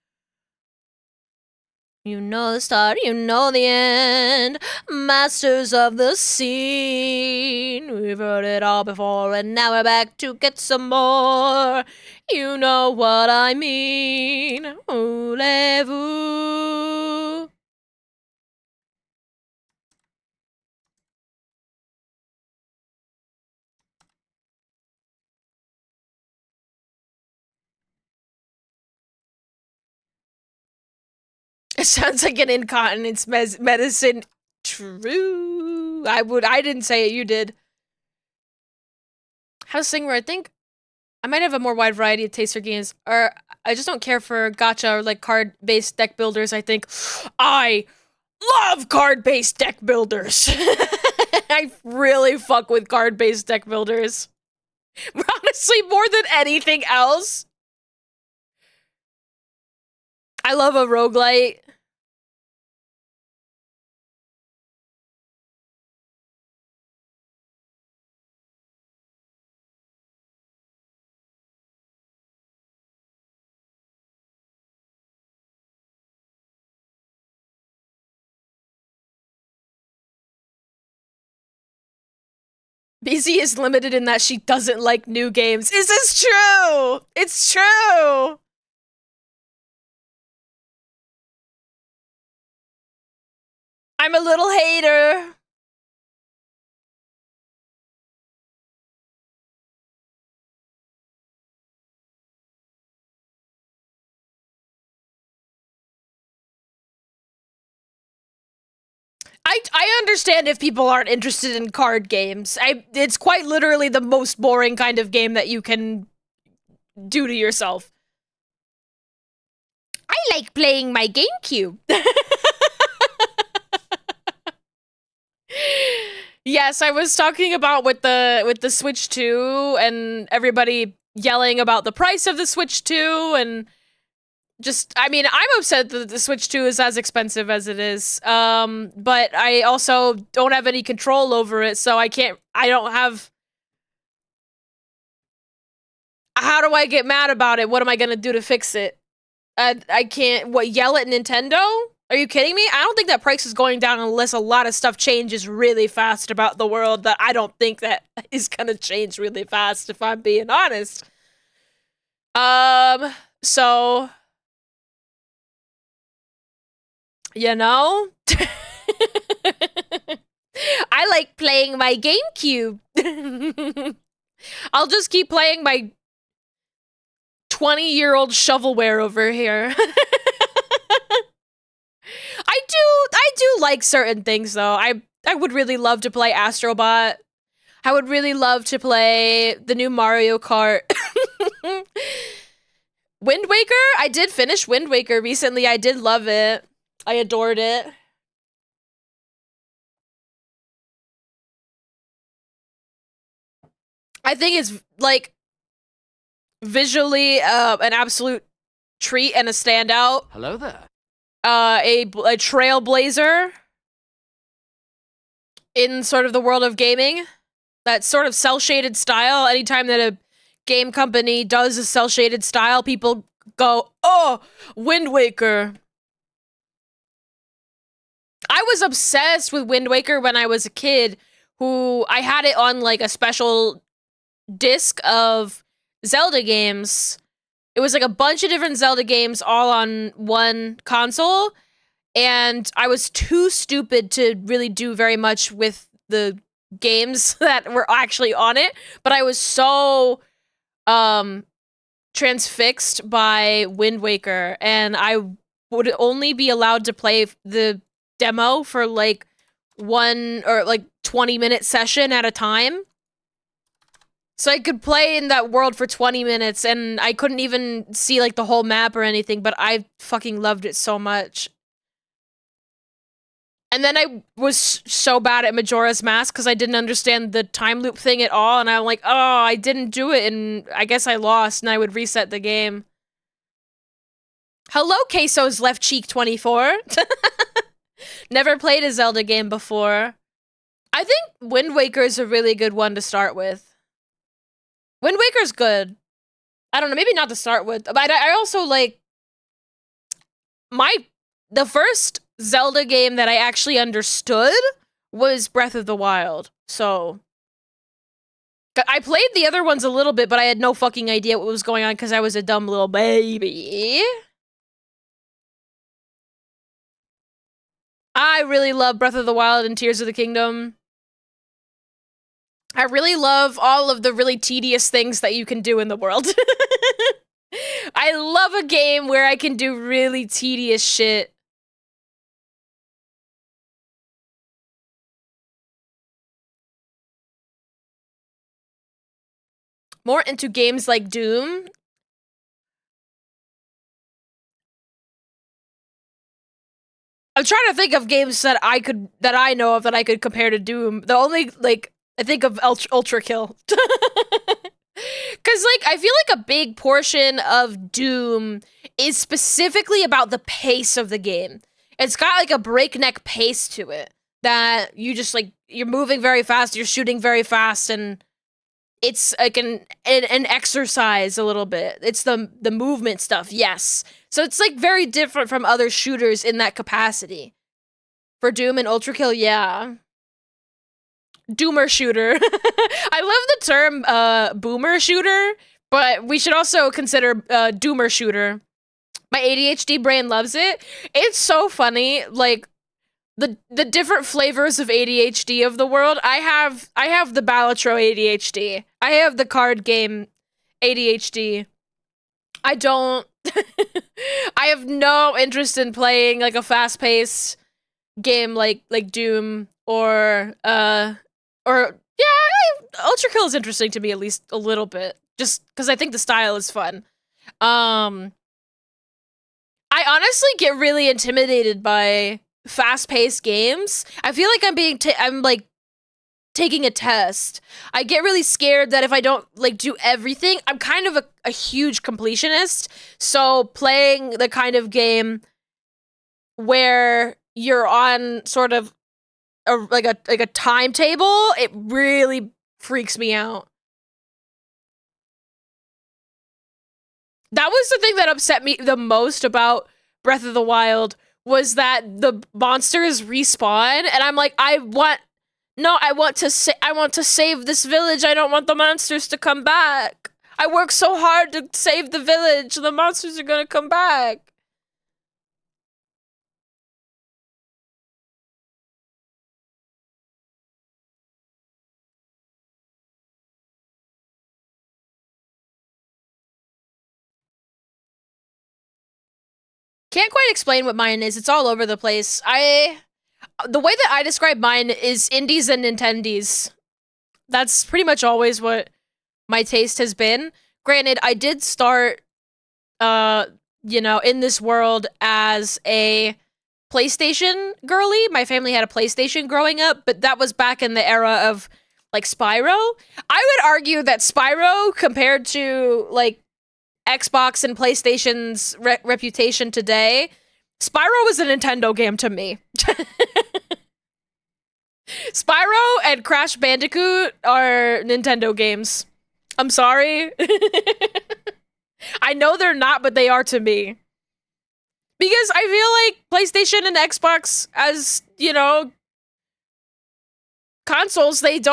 S1: You know the start, you know the end. Masters of the scene. We've heard it all before, and now we're back to get some more. You know what I mean. Voulez-vous? It sounds like an incontinence medicine. True. I didn't say it, you did. How's Singware? I think I might have a more wide variety of taste for games, or I just don't care for gacha or like card-based deck builders. I think I love card-based deck builders. I really fuck with card-based deck builders. Honestly, more than anything else. I love a roguelite. PC is limited in that she doesn't like new games. Is this true? It's true. I'm a little hater. I understand if people aren't interested in card games. It's quite literally the most boring kind of game that you can do to yourself. I like playing my GameCube. Yes, I was talking about with the Switch 2 and everybody yelling about the price of the Switch 2 and just, I mean, I'm upset that the Switch 2 is as expensive as it is. But I also don't have any control over it, so I don't have... How do I get mad about it? What am I gonna do to fix it? I can't, yell at Nintendo? Are you kidding me? I don't think that price is going down unless a lot of stuff changes really fast about the world that I don't think that is gonna change really fast, if I'm being honest. So... You know? I like playing my GameCube. I'll just keep playing my 20-year-old shovelware over here. I do like certain things though. I would really love to play Astrobot. I would really love to play the new Mario Kart. Wind Waker? I did finish Wind Waker recently. I did love it. I adored it. I think it's, like, visually an absolute treat and a standout.
S5: Hello there.
S1: A trailblazer in sort of the world of gaming. That sort of cel-shaded style. Anytime that a game company does a cel-shaded style, people go, oh, Wind Waker. I was obsessed with Wind Waker when I was a kid, I had it on like a special disc of Zelda games. It was like a bunch of different Zelda games all on one console, and I was too stupid to really do very much with the games that were actually on it, but I was so transfixed by Wind Waker, and I would only be allowed to play the demo for like 20-minute session at a time. So I could play in that world for 20 minutes and I couldn't even see like the whole map or anything, but I fucking loved it so much. And then I was so bad at Majora's Mask because I didn't understand the time loop thing at all, and I'm like, oh, I didn't do it, and I guess I lost, and I would reset the game. Hello, Queso's Left Cheek 24. Never played a Zelda game before. I think Wind Waker is a really good one to start with. Wind Waker's good. I don't know, maybe not to start with, but I also like... The first Zelda game that I actually understood was Breath of the Wild, so... I played the other ones a little bit, but I had no fucking idea what was going on because I was a dumb little baby. I really love Breath of the Wild and Tears of the Kingdom. I really love all of the really tedious things that you can do in the world. I love a game where I can do really tedious shit. More into games like Doom. I'm trying to think of games that I know of that I could compare to Doom. The only, like, I think of Ultra Kill. Cause, like, I feel like a big portion of Doom is specifically about the pace of the game. It's got, like, a breakneck pace to it. That you just, like, you're moving very fast, you're shooting very fast, and it's like an exercise a little bit. It's the movement stuff, yes. So it's like very different from other shooters in that capacity. For Doom and Ultra Kill, yeah. doomer shooter. I love the term boomer shooter, but we should also consider doomer shooter. My ADHD brain loves it. It's so funny, like the different flavors of ADHD of the world. I have the Balatro ADHD. I have the card game ADHD. I don't I have no interest in playing like a fast-paced game like Doom or Ultra Kill is interesting to me at least a little bit, just because I think the style is fun. I honestly get really intimidated by fast-paced games. I feel like I'm like taking a test. I get really scared that if I don't like do everything, I'm kind of a huge completionist. So playing the kind of game where you're on sort of like a timetable, it really freaks me out. That was the thing that upset me the most about Breath of the Wild, was that the monsters respawn, and I'm like, I want to save this village. I don't want the monsters to come back. I worked so hard to save the village. The monsters are gonna come back. Can't quite explain what mine is. It's all over the place. The way that I describe mine is indies and Nintendies. That's pretty much always what my taste has been. Granted, I did start, in this world as a PlayStation girly. My family had a PlayStation growing up, but that was back in the era of, like, Spyro. I would argue that Spyro, compared to, like, Xbox and PlayStation's reputation today, Spyro was a Nintendo game to me. Spyro and Crash Bandicoot are Nintendo games. I'm sorry. I know they're not, but they are to me. Because I feel like PlayStation and Xbox, as, consoles, they've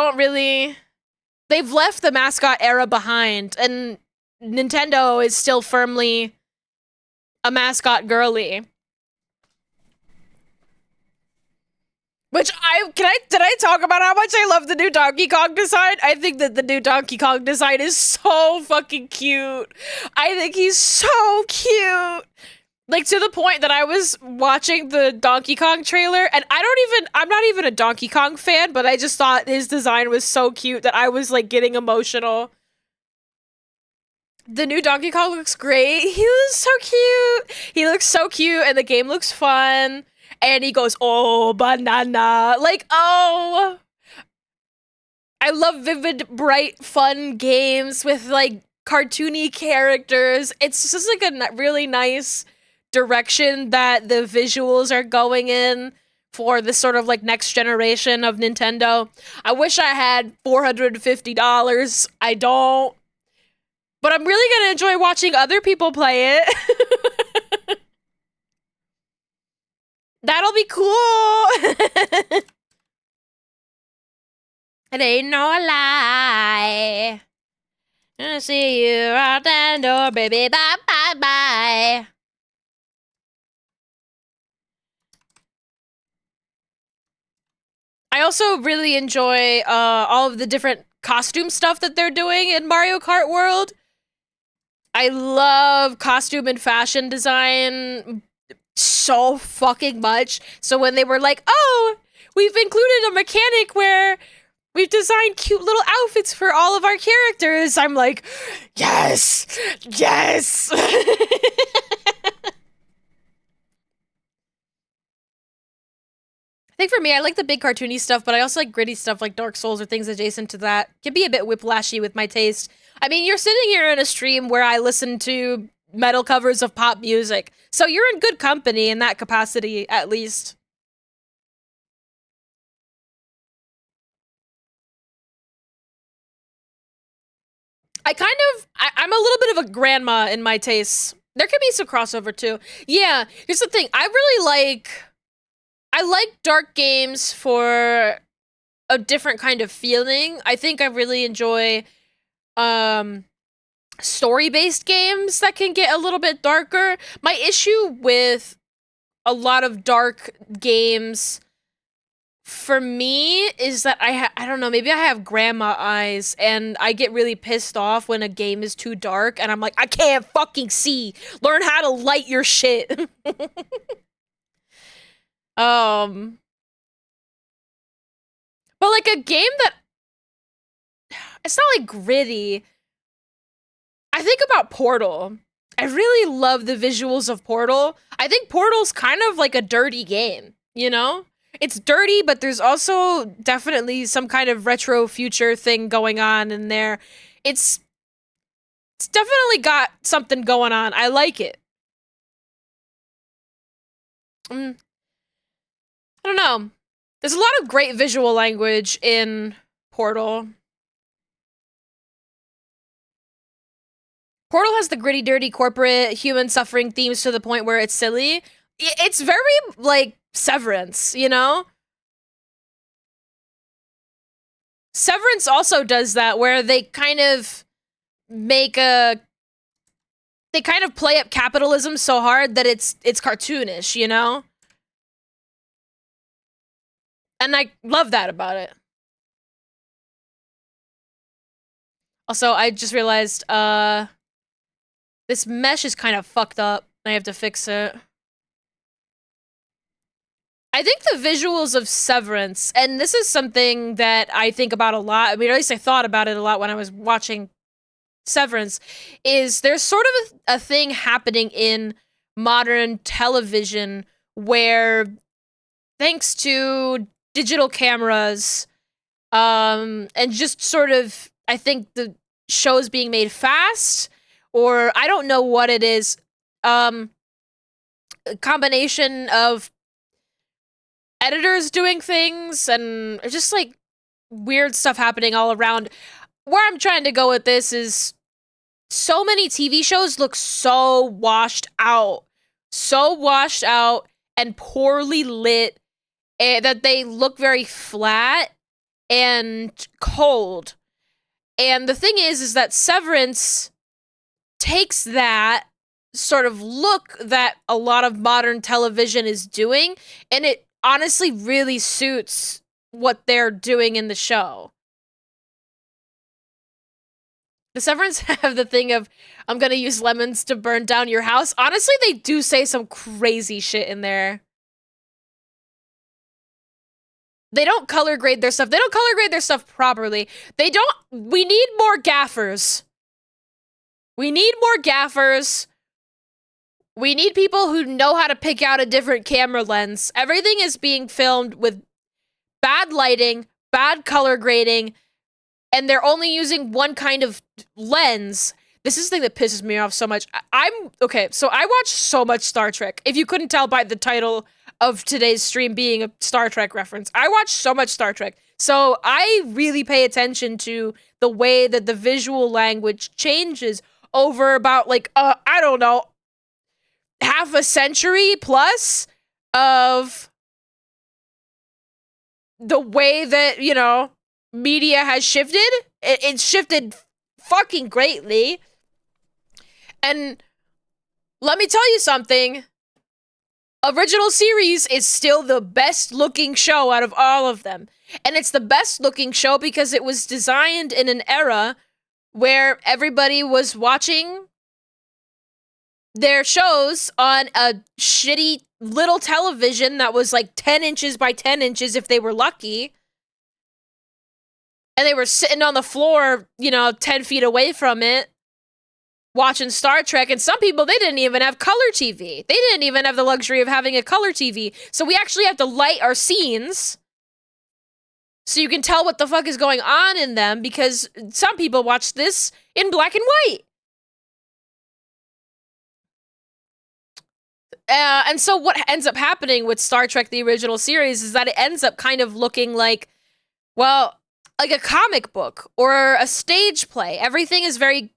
S1: left the mascot era behind, and Nintendo is still firmly a mascot girly. Which did I talk about how much I love the new Donkey Kong design? I think that the new Donkey Kong design is so fucking cute. I think he's so cute. Like, to the point that I was watching the Donkey Kong trailer, and I'm not even a Donkey Kong fan, but I just thought his design was so cute that I was, like, getting emotional. The new Donkey Kong looks great. He looks so cute. He looks so cute, and the game looks fun. And he goes, oh, banana. Like, oh. I love vivid, bright, fun games with, like, cartoony characters. It's just, like, a really nice direction that the visuals are going in for this sort of, like, next generation of Nintendo. I wish I had $450. I don't. But I'm really gonna enjoy watching other people play it. That'll be cool. It ain't no lie. Gonna see you out that door, baby. Bye, bye, bye. I also really enjoy all of the different costume stuff that they're doing in Mario Kart World. I love costume and fashion design so fucking much. So when they were like, oh, we've included a mechanic where we've designed cute little outfits for all of our characters, I'm like, yes, yes. I think for me, I like the big cartoony stuff, but I also like gritty stuff like Dark Souls or things adjacent to that. Can be a bit whiplashy with my taste. I mean, you're sitting here in a stream where I listen to metal covers of pop music, so you're in good company in that capacity, at least. I'm a little bit of a grandma in my tastes. There could be some crossover too. Yeah, here's the thing. I like dark games for a different kind of feeling. I think I really enjoy story-based games that can get a little bit darker. My issue with a lot of dark games for me is that I don't know, maybe I have grandma eyes and I get really pissed off when a game is too dark and I'm like, I can't fucking see. Learn how to light your shit. But like a game that it's not like gritty. I think about Portal. I really love the visuals of Portal. I think Portal's kind of like a dirty game, you know? It's dirty, but there's also definitely some kind of retro future thing going on in there. It's definitely got something going on. I like it. I don't know. There's a lot of great visual language in Portal. Portal has the gritty, dirty, corporate, human suffering themes to the point where it's silly. It's very, like, Severance, you know? Severance also does that, where they kind of make a... They kind of play up capitalism so hard that it's cartoonish, you know? And I love that about it. Also, I just realized, this mesh is kind of fucked up. I have to fix it. I think the visuals of Severance, and this is something that I think about a lot, I mean, at least I thought about it a lot when I was watching Severance, is there's sort of a thing happening in modern television where, thanks to digital cameras, and just sort of, I think the show's being made fast, or I don't know what it is, a combination of editors doing things and just like weird stuff happening all around. Where I'm trying to go with this is so many TV shows look so washed out and poorly lit, that they look very flat and cold. And the thing is that Severance takes that sort of look that a lot of modern television is doing, and it honestly really suits what they're doing in the show. The Severance have the thing of, I'm gonna use lemons to burn down your house. Honestly, they do say some crazy shit in there. They don't color grade their stuff. They don't color grade their stuff properly. We need more gaffers. We need more gaffers. We need people who know how to pick out a different camera lens. Everything is being filmed with bad lighting, bad color grading, and they're only using one kind of lens. This is the thing that pisses me off so much. Okay, so I watch so much Star Trek. If you couldn't tell by the title of today's stream being a Star Trek reference, I watch so much Star Trek. So I really pay attention to the way that the visual language changes over about, like, I don't know, half a century plus of the way that, you know, media has shifted. It's shifted fucking greatly. And let me tell you something. Original series is still the best looking show out of all of them. And it's the best looking show because it was designed in an era where everybody was watching their shows on a shitty little television that was like 10 inches by 10 inches if they were lucky. And they were sitting on the floor, you know, 10 feet away from it, watching Star Trek. And some people, they didn't even have color TV. They didn't even have the luxury of having a color TV. So we actually have to light our scenes so you can tell what the fuck is going on in them, because some people watch this in black and white. And so what ends up happening with Star Trek, the original series, is that it ends up kind of looking like, well, like a comic book or a stage play. Everything is very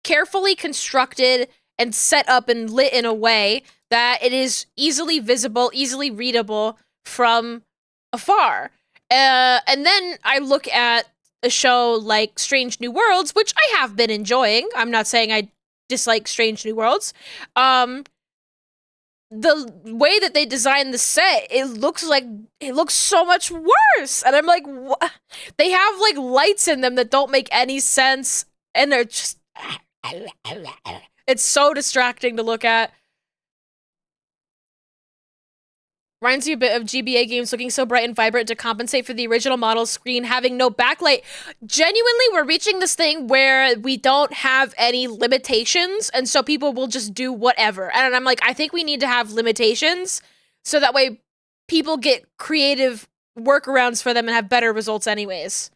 S1: carefully constructed and set up and lit in a way that it is easily visible, easily readable from afar. And then I look at a show like Strange New Worlds, which I have been enjoying. I'm not saying I dislike Strange New Worlds. The way that they designed the set, it looks so much worse. And I'm like, what? They have like lights in them that don't make any sense, and they're just it's so distracting to look at. Reminds you a bit of GBA games looking so bright and vibrant to compensate for the original model screen having no backlight. Genuinely, we're reaching this thing where we don't have any limitations, and so people will just do whatever. And I'm like, I think we need to have limitations so that way people get creative workarounds for them and have better results anyways.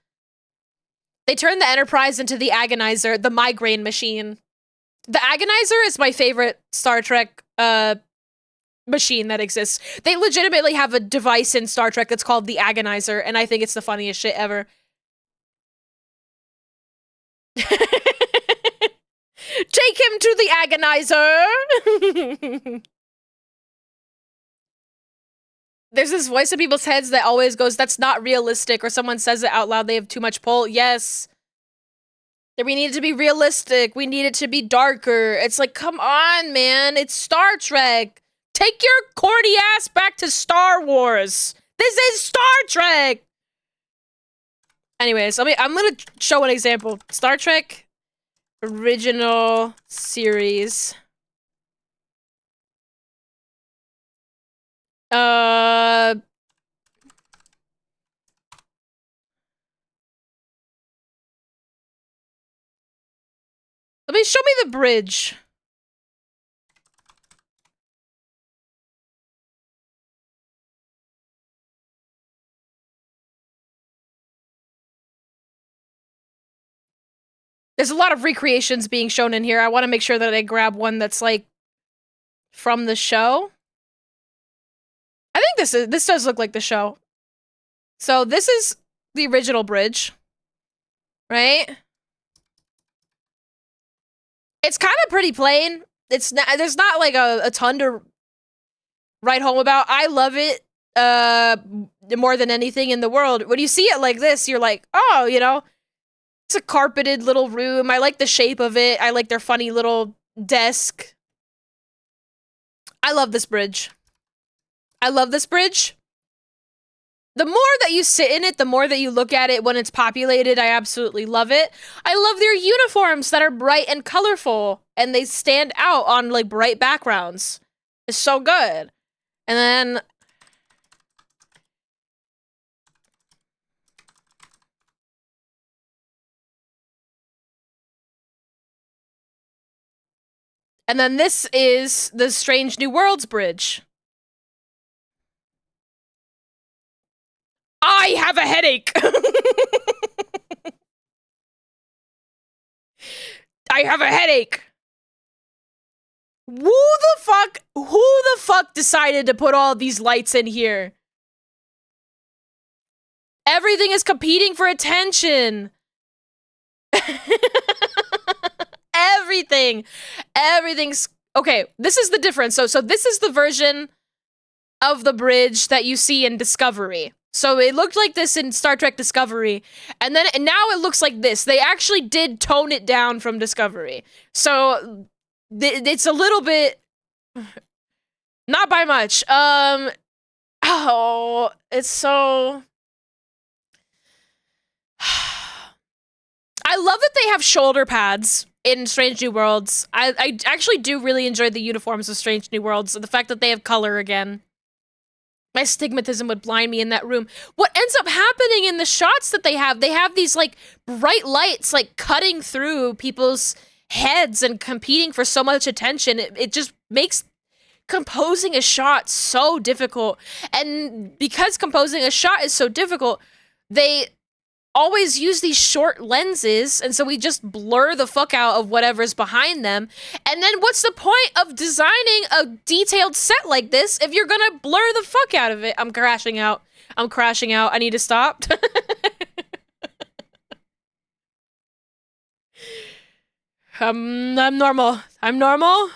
S1: They turned the Enterprise into the Agonizer, the migraine machine. The Agonizer is my favorite Star Trek machine that exists. They legitimately have a device in Star Trek that's called the Agonizer, and I think it's the funniest shit ever. Take him to the Agonizer! There's this voice in people's heads that always goes, that's not realistic, or someone says it out loud, they have too much pull. Yes. We need it to be realistic. We need it to be darker. It's like, come on, man. It's Star Trek. Take your corny ass back to Star Wars. This is Star Trek. Anyways, I'm gonna show an example. Star Trek original series. Let me show me the bridge. There's a lot of recreations being shown in here. I want to make sure that I grab one that's like from the show. I think this does look like the show. So this is the original bridge, right? It's kind of pretty plain. It's not, there's not like a ton to write home about. I love it more than anything in the world. When you see it like this, you're like, oh, you know, it's a carpeted little room. I like the shape of it. I like their funny little desk. I love this bridge. I love this bridge. The more that you sit in it, the more that you look at it when it's populated, I absolutely love it. I love their uniforms that are bright and colorful, and they stand out on, like, bright backgrounds. It's so good. And then... And then this is the Strange New Worlds bridge. I have a headache! I have a headache! Who the fuck decided to put all these lights in here? Everything is competing for attention! Everything's... Okay, this is the difference. So this is the version of the bridge that you see in Discovery. So it looked like this in Star Trek Discovery, and now it looks like this. They actually did tone it down from Discovery. So it's a little bit... Not by much. Oh, it's so... I love that they have shoulder pads in Strange New Worlds. I actually do really enjoy the uniforms of Strange New Worlds. The fact that they have color again. My stigmatism would blind me in that room. What ends up happening in the shots that they have these, like, bright lights, like, cutting through people's heads and competing for so much attention. It just makes composing a shot so difficult. And because composing a shot is so difficult, they always use these short lenses, and so we just blur the fuck out of whatever's behind them. And then what's the point of designing a detailed set like this if you're gonna blur the fuck out of it? I'm crashing out. I need to stop. I'm normal. I'm normal.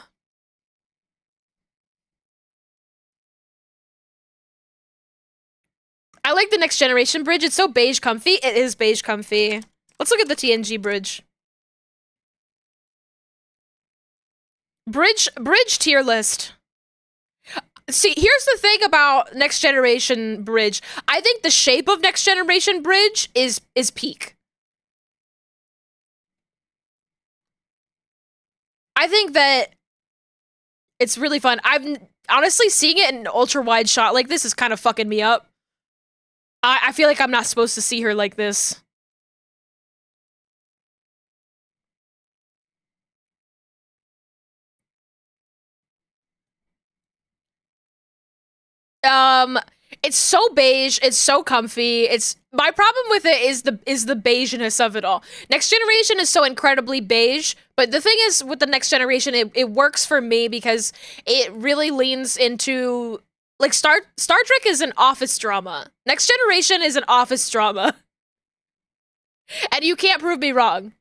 S1: I like the Next Generation bridge. It's so beige comfy. It is beige comfy. Let's look at the TNG bridge. Bridge tier list. See, here's the thing about Next Generation bridge. I think the shape of Next Generation bridge is peak. I think that it's really fun. I've honestly seeing it in an ultra wide shot like this is kind of fucking me up. I feel like I'm not supposed to see her like this. It's so beige, it's so comfy. It's my problem with it is the beigeness of it all. Next Generation is so incredibly beige, but the thing is with the Next Generation, it works for me because it really leans into like Star Trek is an office drama. Next Generation is an office drama. And you can't prove me wrong.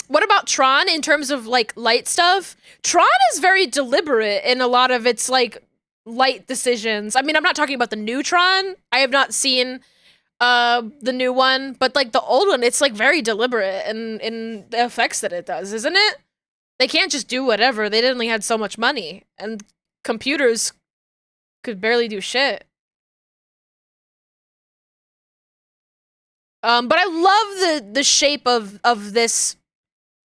S1: What about Tron in terms of like light stuff? Tron is very deliberate in a lot of its like light decisions. I mean, I'm not talking about the new Tron. I have not seen the new one, but like the old one, it's like very deliberate in the effects that it does, isn't it? They can't just do whatever. They only had so much money, and computers could barely do shit. But I love the shape of this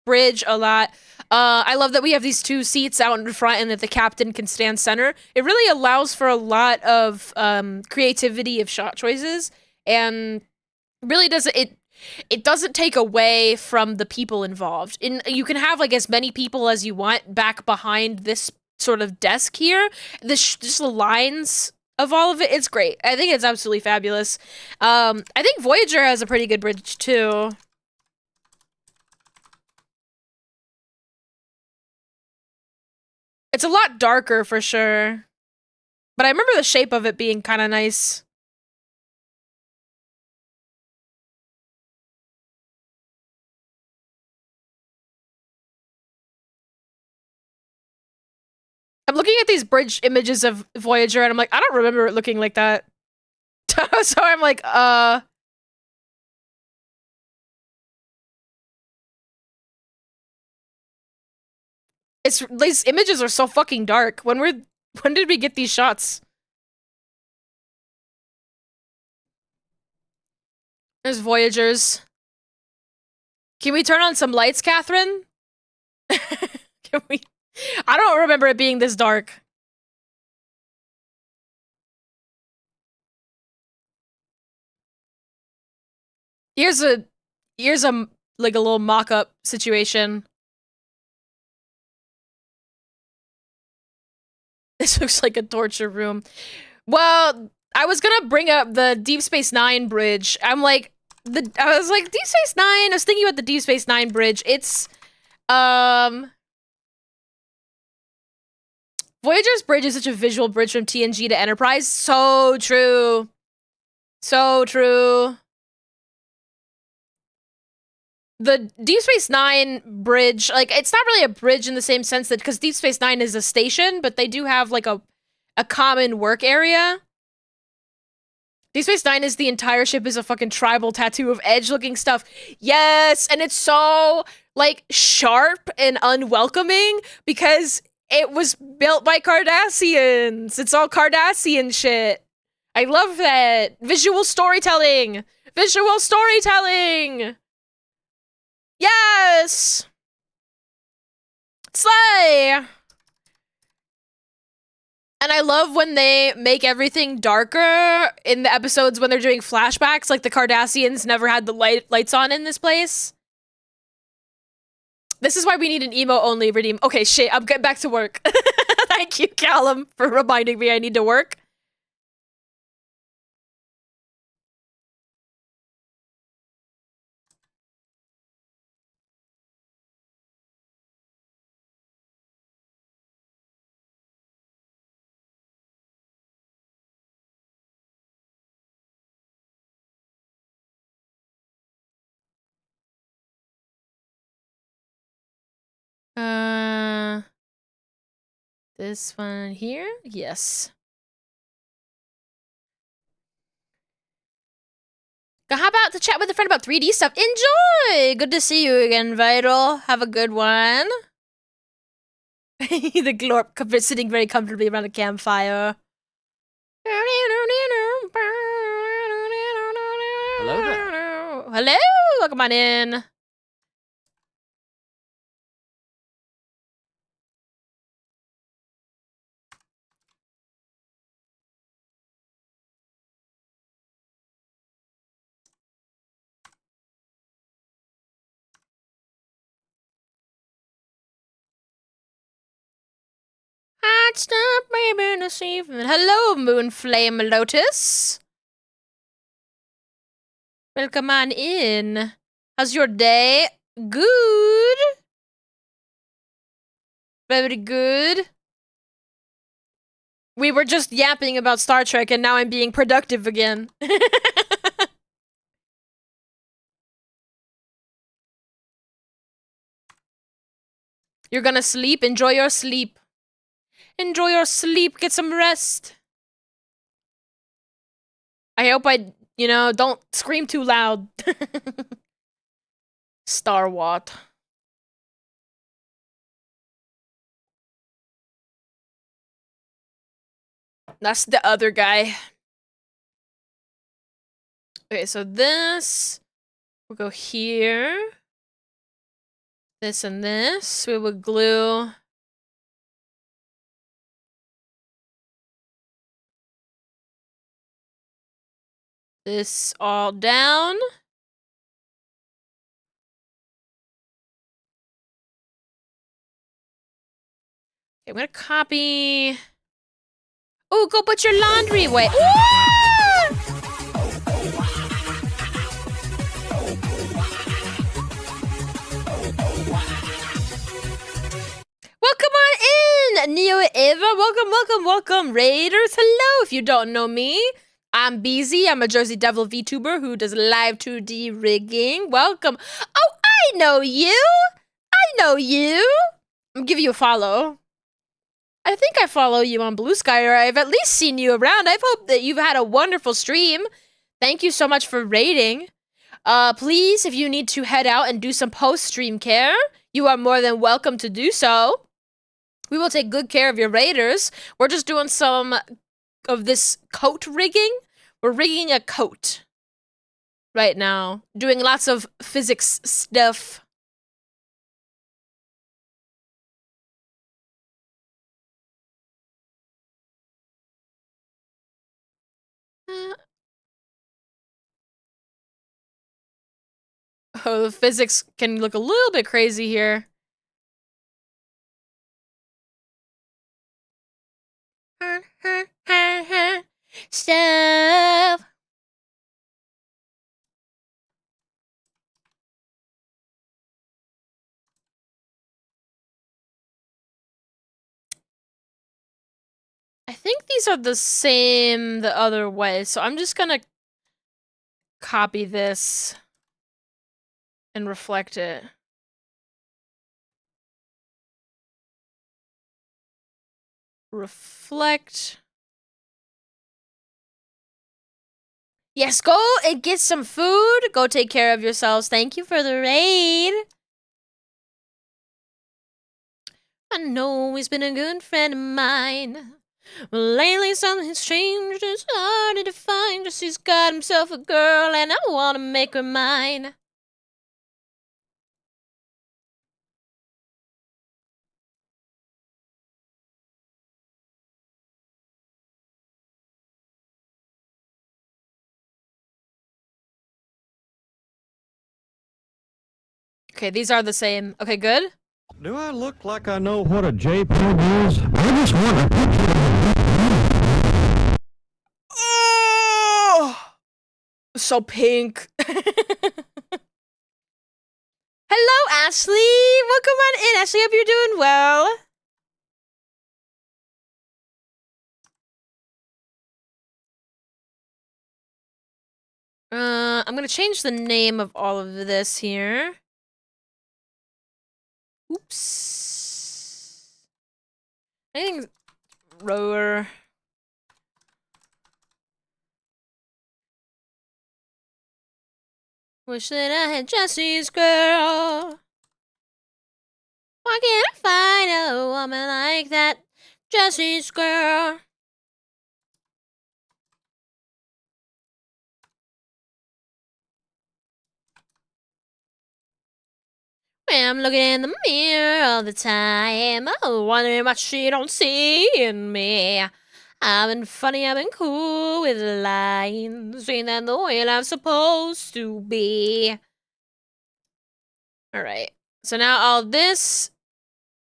S1: bridge a lot. I love that we have these two seats out in front and that the captain can stand center. It really allows for a lot of creativity of shot choices, and really doesn't it doesn't take away from the people involved. You can have like as many people as you want back behind this sort of desk here. Just the lines of all of it, it's great. I think it's absolutely fabulous. I think Voyager has a pretty good bridge too. It's a lot darker for sure. But I remember the shape of it being kind of nice. I'm looking at these bridge images of Voyager and I'm like, I don't remember it looking like that. So I'm like, these images are so fucking dark. When did we get these shots? There's Voyagers. Can we turn on some lights, Catherine? Can we? I don't remember it being this dark. Here's a like a little mock-up situation. This looks like a torture room. Well, I was gonna bring up the Deep Space Nine bridge. I was like, Deep Space Nine. I was thinking about the Deep Space Nine bridge. It's Voyager's bridge is such a visual bridge from TNG to Enterprise. So true. So true. The Deep Space Nine bridge, like, it's not really a bridge in the same sense that, because Deep Space Nine is a station, but they do have, like, a common work area. Deep Space Nine is the entire ship is a fucking tribal tattoo of edge-looking stuff. Yes, and it's so, like, sharp and unwelcoming because it was built by Cardassians. It's all Cardassian shit. I love that. Visual storytelling! Visual storytelling! Yes! Slay! And I love when they make everything darker in the episodes when they're doing flashbacks, like the Cardassians never had the lights on in this place. This is why we need an emo-only redeem. Okay, shit, I'm getting back to work. Thank you, Callum, for reminding me I need to work. This one here? Yes. How about to chat with a friend about 3D stuff? Enjoy! Good to see you again, Vital. Have a good one. The glorp sitting very comfortably around a campfire.
S5: Hello there.
S1: Hello! Welcome on in. Hot stuff, baby, this evening. Hello, Moonflame Lotus. Welcome on in. How's your day? Good. Very good. We were just yapping about Star Trek and now I'm being productive again. You're gonna sleep? Enjoy your sleep. Enjoy your sleep. Get some rest. I hope I, don't scream too loud. Star Watt. That's the other guy. Okay, so this will go here. This and this. We will glue this all down. Okay, I'm gonna copy. Oh, go put your laundry away. Welcome on in, Neo Eva. Welcome, Raiders. Hello, if you don't know me. I'm BZ. I'm a Jersey Devil VTuber who does live 2D rigging. Welcome. Oh, I know you. I'm giving you a follow. I think I follow you on Blue Sky, or I've at least seen you around. I hope that you've had a wonderful stream. Thank you so much for raiding. Please, if you need to head out and do some post-stream care, you are more than welcome to do so. We will take good care of your raiders. We're just doing some of this coat rigging. We're rigging a coat right now. Doing lots of physics stuff. Oh, the physics can look a little bit crazy here. Stuff. I think these are the same the other way, so I'm just gonna copy this and reflect it. Reflect. Yes, go and get some food. Go take care of yourselves. Thank you for the raid. I know he's been a good friend of mine. Well, lately something's changed. It's hard to find. Just he's got himself a girl and I want to make her mine. Okay, these are the same. Okay, good.
S6: Do I look like I know what a JPEG is? I just want a picture.
S1: Oh, so pink. Hello, Ashley. Welcome on in. Ashley, hope you're doing well. I'm gonna change the name of all of this here. Oops. Anything rower. Wish that I had Jesse's girl. Why can't I find a woman like that? Jesse's girl. When I'm looking in the mirror all the time, oh, wondering what she don't see in me. I've been funny, I've been cool with lines, ain't that the way I'm supposed to be? All right, so now all this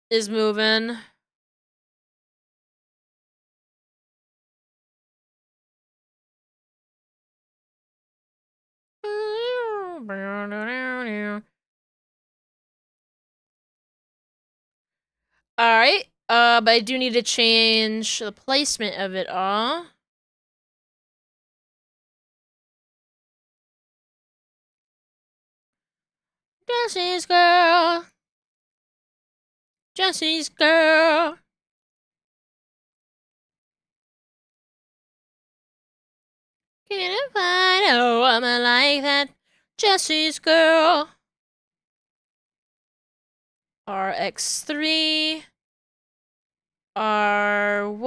S1: is moving. Alright, but I do need to change the placement of it all. Jesse's girl. Jesse's girl. Can't find a woman like that. Jesse's girl. RX3. RY3.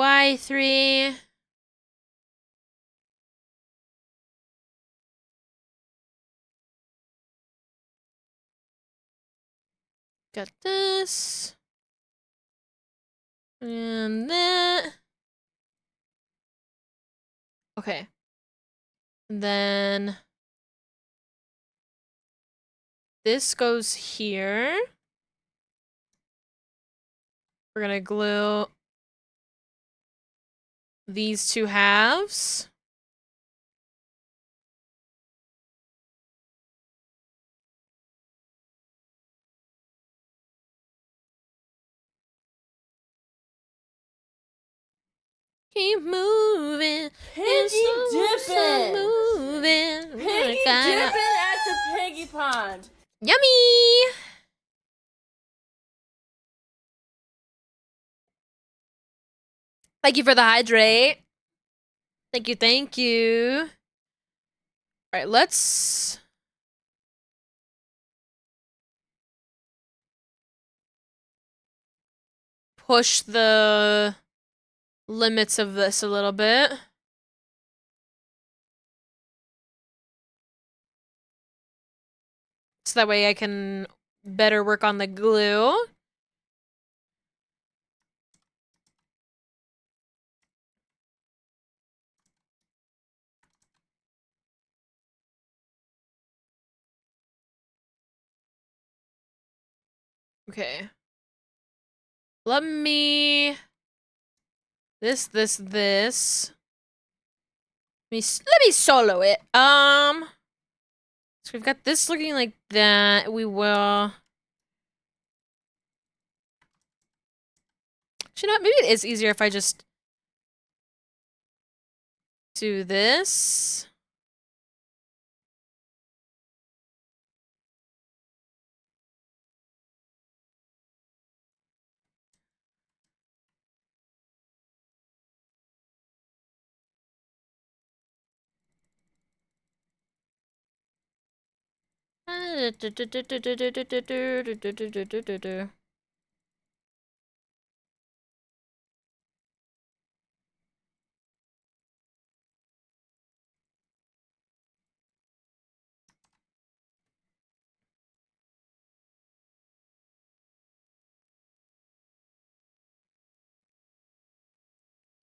S1: Got this. And that. Okay. And then this goes here. We're gonna glue these two halves. Keep moving.
S3: Piggy dipping.
S1: Moving.
S3: Piggy dipping at the piggy pond.
S1: Yummy. Thank you for the hydrate. Thank you, thank you. All right, let's push the limits of this a little bit. So that way I can better work on the glue. Okay. Let me... This. Let me solo it. So we've got this looking like that. We will... You know what? Maybe it is easier if I just do this.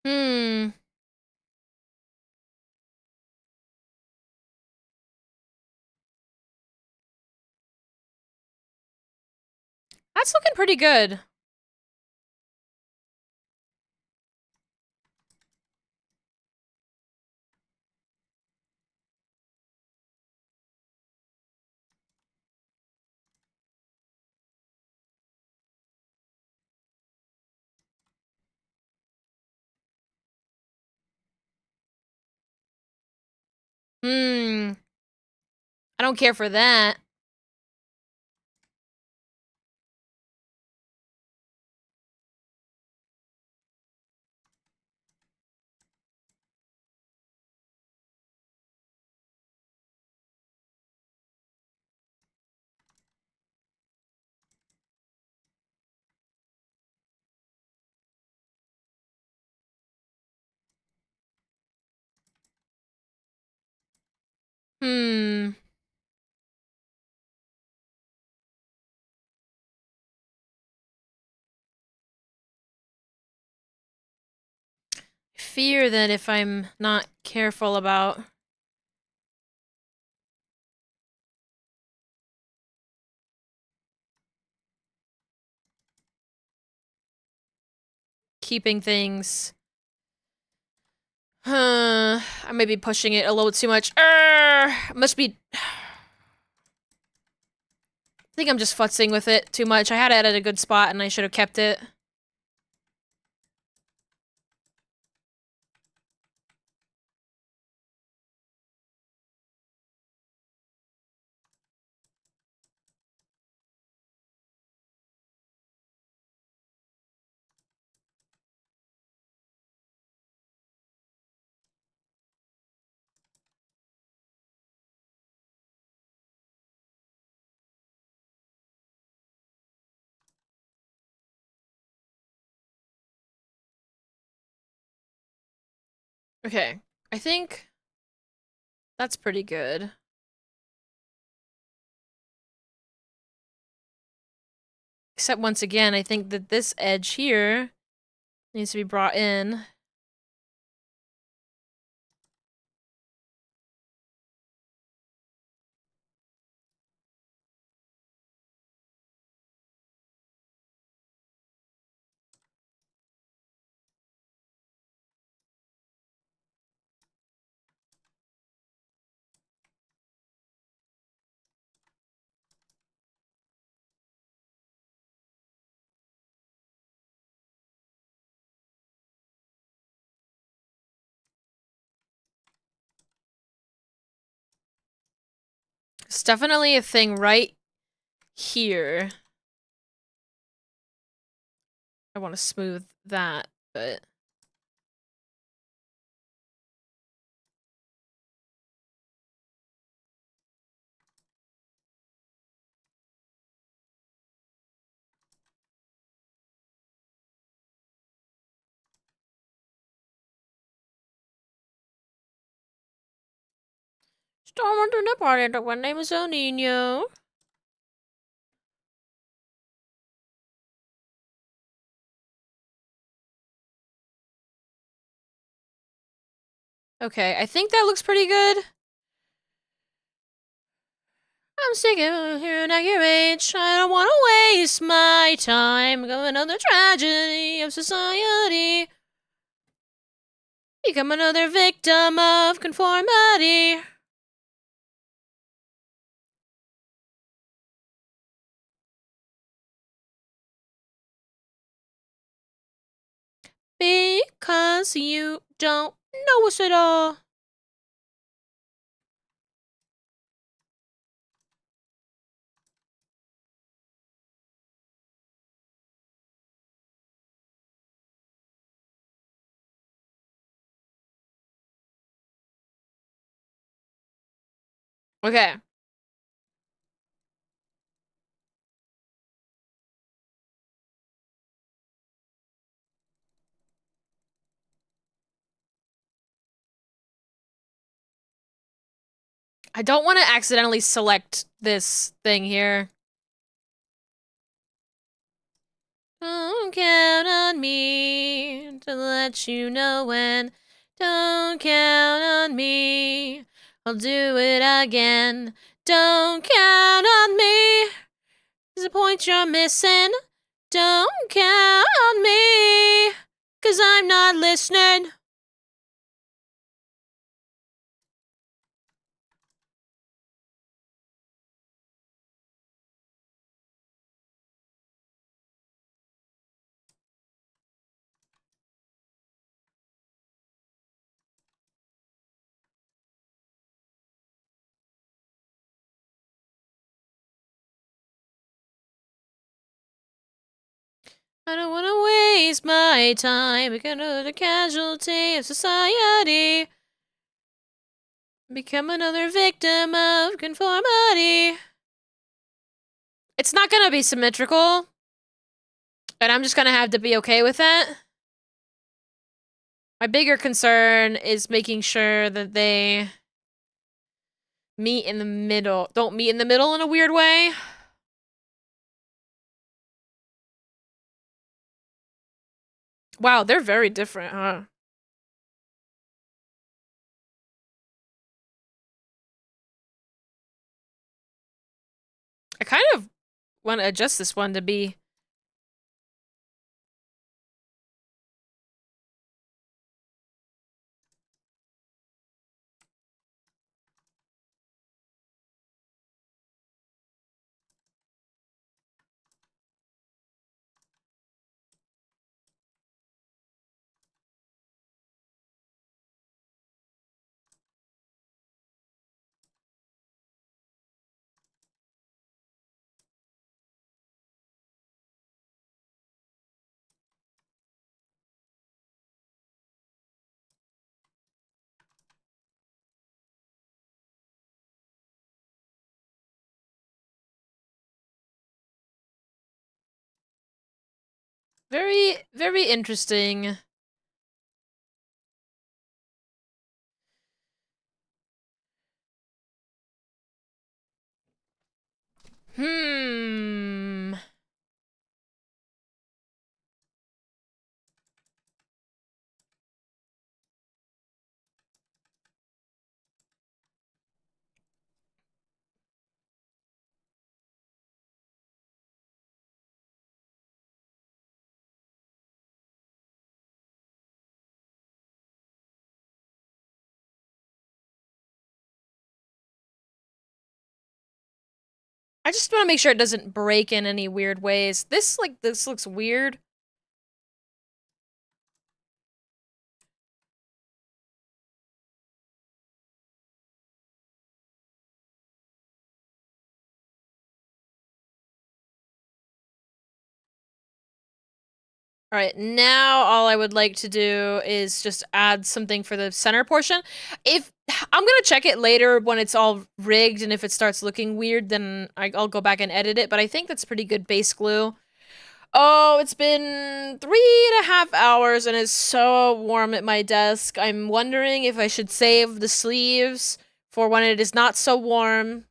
S1: Hmm. That's looking pretty good. Hmm. I don't care for that. fear that if I'm not careful about keeping things, I may be pushing it a little too much. Must be. I think I'm just futzing with it too much. I had it at a good spot and I should have kept it. Okay, I think that's pretty good. Except once again, I think that this edge here needs to be brought in. It's definitely a thing right here. I want to smooth that, but... Storm to the party, the one name is El Nino. Okay, I think that looks pretty good. I'm sick of hearing at your age. I don't want to waste my time. Become another tragedy of society. Become another victim of conformity. Because you don't know us at all. Okay. I don't want to accidentally select this thing here. Don't count on me to let you know when. Don't count on me. I'll do it again. Don't count on me. There's a point you're missing. Don't count on me. 'Cause I'm not listening. I don't want to waste my time becoming another casualty of society. Become another victim of conformity. It's not gonna be symmetrical, and I'm just gonna have to be okay with that. My bigger concern is making sure that they meet in the middle. Don't meet in the middle in a weird way. Wow, they're very different, huh? I kind of want to adjust this one to be... Very, very interesting. Hmm. I just want to make sure it doesn't break in any weird ways. This looks weird. All right, now all I would like to do is just add something for the center portion. If I'm gonna check it later when it's all rigged, and if it starts looking weird, then I'll go back and edit it. But I think that's pretty good base glue. Oh, it's been 3.5 hours and it's so warm at my desk. I'm wondering if I should save the sleeves for when it is not so warm,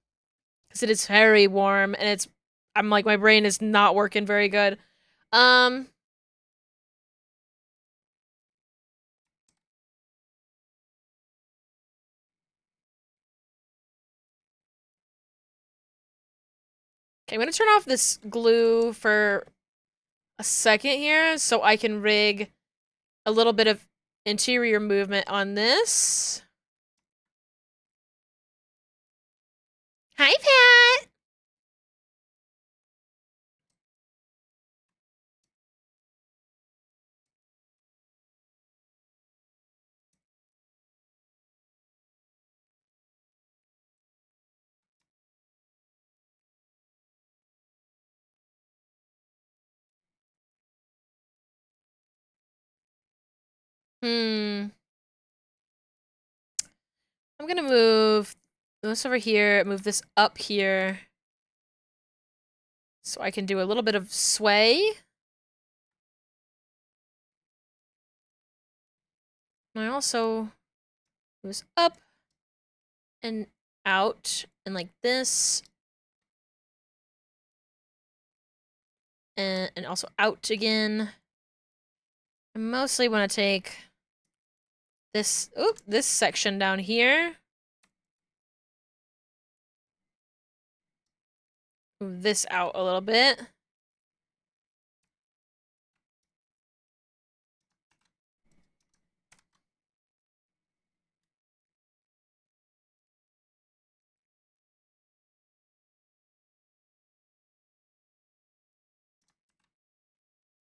S1: because it is very warm and I'm like, my brain is not working very good. Okay, I'm gonna turn off this glue for a second here so I can rig a little bit of interior movement on this. Hi, Pat! I'm gonna move this over here, move this up here. So I can do a little bit of sway. And I also move this up and out and like this. And also out again. I mostly want to take this section down here. Move this out a little bit.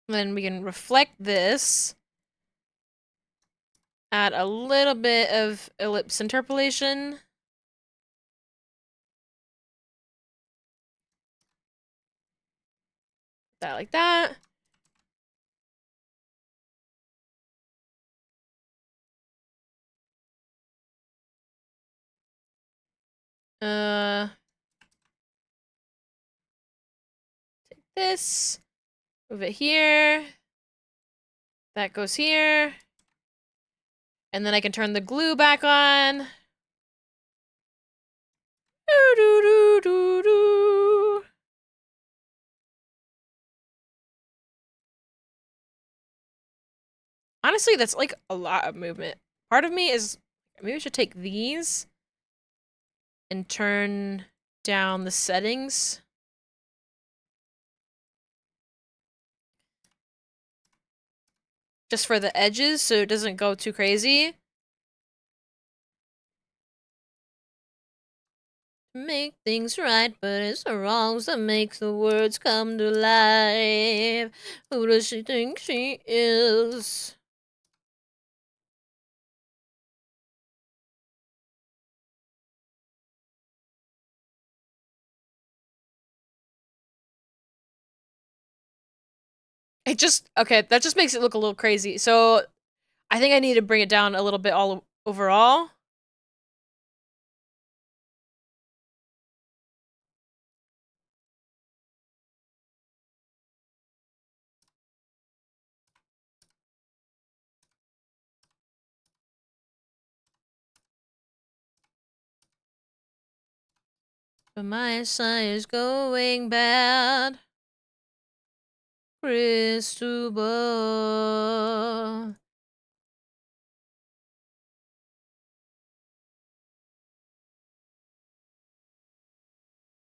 S1: Then we can reflect this. Add a little bit of ellipse interpolation. That like that. Take this. Move it here. That goes here. And then I can turn the glue back on. Doo doo doo doo doo. Honestly, that's like a lot of movement. Part of me is maybe I should take these and turn down the settings. just for the edges so it doesn't go too crazy. Make things right, but it's the wrongs that makes the words come to life. Who does she think she is? Okay, that just makes it look a little crazy. So I think I need to bring it down a little bit all overall. But my sire's going bad. Cristobal.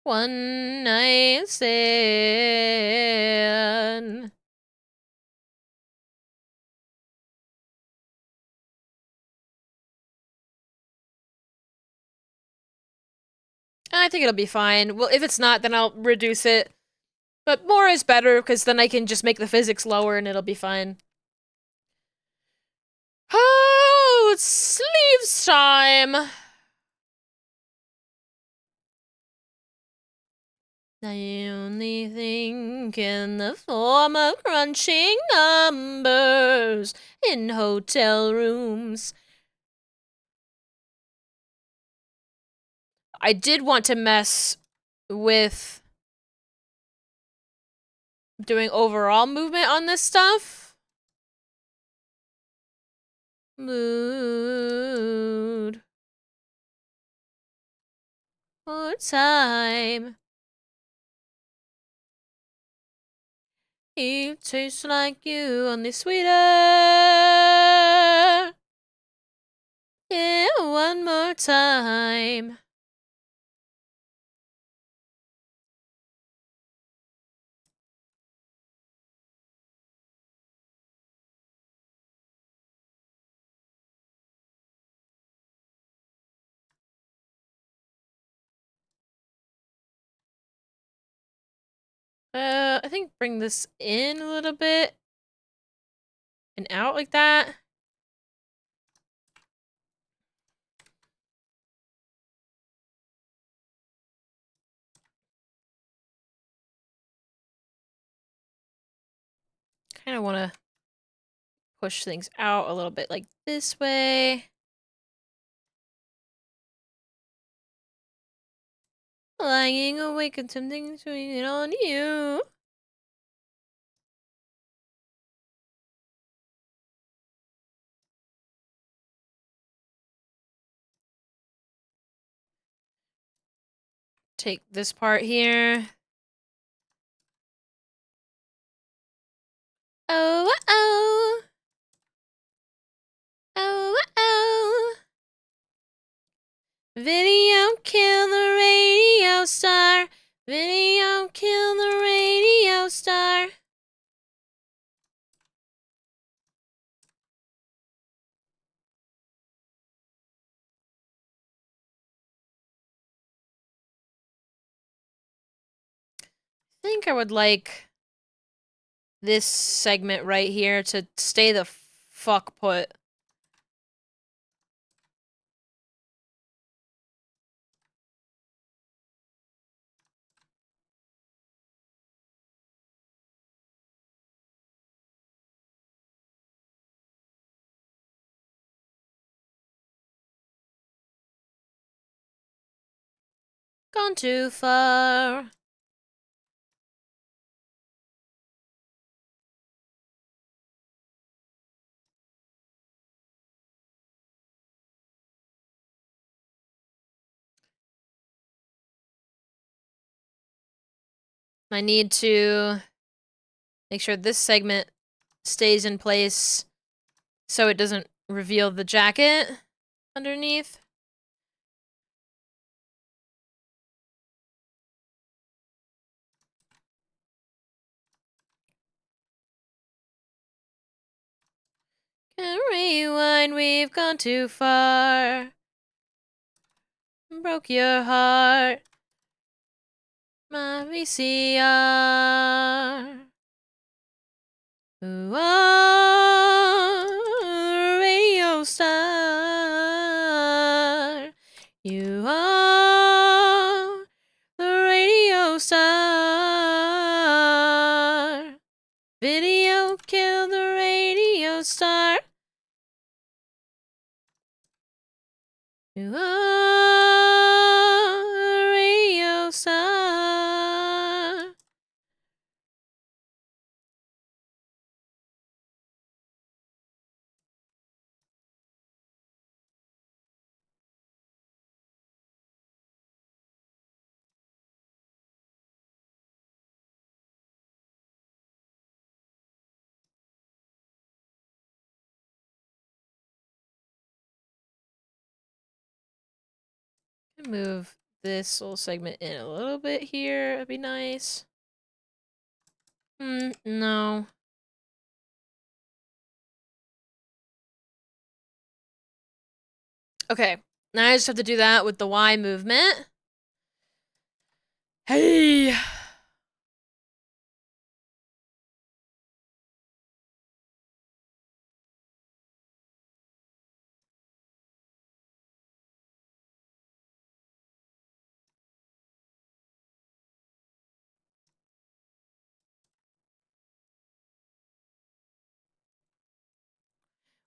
S1: One night stand. I think it'll be fine. Well, if it's not, then I'll reduce it. But more is better, because then I can just make the physics lower and it'll be fine. Oh, it's sleeves time! I only think in the form of crunching numbers in hotel rooms. I did want to mess with doing overall movement on this stuff. Mood. For time. You taste like you, only sweeter. Yeah, one more time. I think bring this in a little bit. And out like that. Kind of want to push things out a little bit like this way. Lying awake and tempting to it on you. Take this part here. Oh, oh. Oh, oh. Video kill the radio star. Video kill the radio star. I think I would like this segment right here to stay the fuck put. Gone too far. I need to make sure this segment stays in place so it doesn't reveal the jacket underneath. rewind, we've gone too far. Broke your heart. My VCR. Ooh, oh, radio star. You are the radio star. Video killed the radio star. You are the radio star. Move this little segment in a little bit here. That'd be nice. No. Okay. Now I just have to do that with the Y movement. Hey!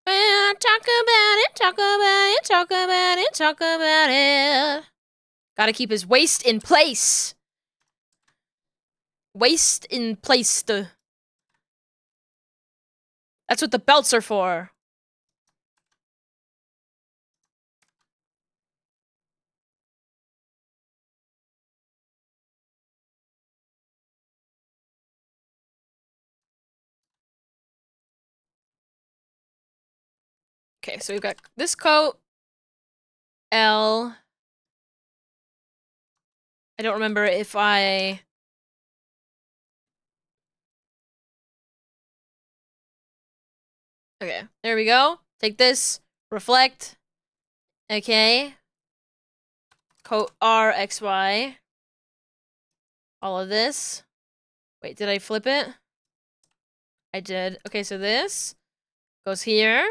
S1: Well, talk about it, talk about it, talk about it, talk about it. Gotta keep his waist in place. Waist in place. That's what the belts are for. Okay, so we've got this coat. L. I don't remember if I... Okay, there we go. Take this. Reflect. Okay. Coat R, X, Y. All of this. Wait, did I flip it? I did. Okay, so this goes here.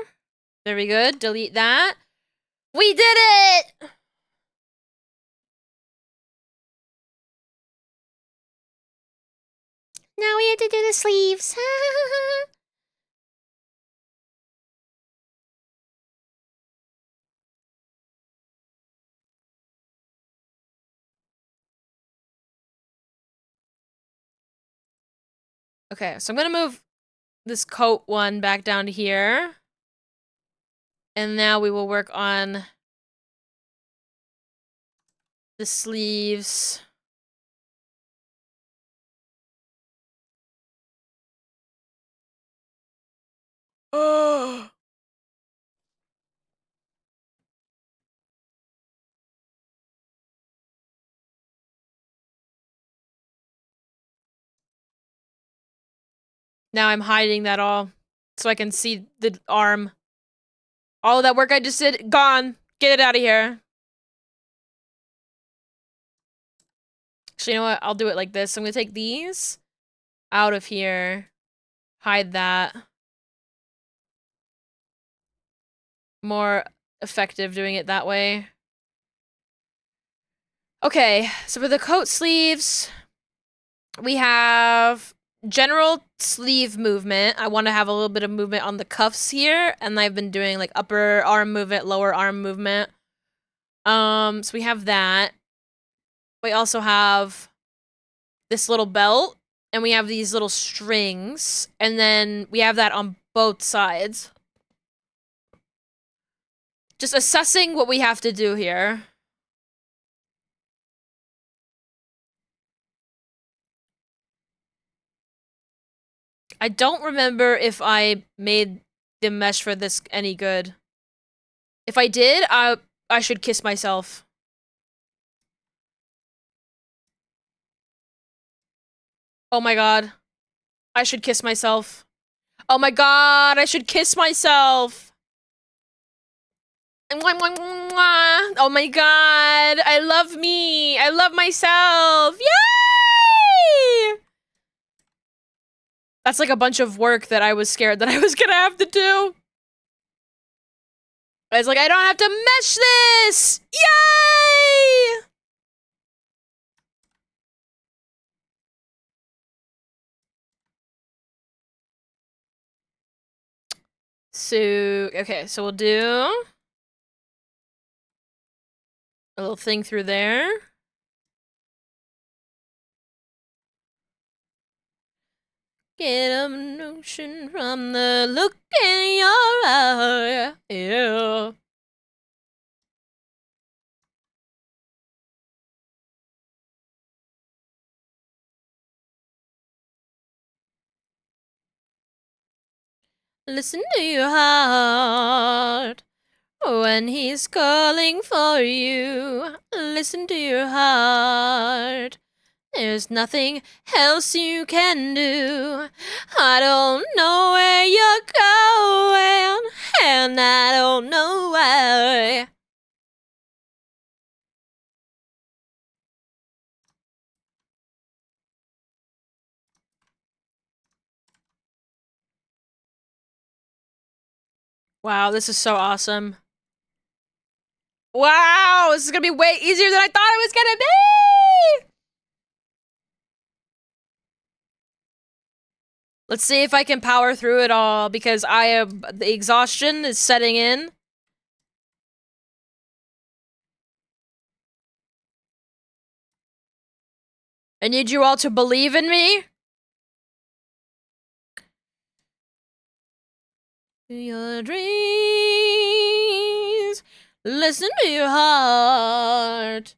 S1: Very good. Delete that. We did it! Now we have to do the sleeves. Okay, so I'm gonna move this coat one back down to here. And now we will work on the sleeves. Oh. Now I'm hiding that all so I can see the arm. All of that work I just did, gone. Get it out of here. Actually, you know what? I'll do it like this. I'm gonna take these out of here. Hide that. More effective doing it that way. Okay, so for the coat sleeves, we have general sleeve movement. I want to have a little bit of movement on the cuffs here, and I've been doing like upper arm movement, lower arm movement. So we have that. We also have this little belt, and we have these little strings, and then we have that on both sides. Just assessing what we have to do here. I don't remember if I made the mesh for this any good. If I did, I should kiss myself. Oh my god. I should kiss myself. Oh my god, I should kiss myself. Mwah, mwah, mwah. Oh my god. I love me. I love myself. Yay! That's like a bunch of work that I was scared that I was gonna have to do. I was like, I don't have to mesh this! Yay! So, okay, so we'll do a little thing through there. Get a notion from the look in your eye. Yeah. Listen to your heart when he's calling for you. Listen to your heart. There's nothing else you can do. I don't know where you're going, and I don't know why. Wow, this is so awesome. Wow, this is gonna be way easier than I thought it was gonna be! Let's see if I can power through it all, because the exhaustion is setting in. I need you all to believe in me. Your dreams, listen to your heart.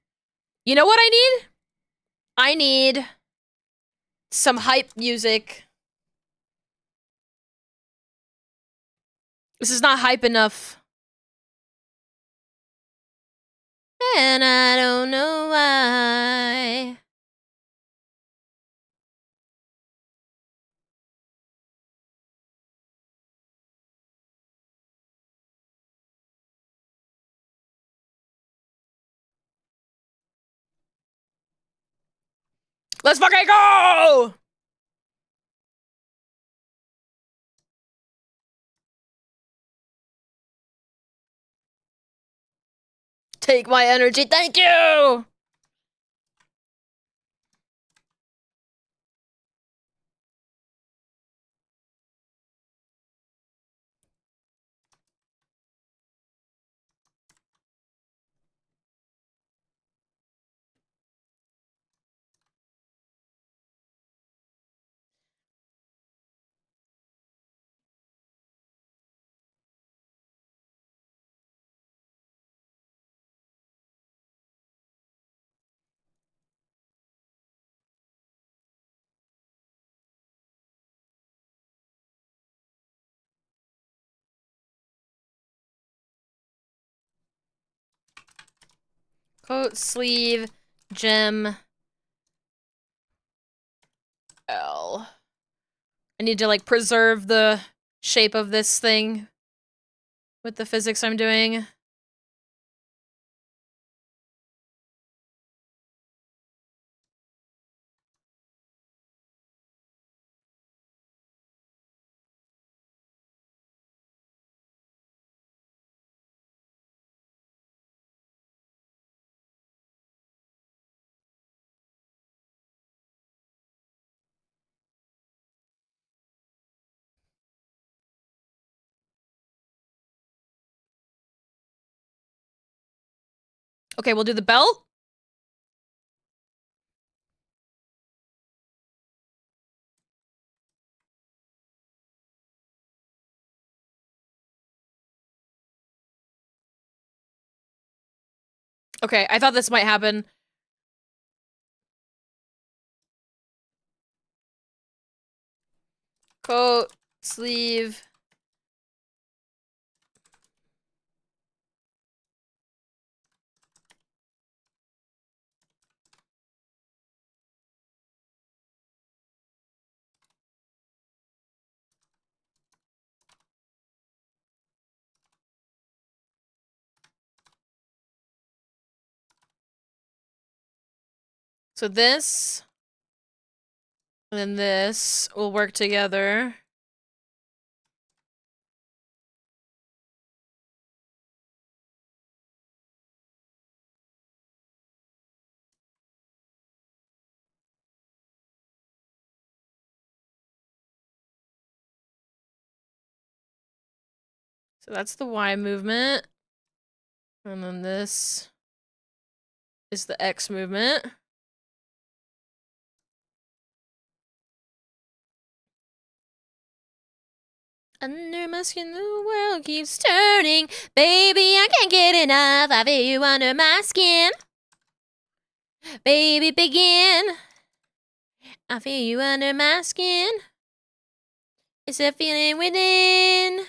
S1: You know what I need? I need some hype music. This is not hype enough. And I don't know why. Let's fucking go! Take my energy, thank you! Coat, sleeve, gem, L. I need to, like, preserve the shape of this thing with the physics I'm doing. Okay, we'll do the belt. Okay, I thought this might happen. Coat, sleeve. So this and then this will work together. So that's the Y movement. And then this is the X movement. Under my skin, the world keeps turning. Baby, I can't get enough. I feel you under my skin. Baby, begin. I feel you under my skin. It's a feeling within.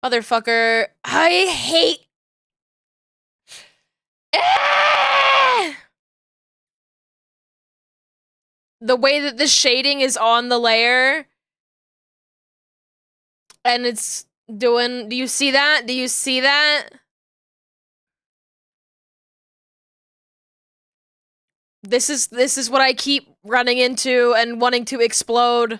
S1: Motherfucker, I hate. Ah! The way that the shading is on the layer. And it's doing. Do you see that? Do you see that? This is what I keep running into and wanting to explode.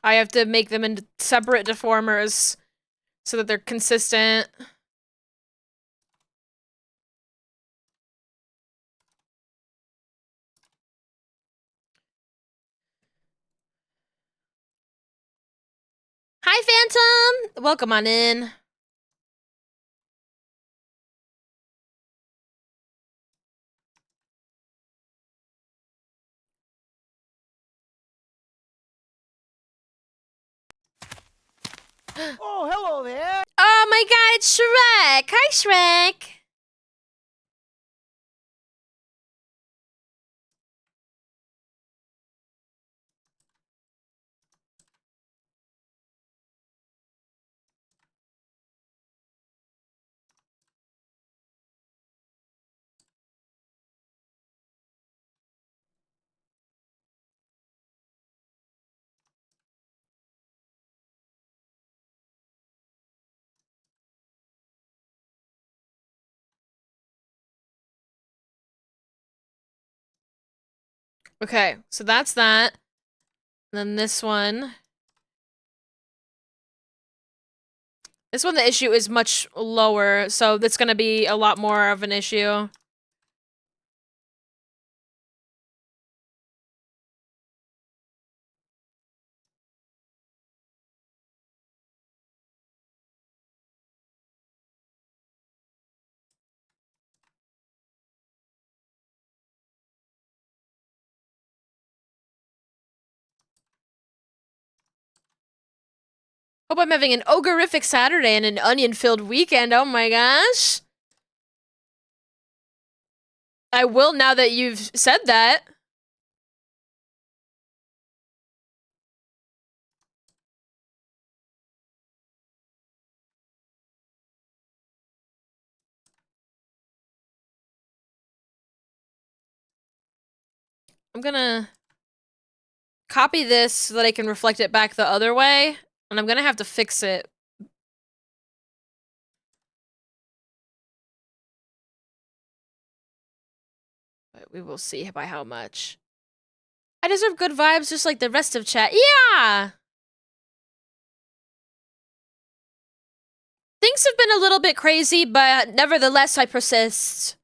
S1: I have to make them into separate deformers so that they're consistent. Hi, Phantom! Welcome on in.
S7: Oh, hello there.
S1: Oh my god, it's Shrek! Hi, Shrek! Okay, so that's that. Then this one. This one, the issue is much lower, so that's gonna be a lot more of an issue. Hope I'm having an ogreific Saturday and an onion-filled weekend. Oh my gosh. I will now that you've said that. I'm gonna copy this so that I can reflect it back the other way, and I'm gonna have to fix it. But we will see by how much. I deserve good vibes just like the rest of chat. Yeah! Things have been a little bit crazy, but nevertheless, I persist.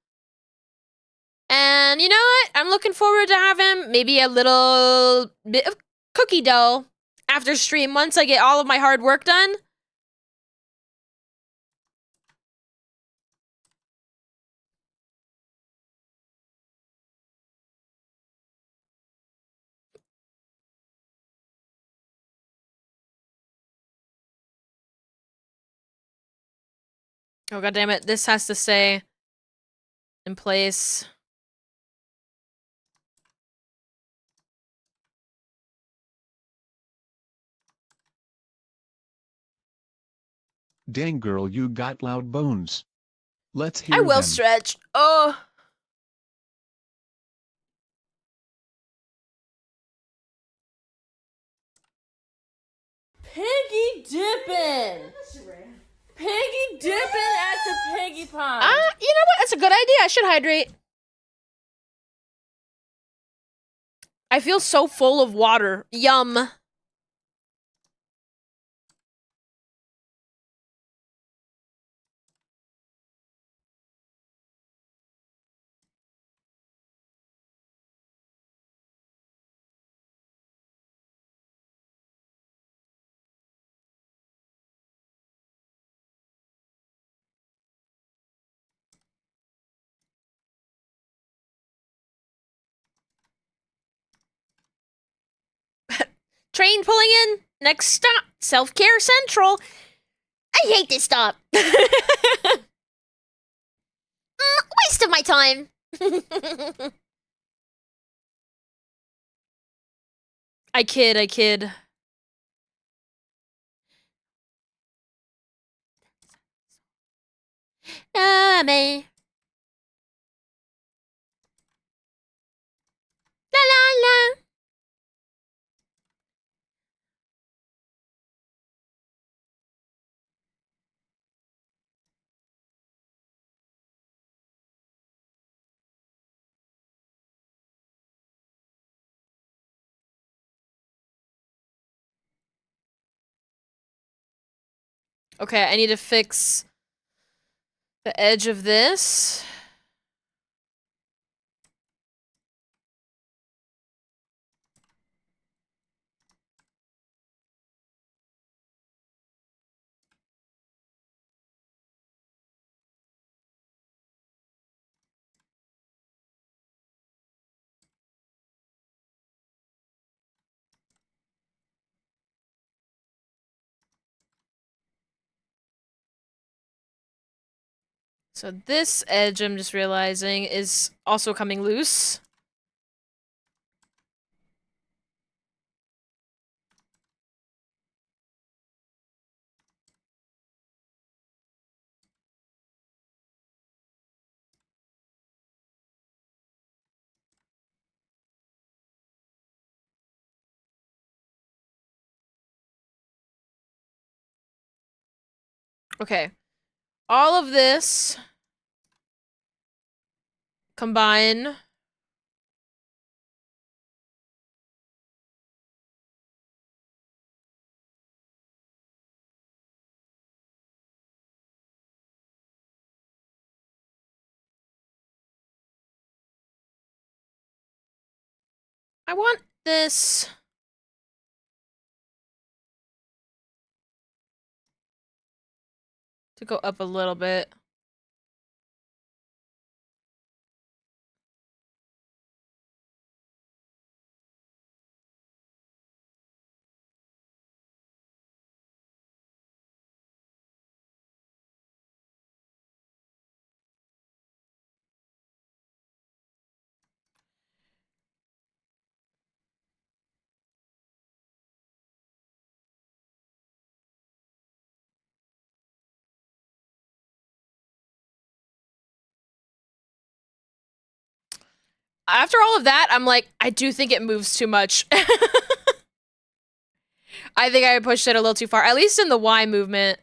S1: And you know what? I'm looking forward to having maybe a little bit of cookie dough after stream once I get all of my hard work done. Oh, god damn it. This has to stay in place.
S4: Dang girl, you got loud bones. Let's
S1: I
S4: hear
S1: will
S4: them.
S1: stretch. Oh.
S3: Piggy dipping. Piggy dipping at the piggy pond.
S1: You know what? That's a good idea. I should hydrate. I feel so full of water. Yum. Train pulling in. Next stop, Self-Care Central. I hate this stop. Waste of my time. I kid. Me. La la la. Okay, I need to fix the edge of this. So this edge, I'm just realizing, is also coming loose. Okay. All of this combine. I want this to go up a little bit. After all of that, I'm like, I do think it moves too much. I think I pushed it a little too far, at least in the Y movement.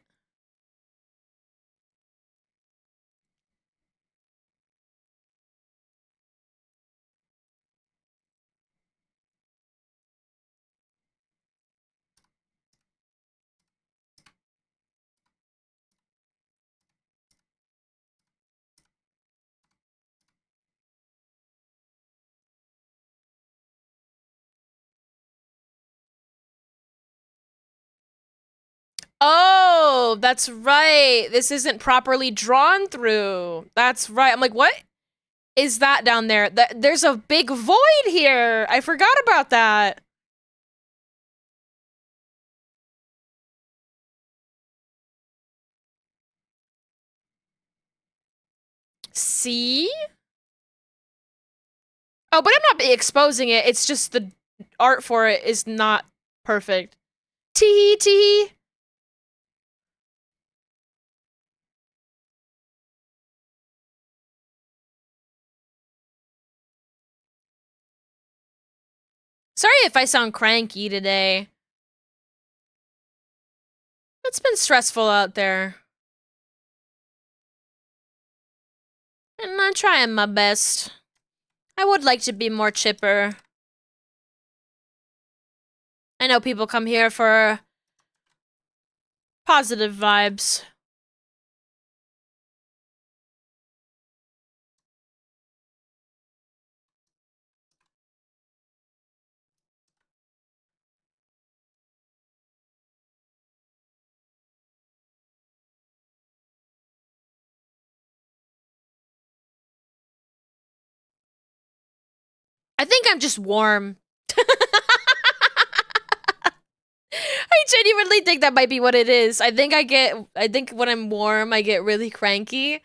S1: Oh, that's right. This isn't properly drawn through. That's right. I'm like, what is that down there? There's a big void here. I forgot about that. See? Oh, but I'm not exposing it. It's just the art for it is not perfect. Tee tee. Sorry if I sound cranky today. It's been stressful out there. And I'm trying my best. I would like to be more chipper. I know people come here for positive vibes. I think I'm just warm. I genuinely think that might be what it is. I think when I'm warm, I get really cranky.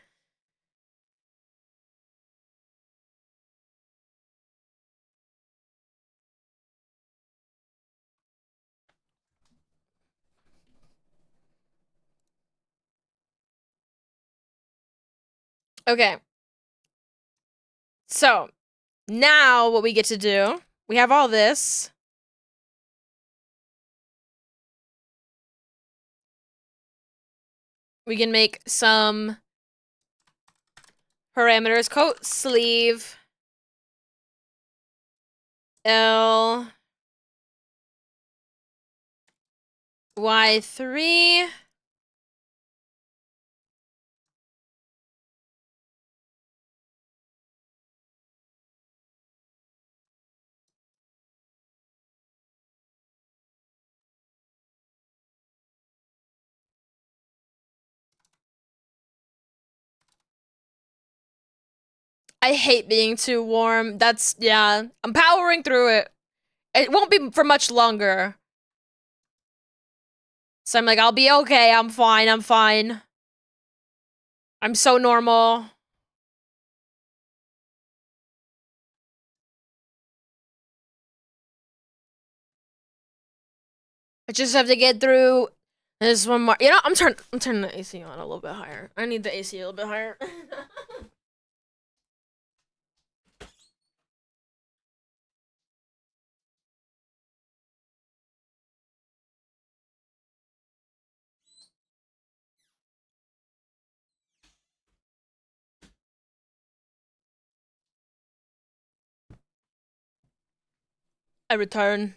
S1: Okay. So, now what we get to do, we have all this. We can make some parameters. Coat sleeve. L. Y3. I hate being too warm. Yeah, I'm powering through it. It won't be for much longer. So I'm like, I'll be okay. I'm fine. I'm fine. I'm so normal. I just have to get through this one more. You know, I'm turning the AC on a little bit higher. I need the AC a little bit higher. I return.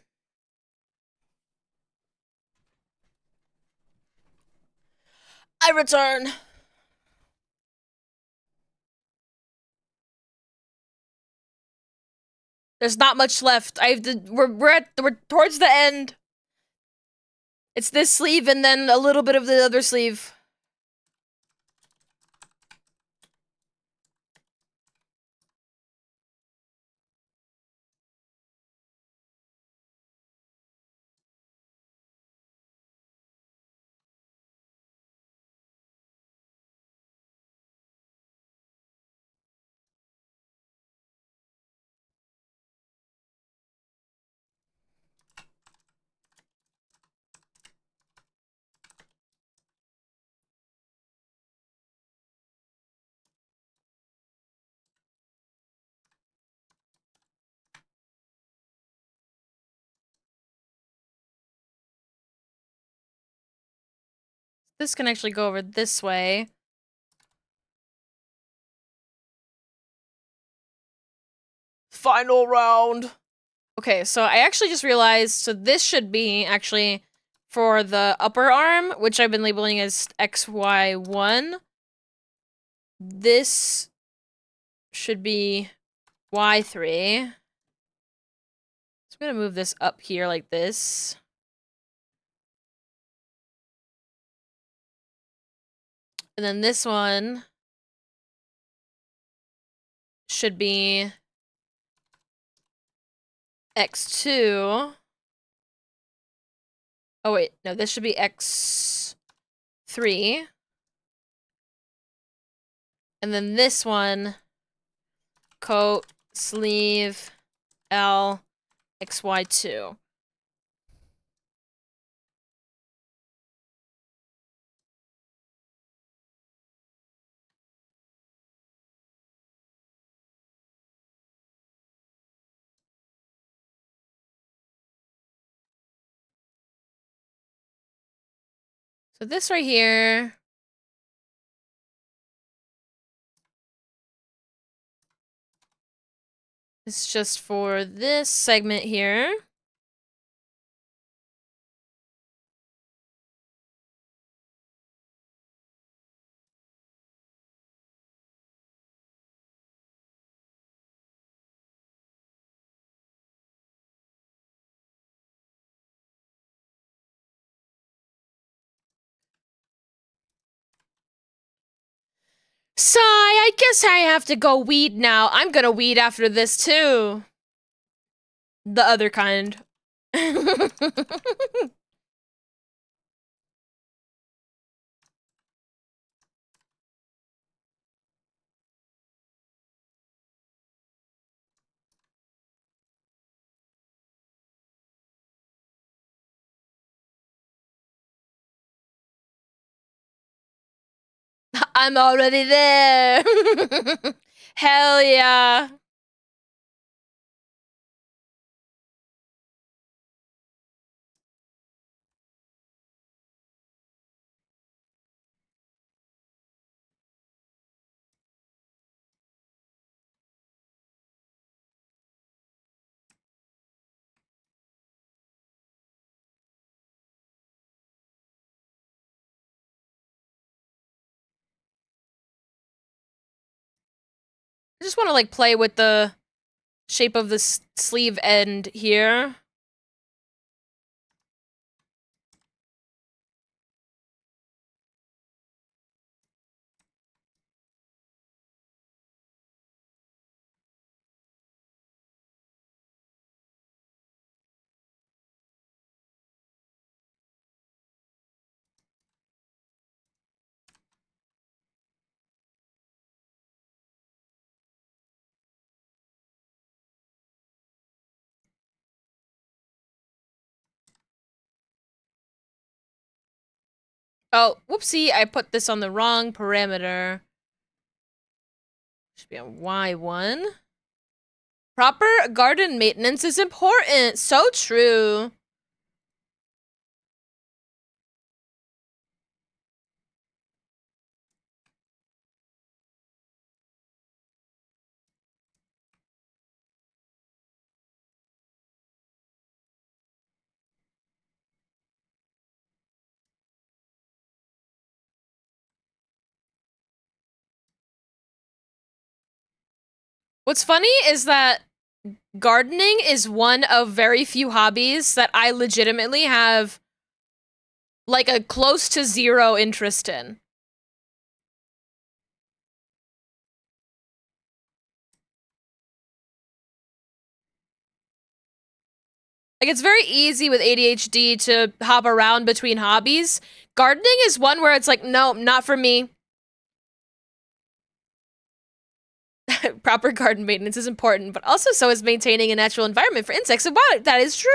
S1: I return. There's not much left. We're towards the end. It's this sleeve and then a little bit of the other sleeve. This can actually go over this way. Final round. Okay, so I actually just realized, so this should be actually for the upper arm, which I've been labeling as XY1. This should be Y3. So I'm gonna move this up here like this. And then this one should be X2. Oh wait, no, this should be X3. And then this one, coat, sleeve, L, XY2. So this right here is just for this segment here. Sigh, I guess I have to go weed now. I'm gonna weed after this too. The other kind. I'm already there. Hell yeah. I just want to like play with the shape of the sleeve end here. Oh, whoopsie, I put this on the wrong parameter. Should be on Y1. Proper garden maintenance is important. So true. What's funny is that gardening is one of very few hobbies that I legitimately have like a close to zero interest in. Like, it's very easy with ADHD to hop around between hobbies. Gardening is one where it's like, no, not for me. Proper garden maintenance is important, but also so is maintaining a natural environment for insects and wildlife. That is true.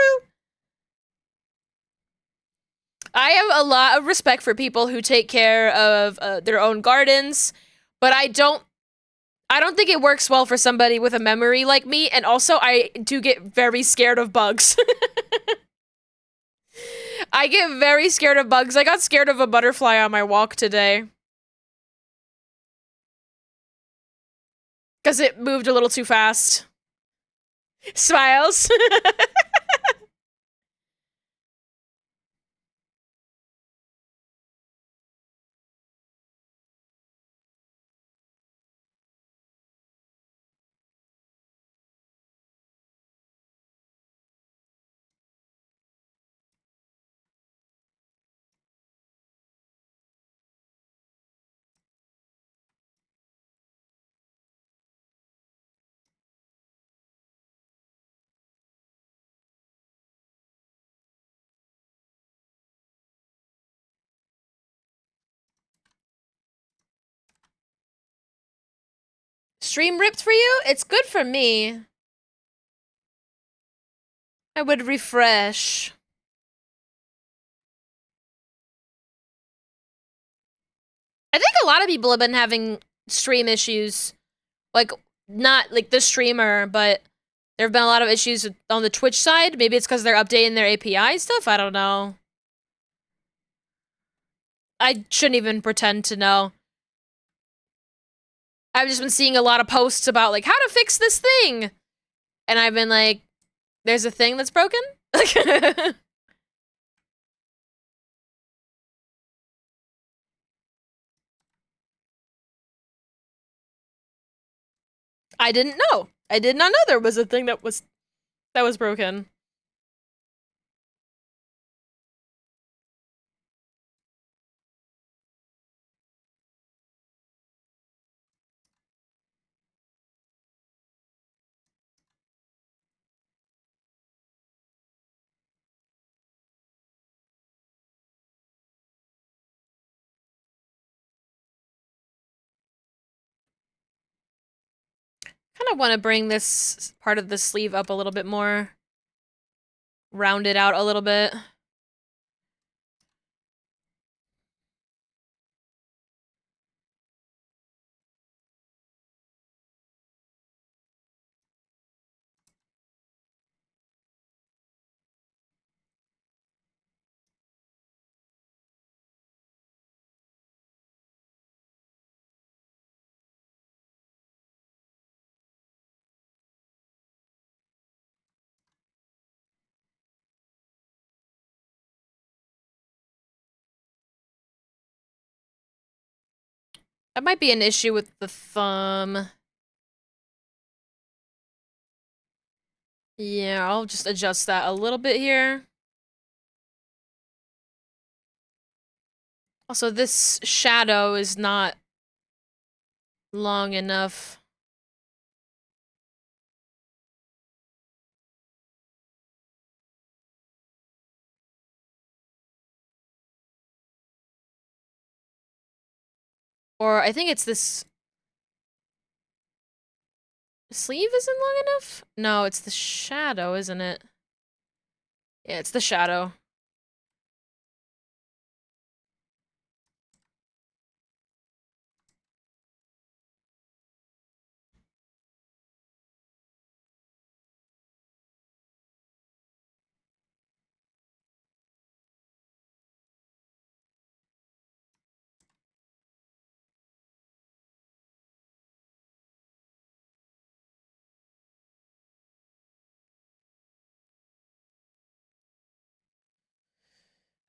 S1: I have a lot of respect for people who take care of their own gardens, but I don't think it works well for somebody with a memory like me, and also I do get very scared of bugs. I get very scared of bugs. I got scared of a butterfly on my walk today. Because it moved a little too fast. Smiles. Stream ripped for you? It's good for me. I would refresh. I think a lot of people have been having stream issues. Like, not like the streamer, but there have been a lot of issues on the Twitch side. Maybe it's because they're updating their API stuff. I don't know. I shouldn't even pretend to know. I've just been seeing a lot of posts about, like, how to fix this thing. And I've been like, there's a thing that's broken? I didn't know. I did not know there was a thing that was broken. Kind of want to bring this part of the sleeve up a little bit more. Round it out a little bit. That might be an issue with the thumb. Yeah, I'll just adjust that a little bit here. Also, this shadow is not long enough. Or I think it's this sleeve isn't long enough? No, it's the shadow, isn't it? Yeah, it's the shadow.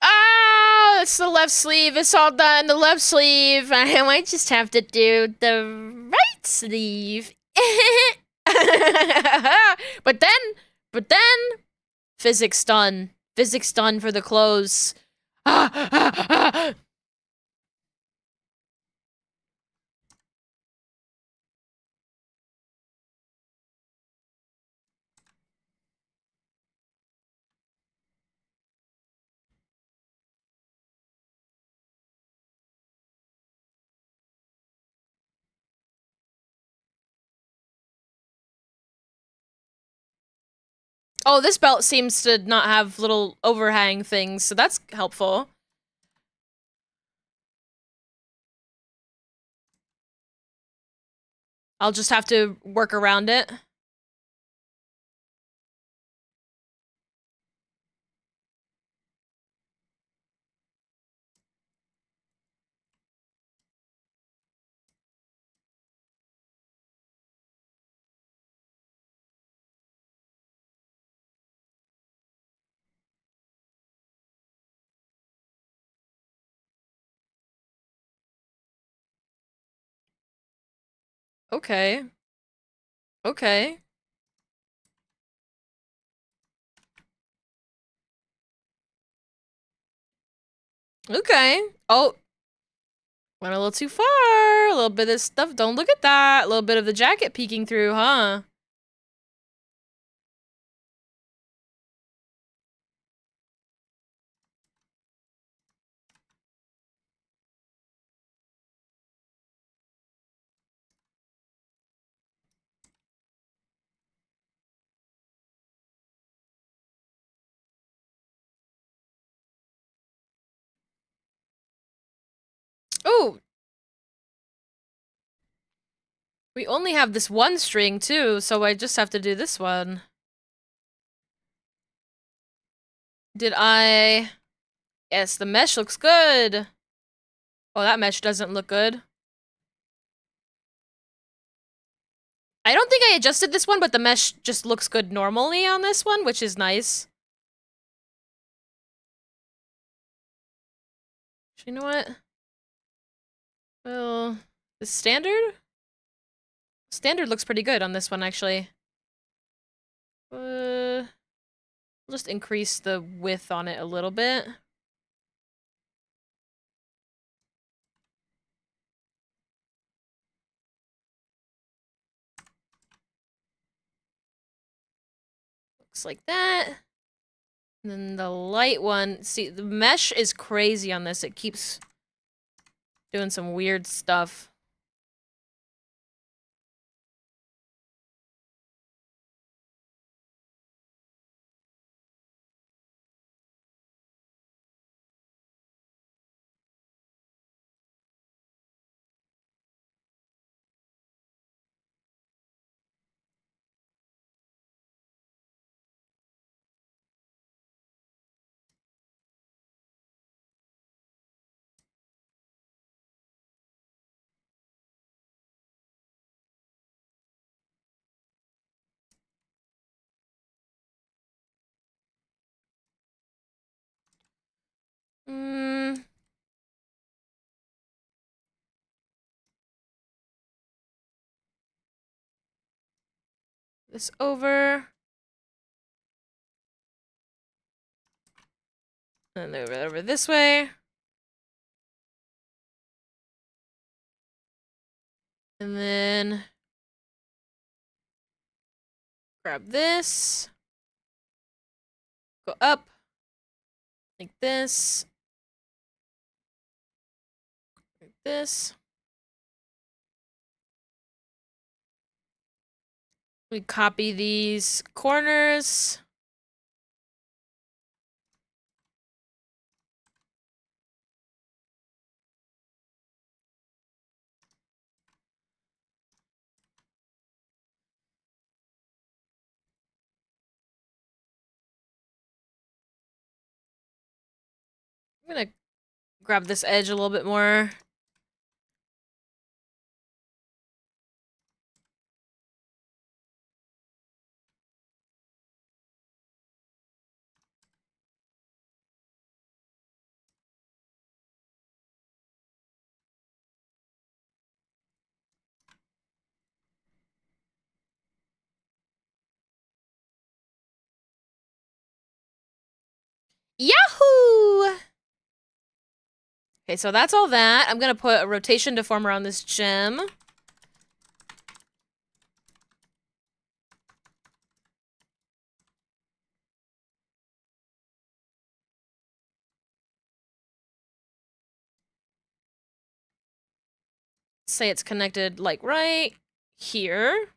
S1: Ah, it's the left sleeve. It's all done. The left sleeve. I might just have to do the right sleeve. but then, physics done. Physics done for the clothes. Oh, this belt seems to not have little overhang things, so that's helpful. I'll just have to work around it. Okay. Okay. Okay. Oh. Went a little too far. A little bit of stuff. Don't look at that. A little bit of the jacket peeking through, huh? We only have this one string too, so I just have to do this one. Did I... Yes, the mesh looks good. Oh, that mesh doesn't look good. I don't think I adjusted this one, but the mesh just looks good normally on this one, which is nice. You know what? Well, the standard? Standard looks pretty good on this one, actually. I'll just increase the width on it a little bit. Looks like that. And then the light one, see, the mesh is crazy on this. It keeps doing some weird stuff. This over. And then over this way. And then grab this. Go up. Like this. Like this. We copy these corners. I'm gonna grab this edge a little bit more. Yahoo! Okay, so that's all that. I'm gonna put a rotation deformer on this gem. Say it's connected like right here.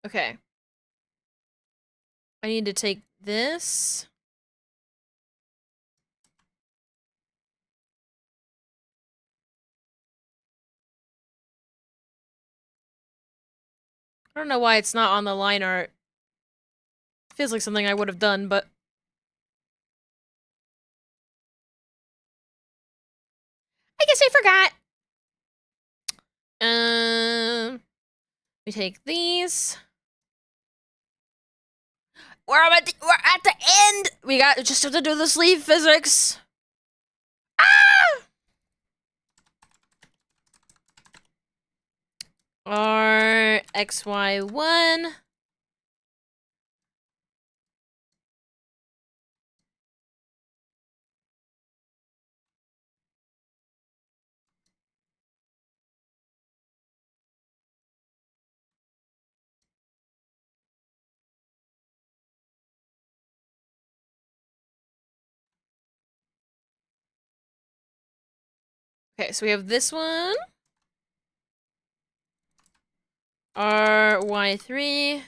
S1: Okay. I need to take this. I don't know why it's not on the line art. Feels like something I would have done, but... I guess I forgot! We take these. We're at the end! We just have to do the sleeve physics. Ah! R, X, Y, 1. Okay, so we have this one. R, Y, 3.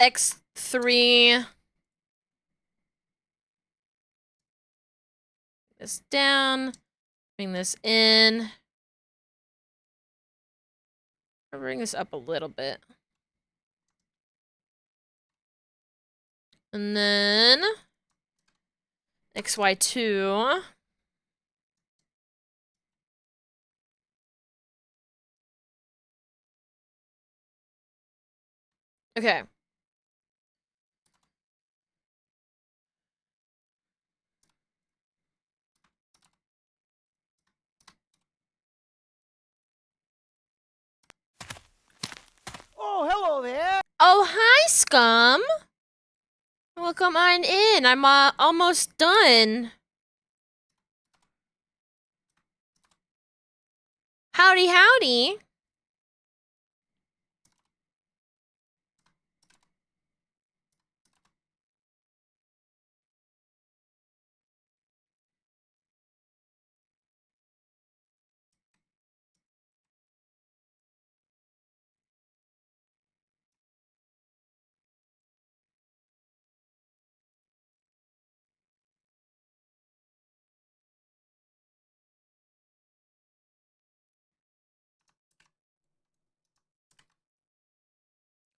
S1: X3. This down. Bring this in. I'll bring this up a little bit. And then XY2. Okay.
S7: Oh, hello there.
S1: Oh, hi, Scum. Welcome on in. I'm almost done. Howdy, howdy.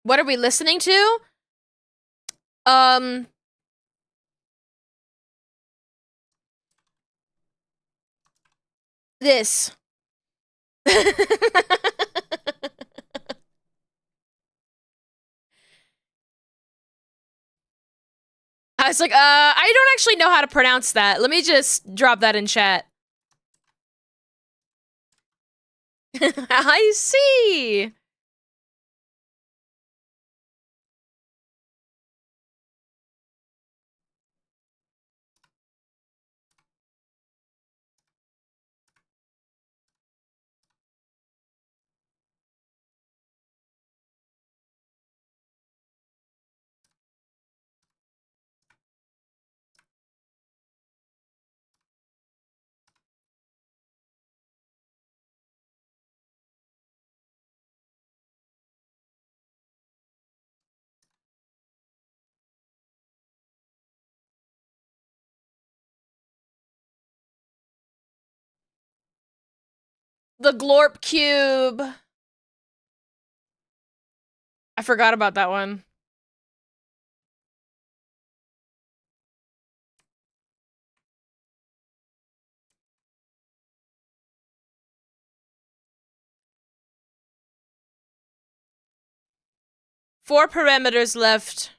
S1: What are we listening to? This. I was like, I don't actually know how to pronounce that. Let me just drop that in chat. I see. The Glorp Cube. I forgot about that one. Four parameters left.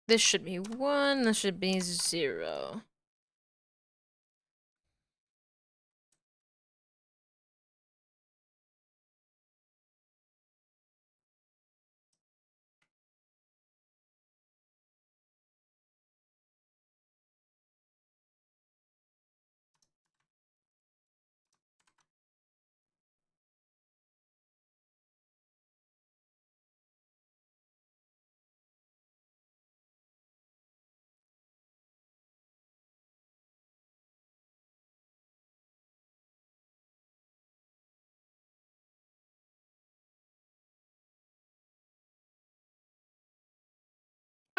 S1: This should be 1, this should be 0.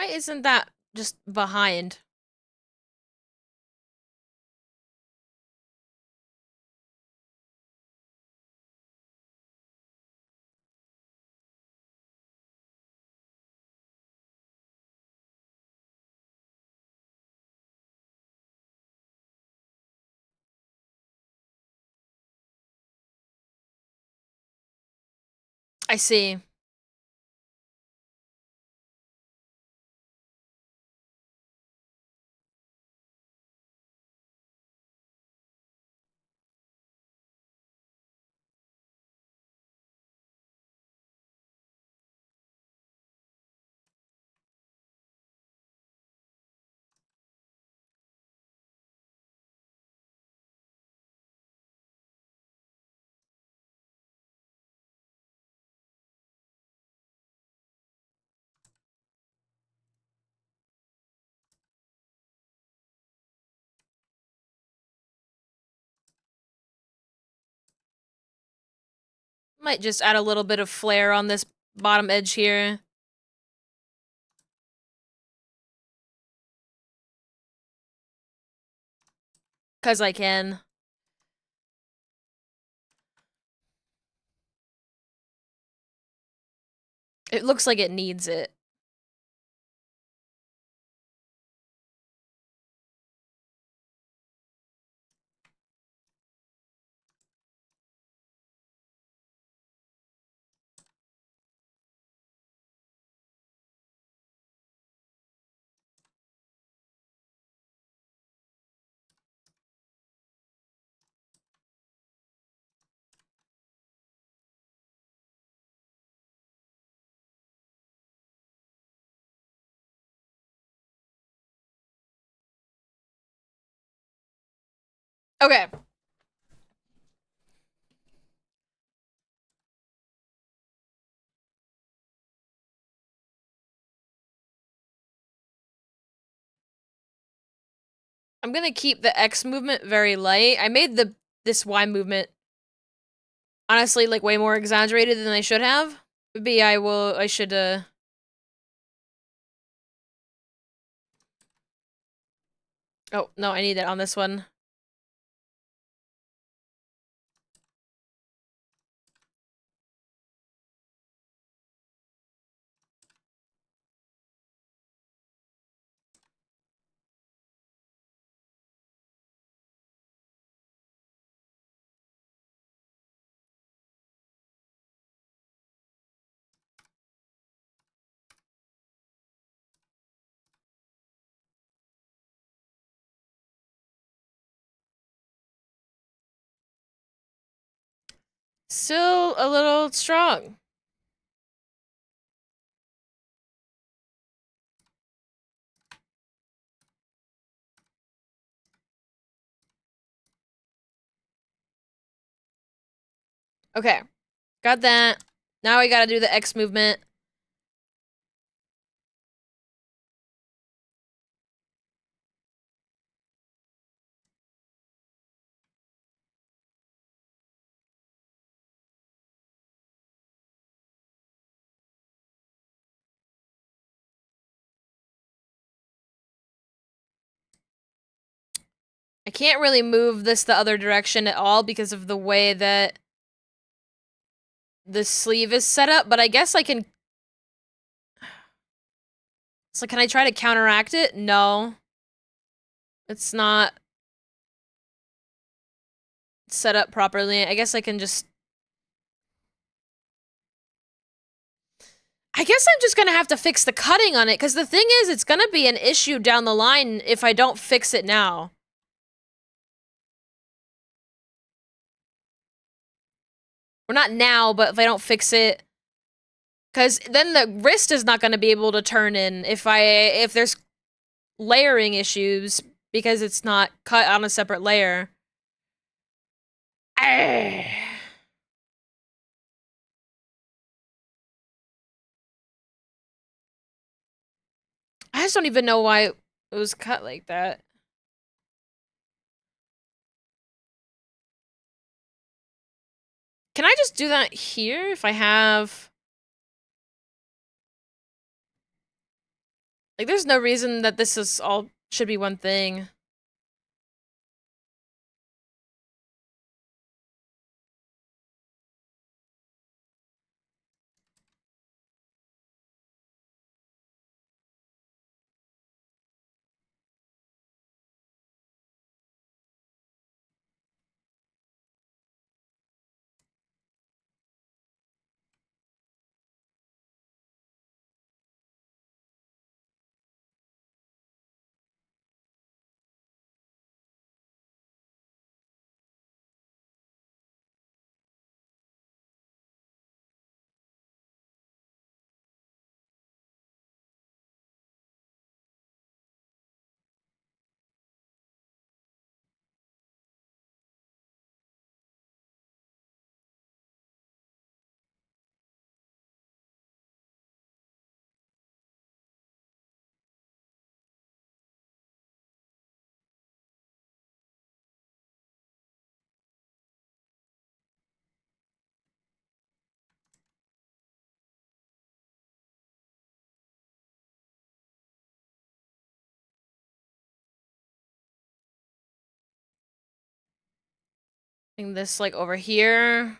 S1: Why isn't that just behind? I see. Might just add a little bit of flair on this bottom edge here. Because I can. It looks like it needs it. Okay. I'm gonna keep the X movement very light. I made this Y movement honestly like way more exaggerated than I should have. Maybe I should Oh, no, I need it on this one. Still a little strong. Okay. Got that. Now we gotta do the X movement. I can't really move this the other direction at all because of the way that the sleeve is set up, but I guess I can... So can I try to counteract it? No. It's not set up properly. I guess I can just... I guess I'm just gonna have to fix the cutting on it, because the thing is, it's gonna be an issue down the line if I don't fix it now. Or not now, but if I don't fix it... Because then the wrist is not gonna be able to turn in if there's layering issues, because it's not cut on a separate layer. I just don't even know why it was cut like that. Can I just do that here if I have... Like, there's no reason that this is all should be one thing. Bring this like over here.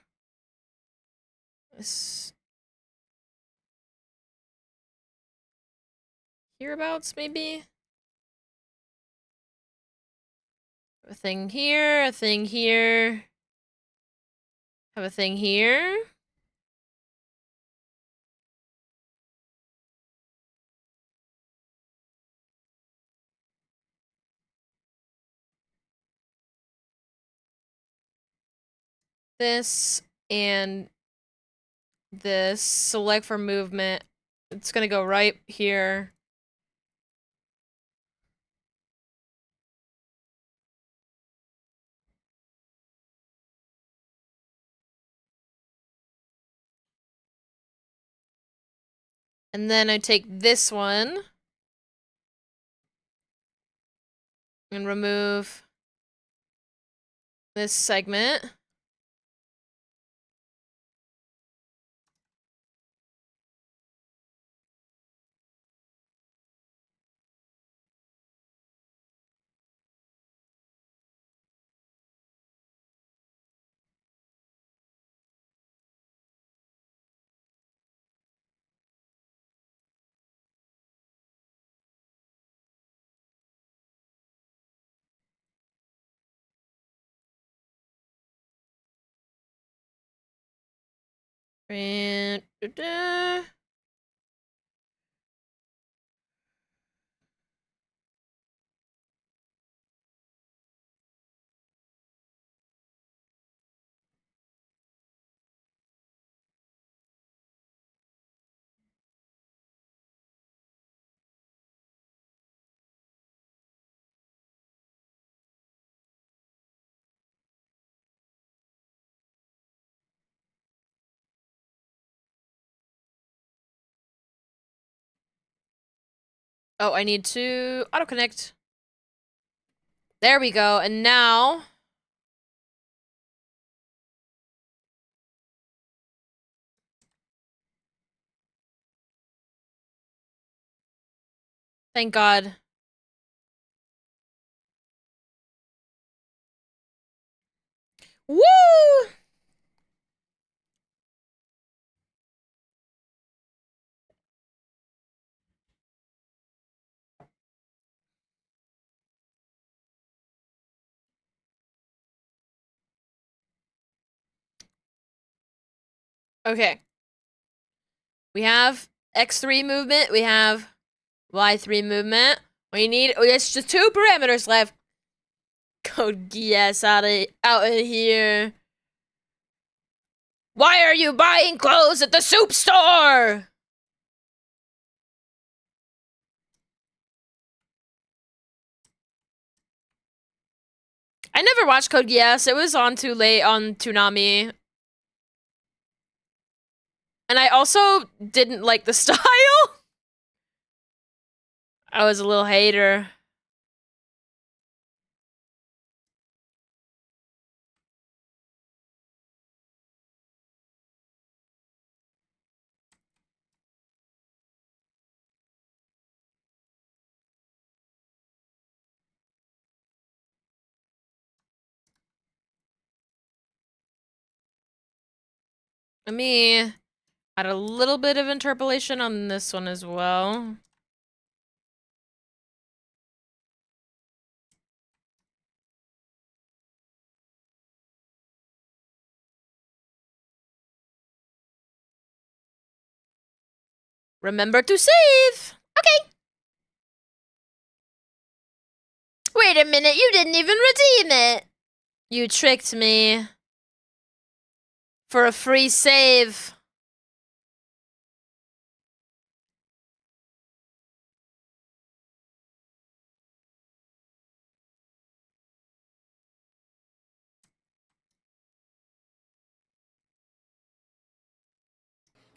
S1: This hereabouts, maybe? A thing here, a thing here. Have a thing here. This and this. Select for movement. It's gonna go right here. And then I take this one and remove this segment. And oh, I need to auto connect. There we go. And now thank God. Woo! Okay. We have X3 movement. We have Y3 movement. We need. It's just 2 parameters left. Code Geass out of here. Why are you buying clothes at the soup store? I never watched Code Geass. It was on too late on Toonami. And I also didn't like the style. I was a little hater. Let me add a little bit of interpolation on this one as well. Remember to save! Okay. Wait a minute, you didn't even redeem it! You tricked me. For a free save.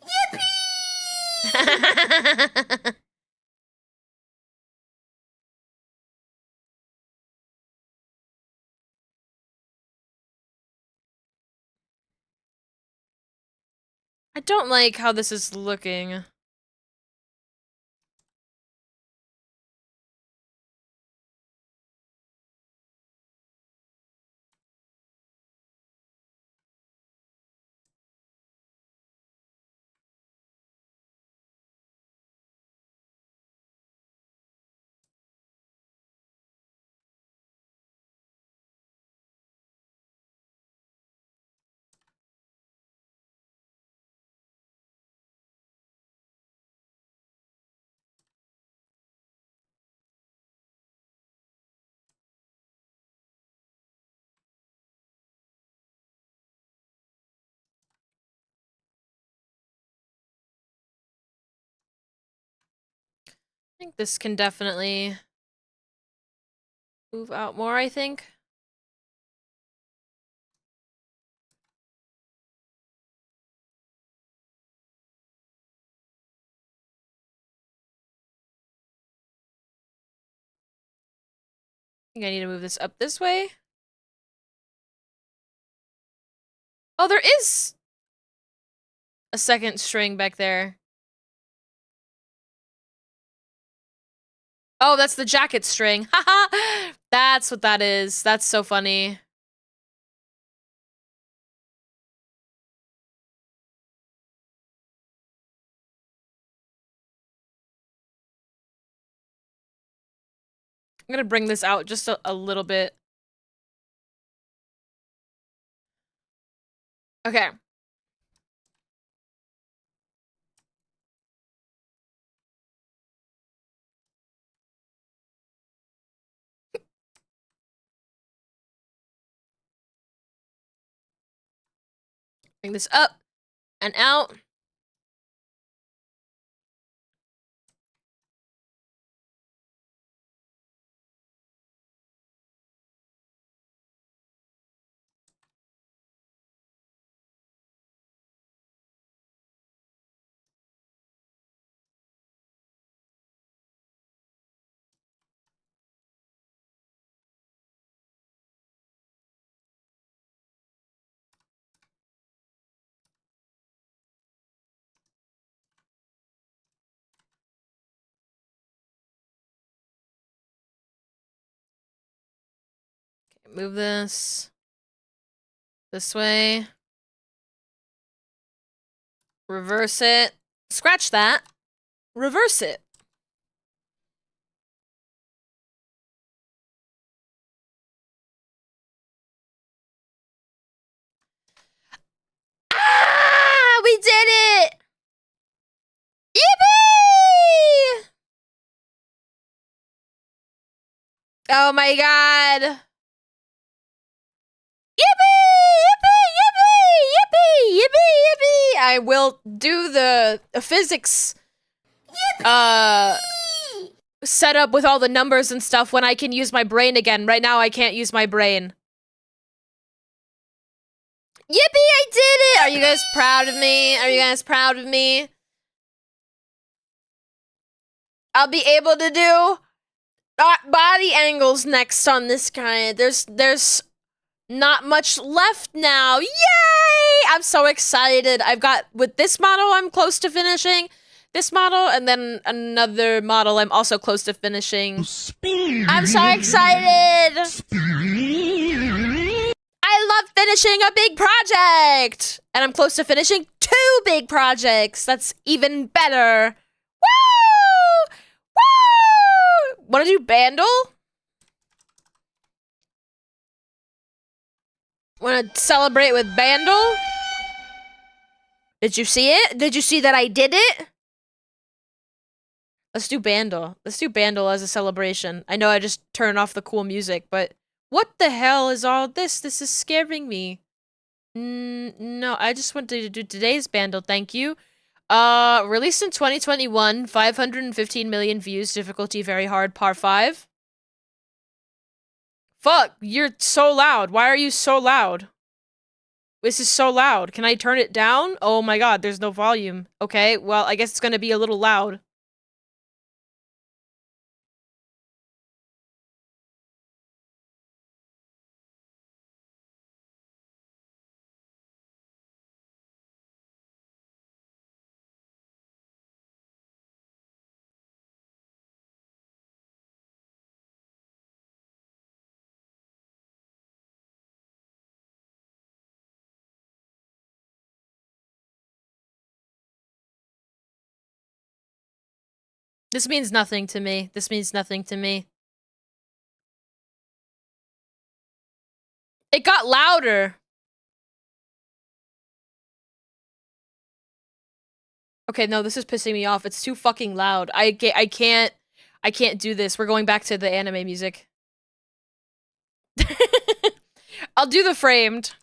S1: Yippee! I don't like how this is looking. think this can definitely move out more, I think. I think I need to move this up this way. Oh, there is a second string back there. Oh, that's the jacket string. Haha! That's what that is. That's so funny. I'm gonna bring this out just a little bit. Okay. Bring this up and out. Okay, move this way. Reverse it. Scratch that. Reverse it. Ah! We did it! Yippee! Oh my god. Yippee! Yippee! Yippee! Yippee! Yippee! Yippee! I will do the physics set up with all the numbers and stuff when I can use my brain again. Right now I can't use my brain. Yippee! I did it! Are you guys proud of me? Are you guys proud of me? I'll be able to do body angles next on this guy. There's not much left now. Yay! I'm so excited. I've got, with this model, I'm close to finishing. This model, and then another model I'm also close to finishing. I'm so excited! I love finishing a big project! And I'm close to finishing 2 big projects. That's even better. Woo! Woo! Wanna do Bandle? Wanna celebrate with Bandle? Did you see it? Did you see that I did it? Let's do Bandle. Let's do Bandle as a celebration. I know I just turned off the cool music, but what the hell is all this? This is scaring me. No, I just wanted to do today's Bandle, thank you. Released in 2021, 515 million views, difficulty very hard, par 5. Fuck, you're so loud. Why are you so loud? This is so loud. Can I turn it down? Oh my god, there's no volume. Okay, well, I guess it's gonna be a little loud. This means nothing to me. This means nothing to me. It got louder. Okay, no, this is pissing me off. It's too fucking loud. I can't do this. We're going back to the anime music. I'll do the framed.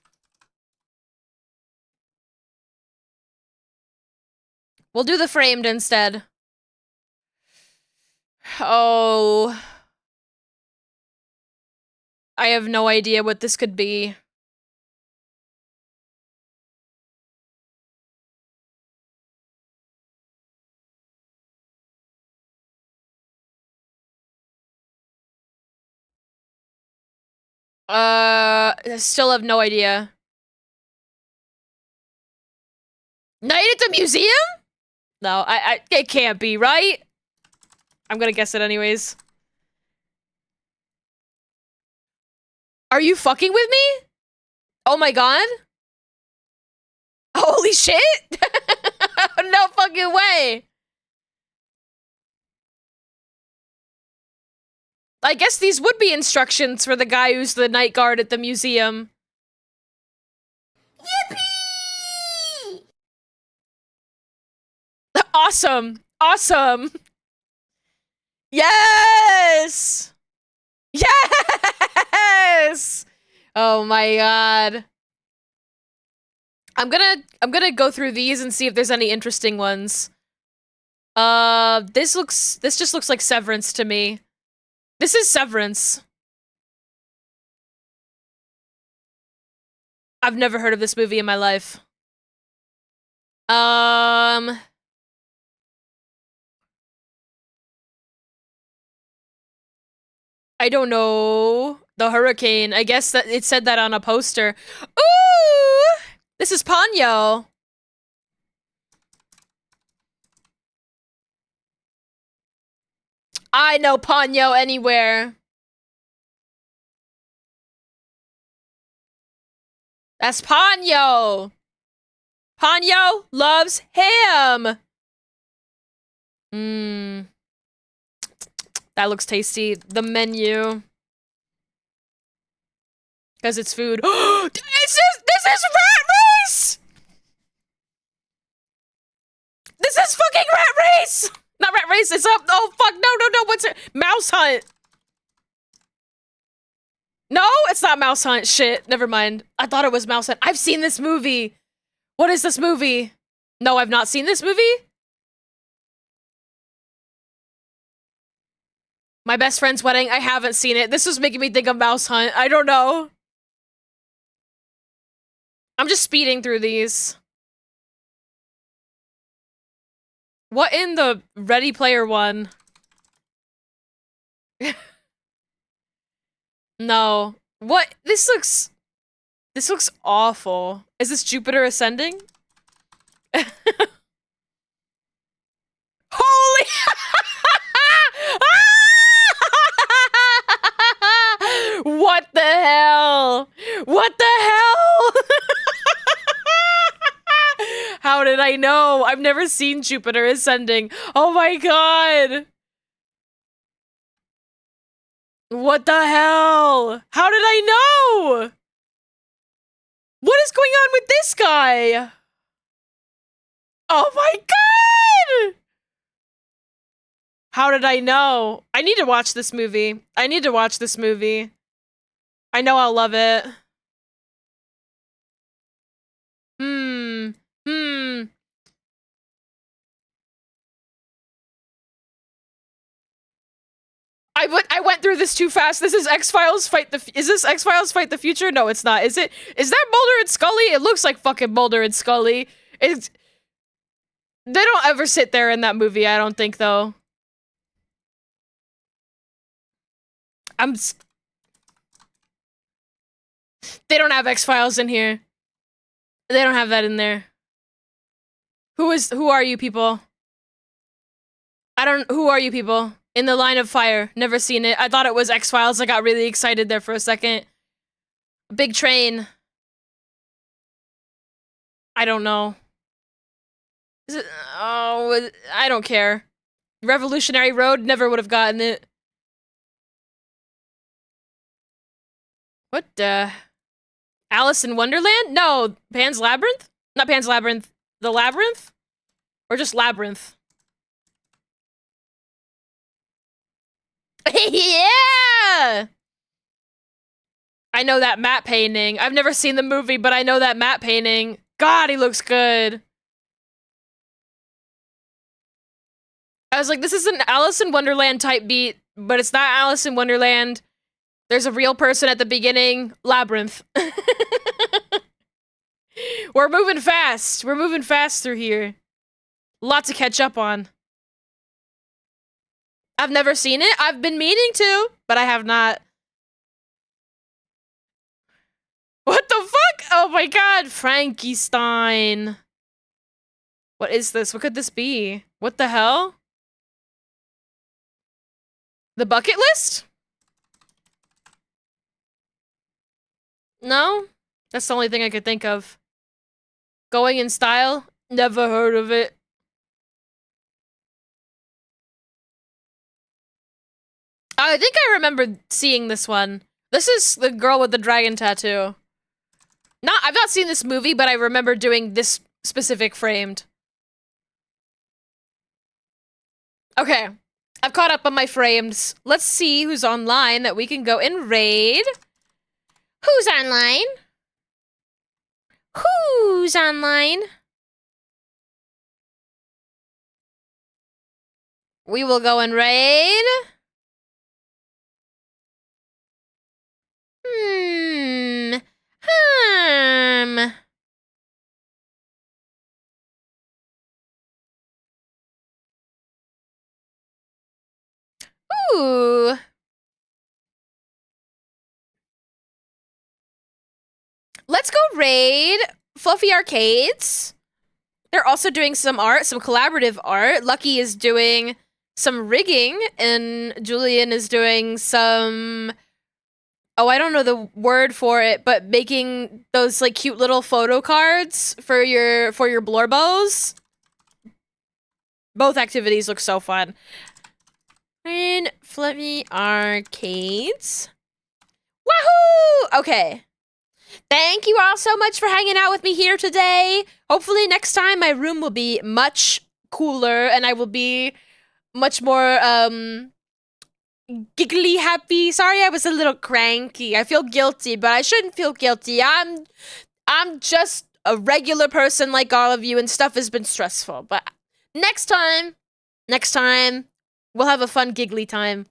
S1: We'll do the framed instead. Oh. I have no idea what this could be. I still have no idea. Night at the museum? No, it can't be, right? I'm gonna guess it anyways. Are you fucking with me? Oh my god? Holy shit? No fucking way. I guess these would be instructions for the guy who's the night guard at the museum. Yippee! Awesome. Awesome. Yes! Yes! Oh my god. I'm gonna go through these and see if there's any interesting ones. This just looks like Severance to me. This is Severance. I've never heard of this movie in my life. I don't know. The hurricane. I guess that it said that on a poster. Ooh! This is Ponyo. I know Ponyo anywhere. That's Ponyo. Ponyo loves ham. Mmm. That looks tasty. The menu. Because it's food. This is Rat Race! This is fucking Rat Race! Not Rat Race, it's up. Oh, fuck. No. What's it? Mouse Hunt. No, it's not Mouse Hunt. Shit. Never mind. I thought it was Mouse Hunt. I've seen this movie. What is this movie? No, I've not seen this movie. My best friend's wedding. I haven't seen it. This was making me think of Mouse Hunt. I don't know. I'm just speeding through these. What in the Ready Player One? No. What? This looks awful. Is this Jupiter Ascending? Holy! What the hell? What the hell? How did I know? I've never seen Jupiter Ascending. Oh my god. What the hell? How did I know? What is going on with this guy? Oh my god! How did I know? I need to watch this movie. I need to watch this movie. I know I'll love it. I went through this too fast. This is X-Files Fight the... Is this X-Files Fight the Future? No, it's not. Is it? Is that Mulder and Scully? It looks like fucking Mulder and Scully. It's... They don't ever sit there in that movie, I don't think, though. They don't have X-Files in here. They don't have that in there. Who are you people? Who are you people? In the Line of Fire. Never seen it. I thought it was X-Files. I got really excited there for a second. Big Train. I don't know. Is it? Oh, I don't care. Revolutionary Road. Never would have gotten it. What the? Alice in Wonderland? No, Pan's Labyrinth? Not Pan's Labyrinth. The Labyrinth? Or just Labyrinth? Yeah! I know that matte painting. I've never seen the movie, but I know that matte painting. God, he looks good. I was like, this is an Alice in Wonderland type beat, but it's not Alice in Wonderland. There's a real person at the beginning. Labyrinth. We're moving fast. We're moving fast through here. Lot to catch up on. I've never seen it. I've been meaning to, but I have not. What the fuck? Oh my god, Frankenstein. What is this? What could this be? What the hell? The bucket list? No? That's the only thing I could think of. Going in style? Never heard of it. I think I remember seeing this one. This is the girl with the dragon tattoo. I've not seen this movie, but I remember doing this specific framed. Okay. I've caught up on my frames. Let's see who's online that we can go and raid. Who's online? Who's online? We will go and raid. Ooh. Let's go raid Fluffy Arcades. They're also doing some art, some collaborative art. Lucky is doing some rigging, and Julian is doing some... Oh, I don't know the word for it, but making those like cute little photo cards for your blorbos. Both activities look so fun. And Fluffy Arcades. Wahoo! Okay. Thank you all so much for hanging out with me here today. Hopefully next time my room will be much cooler and I will be much more giggly happy. Sorry I was a little cranky. I feel guilty, but I shouldn't feel guilty. I'm just a regular person like all of you, and stuff has been stressful. But next time, we'll have a fun giggly time.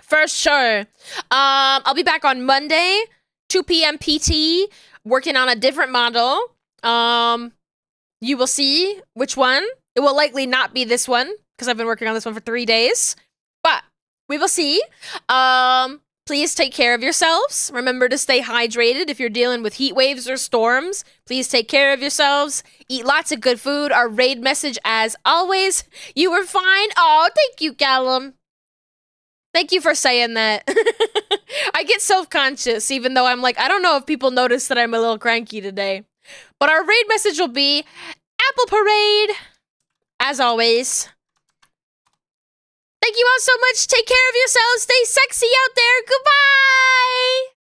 S1: For sure. I'll be back on Monday, 2 p.m. PT, working on a different model. You will see which one. It will likely not be this one, because I've been working on this one for 3 days. But we will see. Please take care of yourselves. Remember to stay hydrated if you're dealing with heat waves or storms. Please take care of yourselves. Eat lots of good food. Our raid message, as always, you were fine. Oh, thank you, Callum. Thank you for saying that. I get self-conscious, even though I'm like, I don't know if people notice that I'm a little cranky today. But our raid message will be Apple Parade, as always. Thank you all so much. Take care of yourselves. Stay sexy out there. Goodbye.